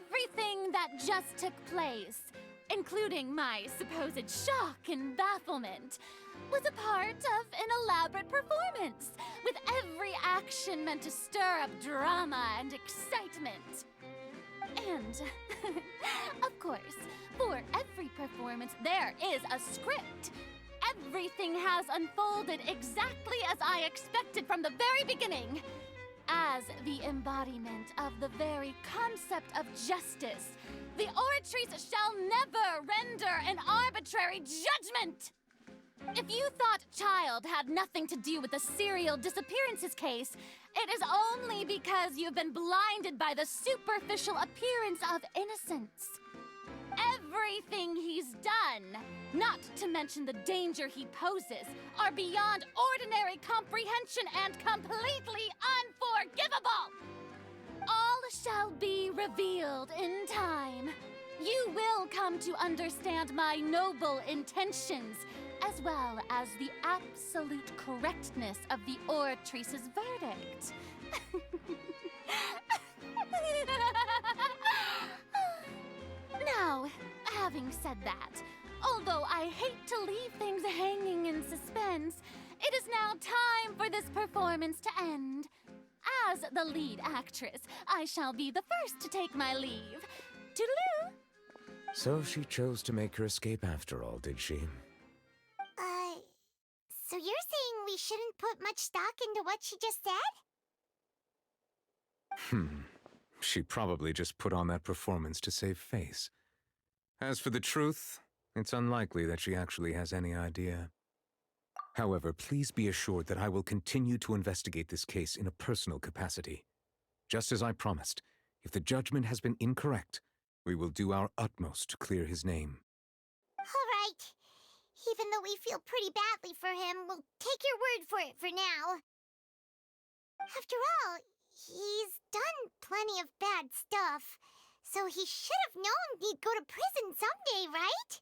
Everything that just took place, including my supposed shock and bafflement, was a part of an elaborate performance, with every action meant to stir up drama and excitement. And, of course, for every performance, there is a script. Everything has unfolded exactly as I expected from the very beginning. As the embodiment of the very concept of justice, the Oratrice shall never render an arbitrary judgment! If you thought Child had nothing to do with the serial disappearances case, it is only because you've been blinded by the superficial appearance of innocence. Everything he's done, not to mention the danger he poses, are beyond ordinary comprehension and completely unforgivable! All shall be revealed in time. You will come to understand my noble intentions, as well as the absolute correctness of the Oratrice's verdict. Now, having said that, although I hate to leave things hanging in suspense, it is now time for this performance to end. As the lead actress, I shall be the first to take my leave. Toodaloo! So she chose to make her escape after all, did she? So you're saying we shouldn't put much stock into what she just said? She probably just put on that performance to save face. As for the truth, it's unlikely that she actually has any idea. However, please be assured that I will continue to investigate this case in a personal capacity. Just as I promised, if the judgment has been incorrect, we will do our utmost to clear his name. All right. Even though we feel pretty badly for him, we'll take your word for it for now. After all, he's done plenty of bad stuff, so he should have known he'd go to prison someday, right?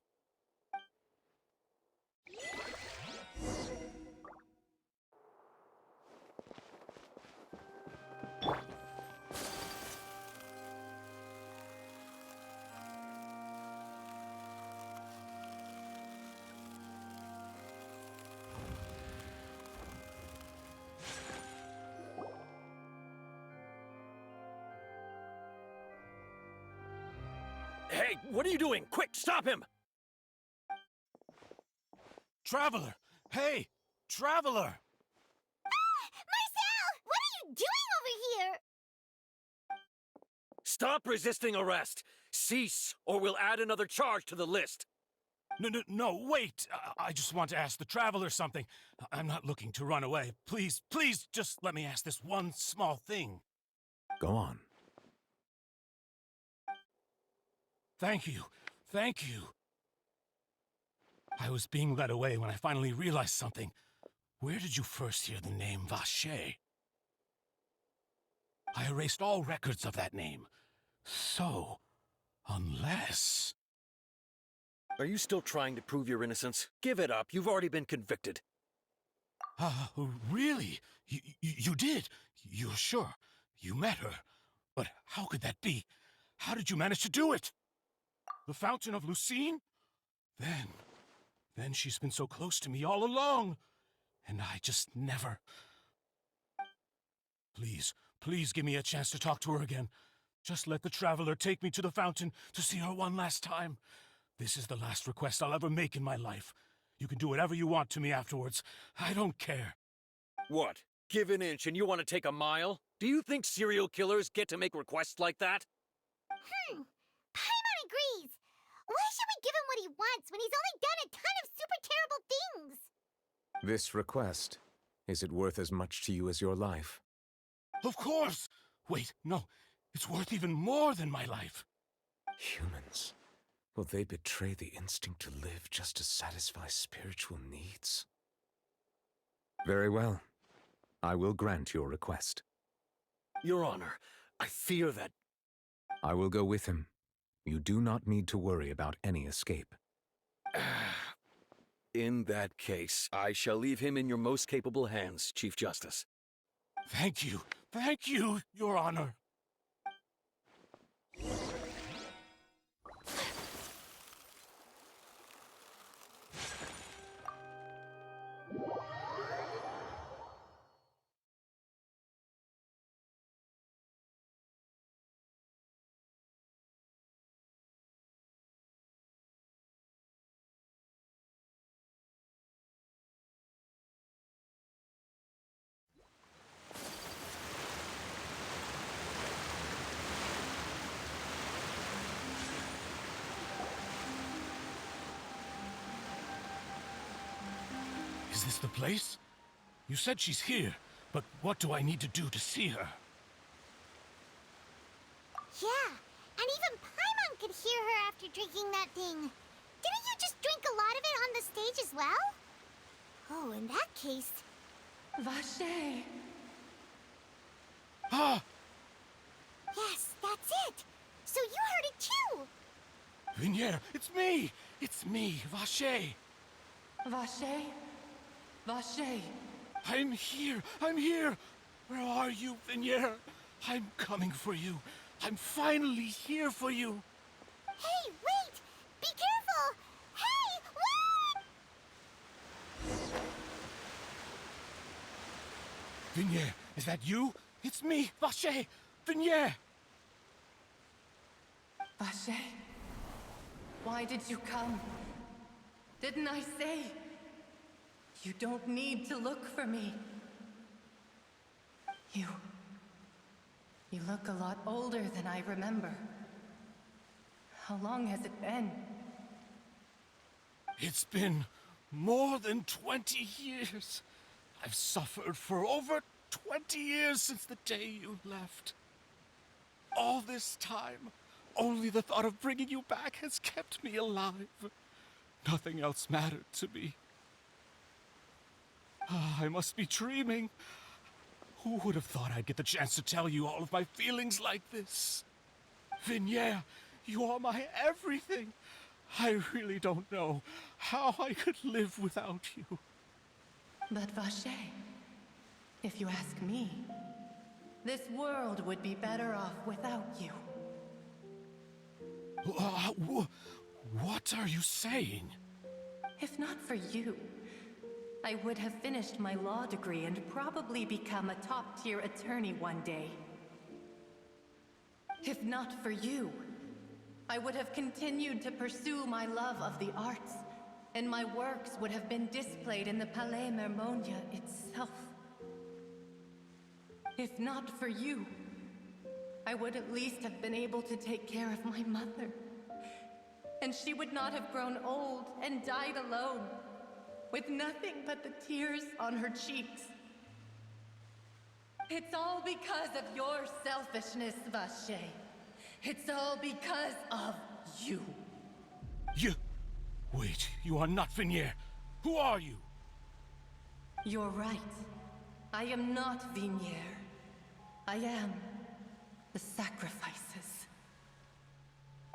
Hey, what are you doing? Quick, stop him! Traveler! Hey! Traveler! Marcel! What are you doing over here? Stop resisting arrest! Cease, or we'll add another charge to the list! No, wait! I just want to ask the Traveler something. I'm not looking to run away. Please, just let me ask this one small thing. Go on. Thank you. I was being led away when I finally realized something. Where did you first hear the name Vacher? I erased all records of that name. So, unless... Are you still trying to prove your innocence? Give it up. You've already been convicted. Really? You did? You're sure? You met her? But how could that be? How did you manage to do it? The Fountain of Lucine? Then she's been so close to me all along. And I just never... Please give me a chance to talk to her again. Just let the Traveler take me to the fountain to see her one last time. This is the last request I'll ever make in my life. You can do whatever you want to me afterwards. I don't care. What? Give an inch and you want to take a mile? Do you think serial killers get to make requests like that? Paimon agrees. Why should we give him what he wants when he's only done a ton of super terrible things? This request, is it worth as much to you as your life? Of course! Wait, no. It's worth even more than my life. Humans. Will they betray the instinct to live just to satisfy spiritual needs? Very well. I will grant your request. Your Honor, I fear that... I will go with him. You do not need to worry about any escape. In that case, I shall leave him in your most capable hands, Chief Justice. Thank you. Thank you, Your Honor. Is this the place? You said she's here, but what do I need to do to see her? Yeah, and even Paimon could hear her after drinking that thing. Didn't you just drink a lot of it on the stage as well? Oh, in that case... Vache! Ah! Yes, that's it! So you heard it too! Vignier, it's me! It's me, Vache! Vache? Vache! I'm here! I'm here! Where are you, Vignier? I'm coming for you. I'm finally here for you. Hey, wait! Be careful! Hey, wait! Vignier, is that you? It's me, Vache! Vignier! Vache? Why did you come? Didn't I say? You don't need to look for me. You look a lot older than I remember. How long has it been? It's been more than 20 years. I've suffered for over 20 years since the day you left. All this time, only the thought of bringing you back has kept me alive. Nothing else mattered to me. I must be dreaming. Who would have thought I'd get the chance to tell you all of my feelings like this? Vignier, you are my everything. I really don't know how I could live without you. But Vache, if you ask me, this world would be better off without you. What are you saying? If not for you, I would have finished my law degree and probably become a top-tier attorney one day. If not for you, I would have continued to pursue my love of the arts, and my works would have been displayed in the Palais Mermonia itself. If not for you, I would at least have been able to take care of my mother. And she would not have grown old and died alone, with nothing but the tears on her cheeks. It's all because of your selfishness, Vache. It's all because of you. Wait, you are not Vignier. Who are you? You're right. I am not Vignier. I am the sacrifices.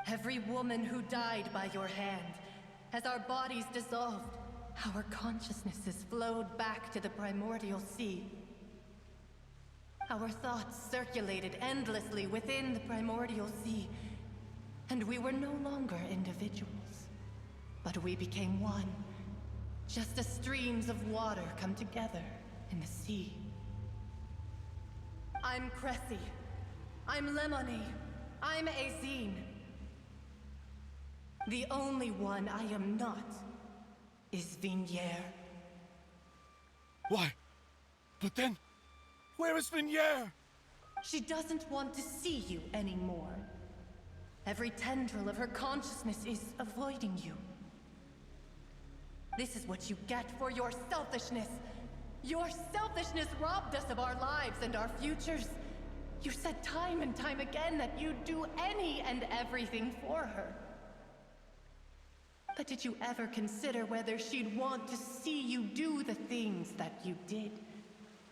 Every woman who died by your hand, as our bodies dissolved, our consciousnesses flowed back to the primordial sea. Our thoughts circulated endlessly within the primordial sea, and we were no longer individuals. But we became one, just as streams of water come together in the sea. I'm Cressy. I'm Lemony. I'm Azine. The only one I am not is Vignier. Why? But then, where is Vignier? She doesn't want to see you anymore. Every tendril of her consciousness is avoiding you. This is what you get for your selfishness. Your selfishness robbed us of our lives and our futures. You said time and time again that you'd do any and everything for her. But did you ever consider whether she'd want to see you do the things that you did?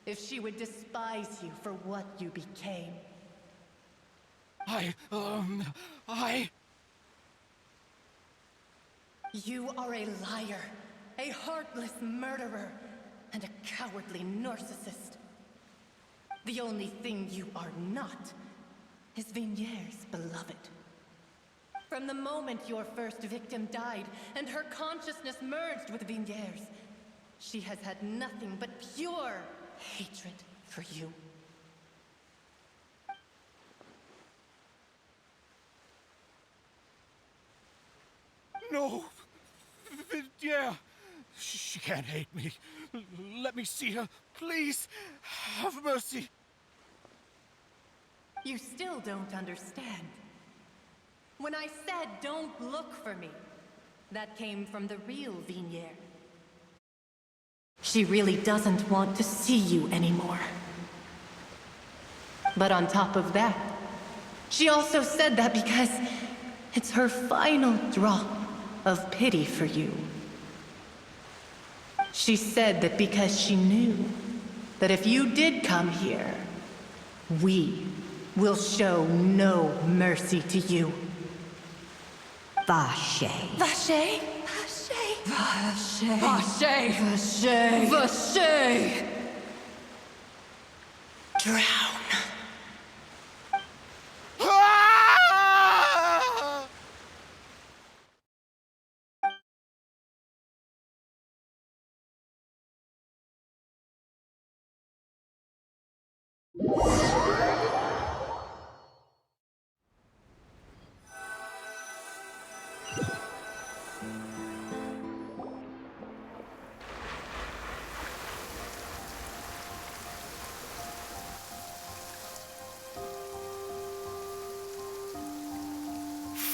If she would despise you for what you became? You are a liar, a heartless murderer, and a cowardly narcissist. The only thing you are not is Vignier's beloved. From the moment your first victim died and her consciousness merged with Vignier's, she has had nothing but pure hatred for you. No! Yeah! She can't hate me. Let me see her, please! Have mercy! You still don't understand. When I said don't look for me, that came from the real Vignier. She really doesn't want to see you anymore. But on top of that, she also said that because it's her final drop of pity for you. She said that because she knew that if you did come here, we will show no mercy to you. Vache. Vache? Vache. Vache. Vache. Vache. Drown.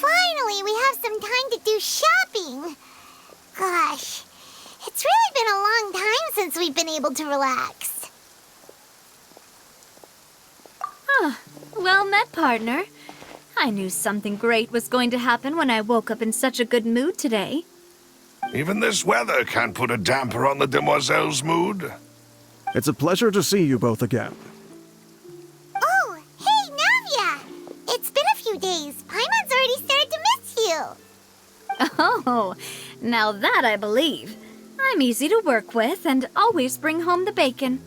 Finally, we have some time to do shopping. Gosh, it's really been a long time since we've been able to relax. Well met, partner. I knew something great was going to happen when I woke up in such a good mood today. Even this weather can't put a damper on the demoiselle's mood. It's a pleasure to see you both again. Oh, hey, Navia! It's been a few days. Paimon's already started to miss you. Oh, now that I believe. I'm easy to work with and always bring home the bacon.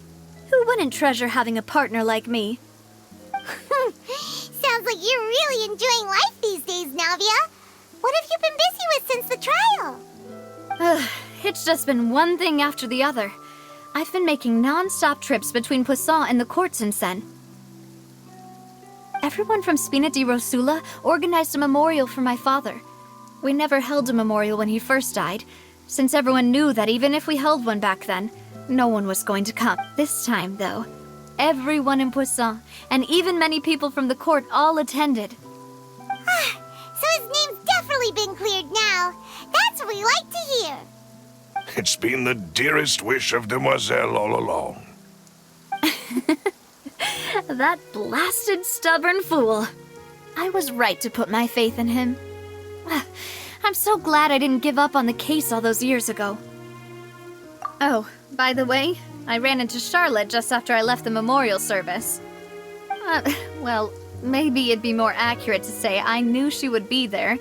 Who wouldn't treasure having a partner like me? Sounds like you're really enjoying life these days, Navia. What have you been busy with since the trial? It's just been one thing after the other. I've been making non-stop trips between Poisson and the courts in Sen. Everyone from Spina di Rosula organized a memorial for my father. We never held a memorial when he first died, since everyone knew that even if we held one back then, no one was going to come. This time, though, everyone in Poisson, and even many people from the court, all attended. So his name's definitely been cleared now. That's what we like to hear. It's been the dearest wish of Demoiselle all along. That blasted stubborn fool. I was right to put my faith in him. I'm so glad I didn't give up on the case all those years ago. Oh, by the way, I ran into Charlotte just after I left the memorial service. Well, maybe it'd be more accurate to say I knew she would be there,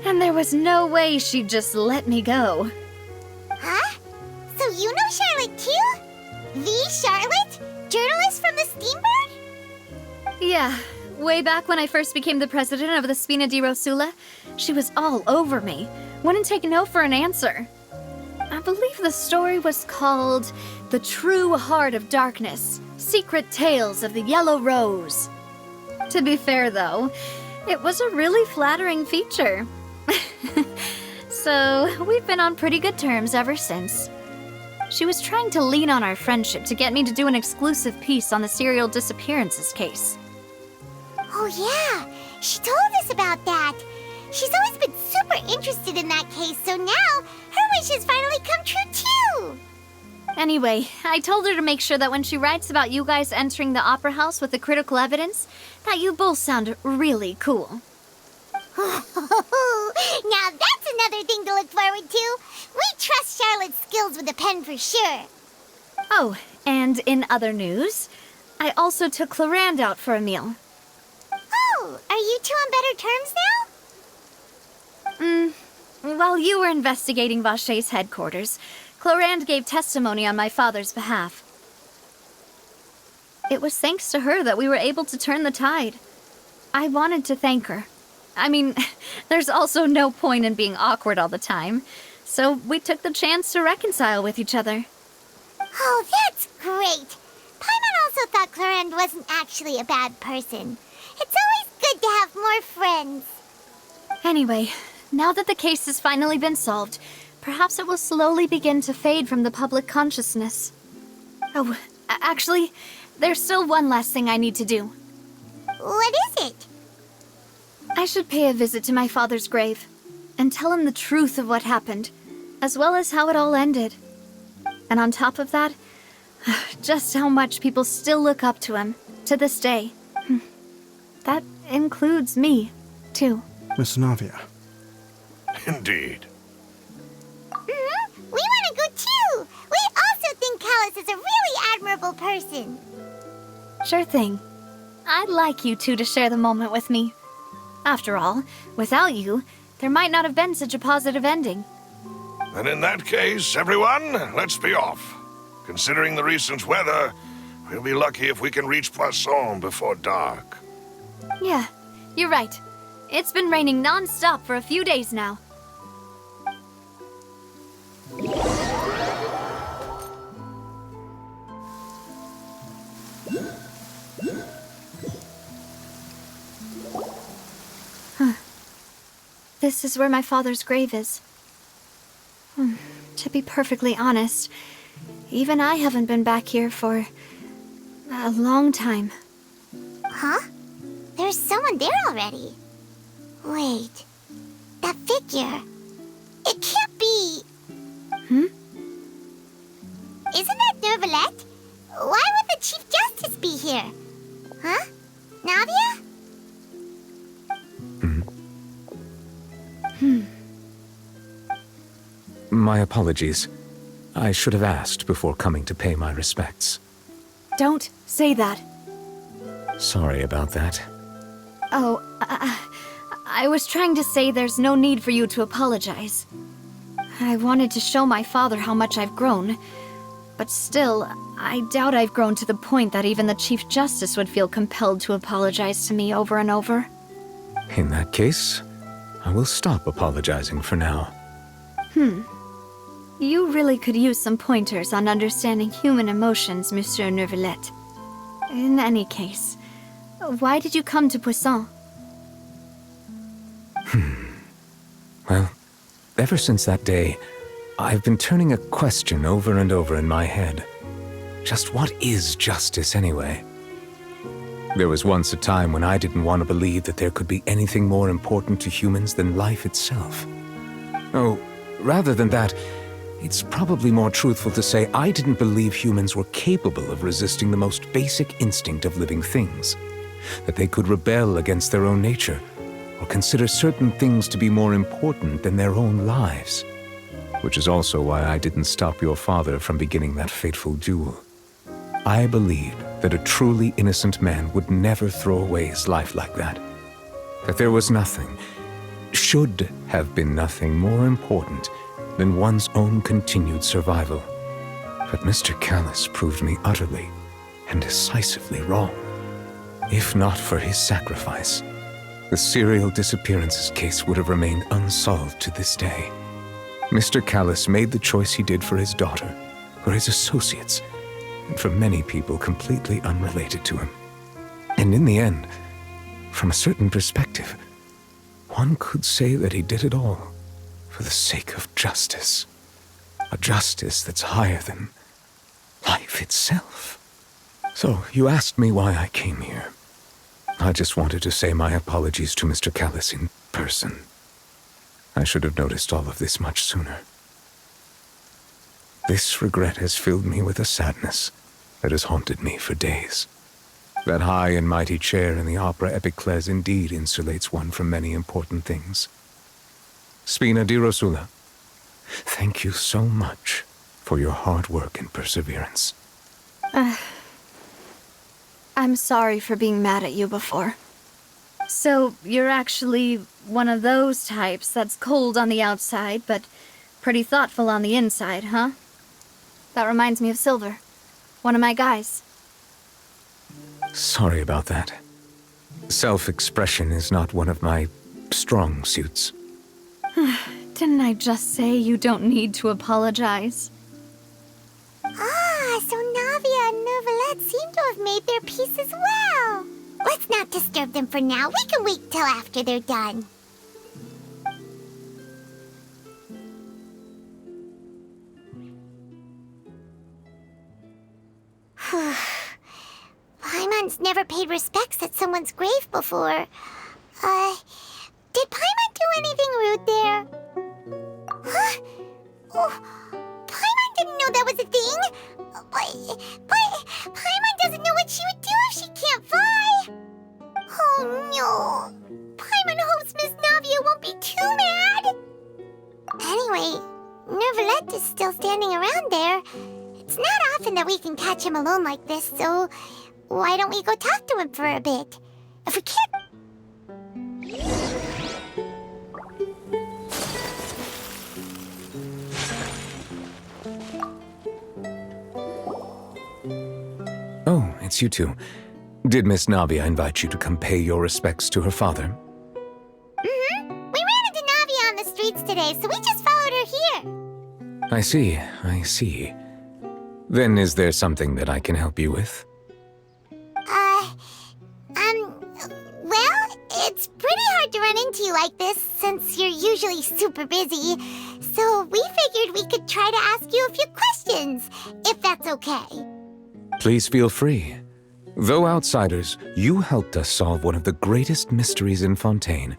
and there was no way she'd just let me go. Huh? So you know Charlotte too? The Charlotte? Journalist from the Steambird? Yeah, way back when I first became the president of the Spina di Rosula, she was all over me. Wouldn't take no for an answer. I believe the story was called The True Heart of Darkness, Secret Tales of the Yellow Rose. To be fair, though, it was a really flattering feature. So, we've been on pretty good terms ever since. She was trying to lean on our friendship to get me to do an exclusive piece on the serial disappearances case. Oh yeah, she told us about that. She's always been super interested in that case, so now her wish has finally come true too. Anyway, I told her to make sure that when she writes about you guys entering the opera house with the critical evidence, that you both sound really cool. Now that's another thing to look forward to. We trust Charlotte's skills with a pen for sure. Oh, and in other news, I also took Clarand out for a meal. Oh, are you two on better terms now? While you were investigating Vaché's headquarters, Clarand gave testimony on my father's behalf. It was thanks to her that we were able to turn the tide. I wanted to thank her. I mean, there's also no point in being awkward all the time, so we took the chance to reconcile with each other. Oh, that's great. Paimon also thought Clarand wasn't actually a bad person. It's always good to have more friends. Anyway, now that the case has finally been solved, perhaps it will slowly begin to fade from the public consciousness. Oh, actually, there's still one last thing I need to do. What is it? I should pay a visit to my father's grave and tell him the truth of what happened, as well as how it all ended. And on top of that, just how much people still look up to him to this day. That includes me, too. Miss Navia. Indeed. We want to go too. We also think Callus is a really admirable person. Sure thing. I'd like you two to share the moment with me. After all, without you, there might not have been such a positive ending. And in that case, everyone, let's be off. Considering the recent weather, we'll be lucky if we can reach Poisson before dark. Yeah, you're right. It's been raining non-stop for a few days now. This is where my father's grave is. To be perfectly honest, even I haven't been back here for a long time. Huh? There's someone there already. Wait, that figure. It can't be. Isn't that Neuvillette? Why would the Chief Justice be here? Huh? Navia? My apologies. I should have asked before coming to pay my respects. Don't say that. Sorry about that. Oh, I was trying to say there's no need for you to apologize. I wanted to show my father how much I've grown, but still, I doubt I've grown to the point that even the Chief Justice would feel compelled to apologize to me over and over. In that case, I will stop apologizing for now. You really could use some pointers on understanding human emotions, Monsieur Neuvillette. In any case, why did you come to Poisson? Well, ever since that day, I've been turning a question over and over in my head. Just what is justice anyway? There was once a time when I didn't want to believe that there could be anything more important to humans than life itself. Oh, rather than that, it's probably more truthful to say I didn't believe humans were capable of resisting the most basic instinct of living things. That they could rebel against their own nature, or consider certain things to be more important than their own lives. Which is also why I didn't stop your father from beginning that fateful duel. I believed that a truly innocent man would never throw away his life like that. That there was nothing, should have been nothing more important than one's own continued survival. But Mr. Callus proved me utterly and decisively wrong. If not for his sacrifice, the serial disappearances case would have remained unsolved to this day. Mr. Callus made the choice he did for his daughter, for his associates, and for many people completely unrelated to him. And in the end, from a certain perspective, one could say that he did it all for the sake of justice. A justice that's higher than life itself. So, you asked me why I came here. I just wanted to say my apologies to Mr. Callis in person. I should have noticed all of this much sooner. This regret has filled me with a sadness that has haunted me for days. That high and mighty chair in the opera Epiclese indeed insulates one from many important things. Spina di Rosula, thank you so much for your hard work and perseverance. I'm sorry for being mad at you before. So, you're actually one of those types that's cold on the outside, but pretty thoughtful on the inside, huh? That reminds me of Silver, one of my guys. Sorry about that. Self-expression is not one of my strong suits. Didn't I just say you don't need to apologize? Ah, so Navia and Neuvillette seem to have made their peace as well. Let's not disturb them for now. We can wait till after they're done. Paimon's never paid respects at someone's grave before. Did Paimon do anything rude there? Huh? Oh, Paimon didn't know that was a thing. But Paimon doesn't know what she would do if she can't fly. Oh no. Paimon hopes Miss Navia won't be too mad. Anyway, Neuvillette is still standing around there. It's not often that we can catch him alone like this, so why don't we go talk to him for a bit? If we can't... Oh, it's you two. Did Miss Navia invite you to come pay your respects to her father? Mm-hmm. We ran into Navia on the streets today, so we just followed her here. I see. Then is there something that I can help you with? Well, it's pretty hard to run into you like this, since you're usually super busy. So we figured we could try to ask you a few questions, if that's okay. Please feel free. Though outsiders, you helped us solve one of the greatest mysteries in Fontaine,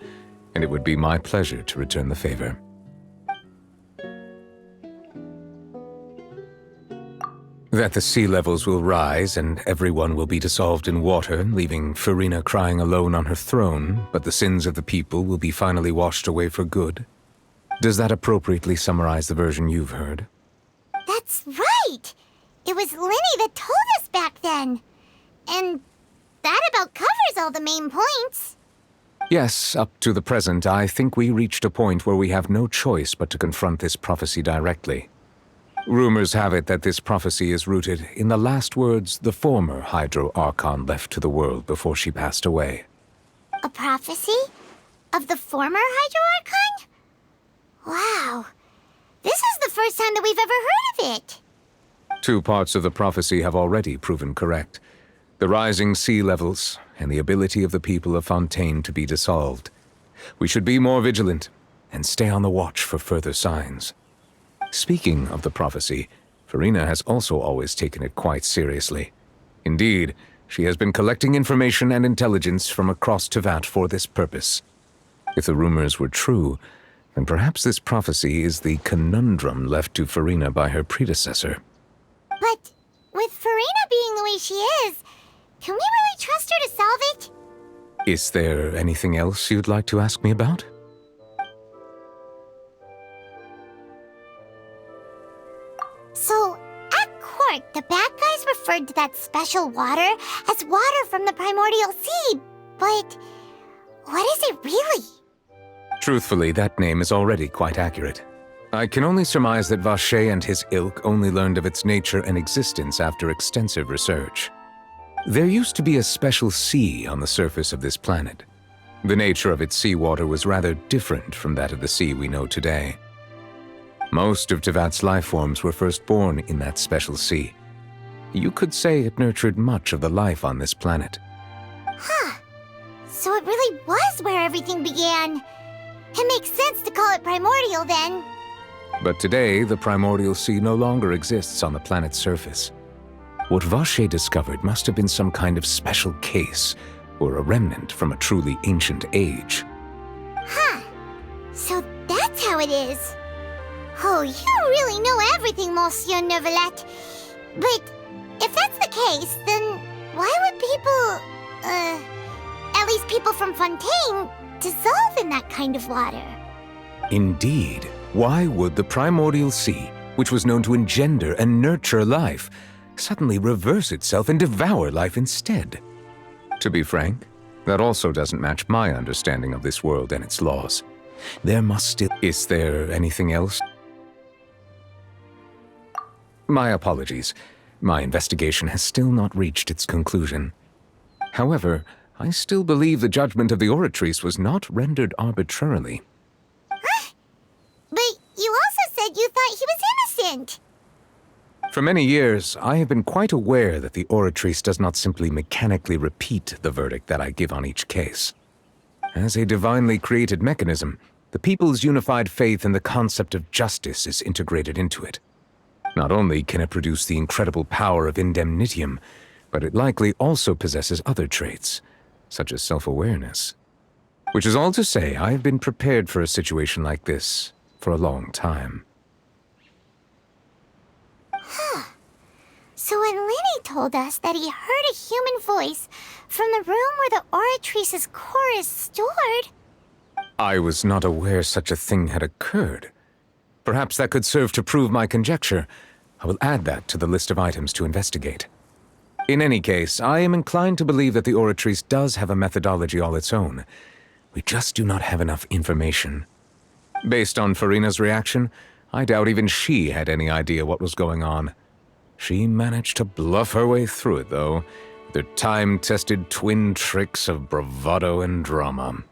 and it would be my pleasure to return the favor. That the sea levels will rise and everyone will be dissolved in water, leaving Farina crying alone on her throne, but the sins of the people will be finally washed away for good. Does that appropriately summarize the version you've heard? That's right! It was Linny that told us back then. And that about covers all the main points. Yes, up to the present, I think we reached a point where we have no choice but to confront this prophecy directly. Rumors have it that this prophecy is rooted in the last words the former Hydro Archon left to the world before she passed away. A prophecy? Of the former Hydro Archon? Wow. This is the first time that we've ever heard of it. 2 parts of the prophecy have already proven correct. The rising sea levels and the ability of the people of Fontaine to be dissolved. We should be more vigilant and stay on the watch for further signs. Speaking of the prophecy, Farina has also always taken it quite seriously. Indeed, she has been collecting information and intelligence from across Tevat for this purpose. If the rumors were true, then perhaps this prophecy is the conundrum left to Farina by her predecessor. But with Farina being the way she is, can we really trust her to solve it? Is there anything else you'd like to ask me about? So, at court, the bad guys referred to that special water as water from the primordial sea, but what is it really? Truthfully, that name is already quite accurate. I can only surmise that Vacher and his ilk only learned of its nature and existence after extensive research. There used to be a special sea on the surface of this planet. The nature of its seawater was rather different from that of the sea we know today. Most of Tevat's life forms were first born in that special sea. You could say it nurtured much of the life on this planet. Huh. So it really was where everything began. It makes sense to call it primordial then. But today, the primordial sea no longer exists on the planet's surface. What Vache discovered must have been some kind of special case, or a remnant from a truly ancient age. Huh. So that's how it is. Oh, you really know everything, Monsieur Neuvillette. But if that's the case, then why would people, at least people from Fontaine, dissolve in that kind of water? Indeed. Why would the primordial sea, which was known to engender and nurture life, suddenly reverse itself and devour life instead? To be frank, that also doesn't match my understanding of this world and its laws. There must still... Is there anything else? My apologies. My investigation has still not reached its conclusion. However, I still believe the judgment of the Oratrice was not rendered arbitrarily. But you also said you thought he was innocent. For many years, I have been quite aware that the Oratrice does not simply mechanically repeat the verdict that I give on each case. As a divinely created mechanism, the people's unified faith in the concept of justice is integrated into it. Not only can it produce the incredible power of indemnitium, but it likely also possesses other traits, such as self-awareness. Which is all to say, I have been prepared for a situation like this for a long time. Huh. So when Lenny told us that he heard a human voice from the room where the Oratrice's core is stored... I was not aware such a thing had occurred. Perhaps that could serve to prove my conjecture. I will add that to the list of items to investigate. In any case, I am inclined to believe that the Oratrice does have a methodology all its own. We just do not have enough information. Based on Farina's reaction, I doubt even she had any idea what was going on. She managed to bluff her way through it, though, with her time-tested twin tricks of bravado and drama.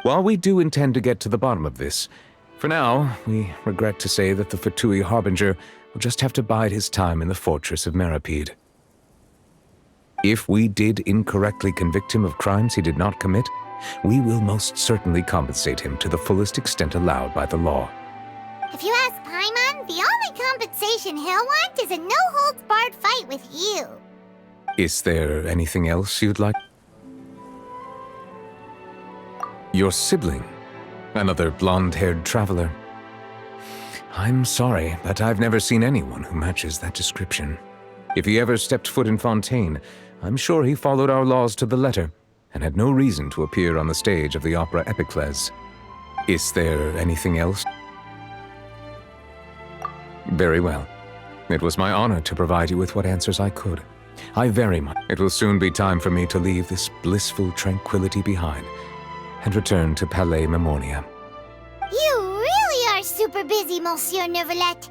While we do intend to get to the bottom of this, for now, we regret to say that the Fatui Harbinger will just have to bide his time in the fortress of Meripede. If we did incorrectly convict him of crimes he did not commit, we will most certainly compensate him to the fullest extent allowed by the law. If you ask Paimon, the only compensation he'll want is a no-holds-barred fight with you. Is there anything else you'd like? Your sibling, another blonde-haired traveler. I'm sorry, but I've never seen anyone who matches that description. If he ever stepped foot in Fontaine, I'm sure he followed our laws to the letter, and had no reason to appear on the stage of the opera Epiclese. Is there anything else? Very well. It was my honor to provide you with what answers I could. I very much... It will soon be time for me to leave this blissful tranquility behind, and return to Palais Memoria. You really are super busy, Monsieur Neuvillette.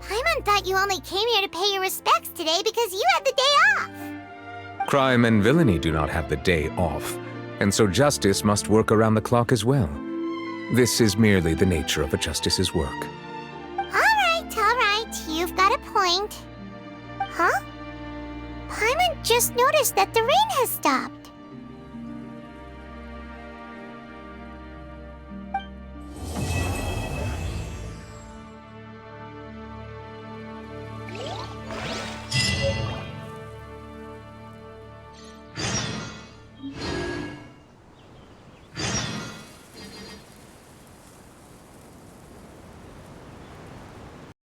Paimon thought you only came here to pay your respects today because you had the day off. Crime and villainy do not have the day off, and so justice must work around the clock as well. This is merely the nature of a justice's work. All right, you've got a point. Huh? Paimon just noticed that the rain has stopped.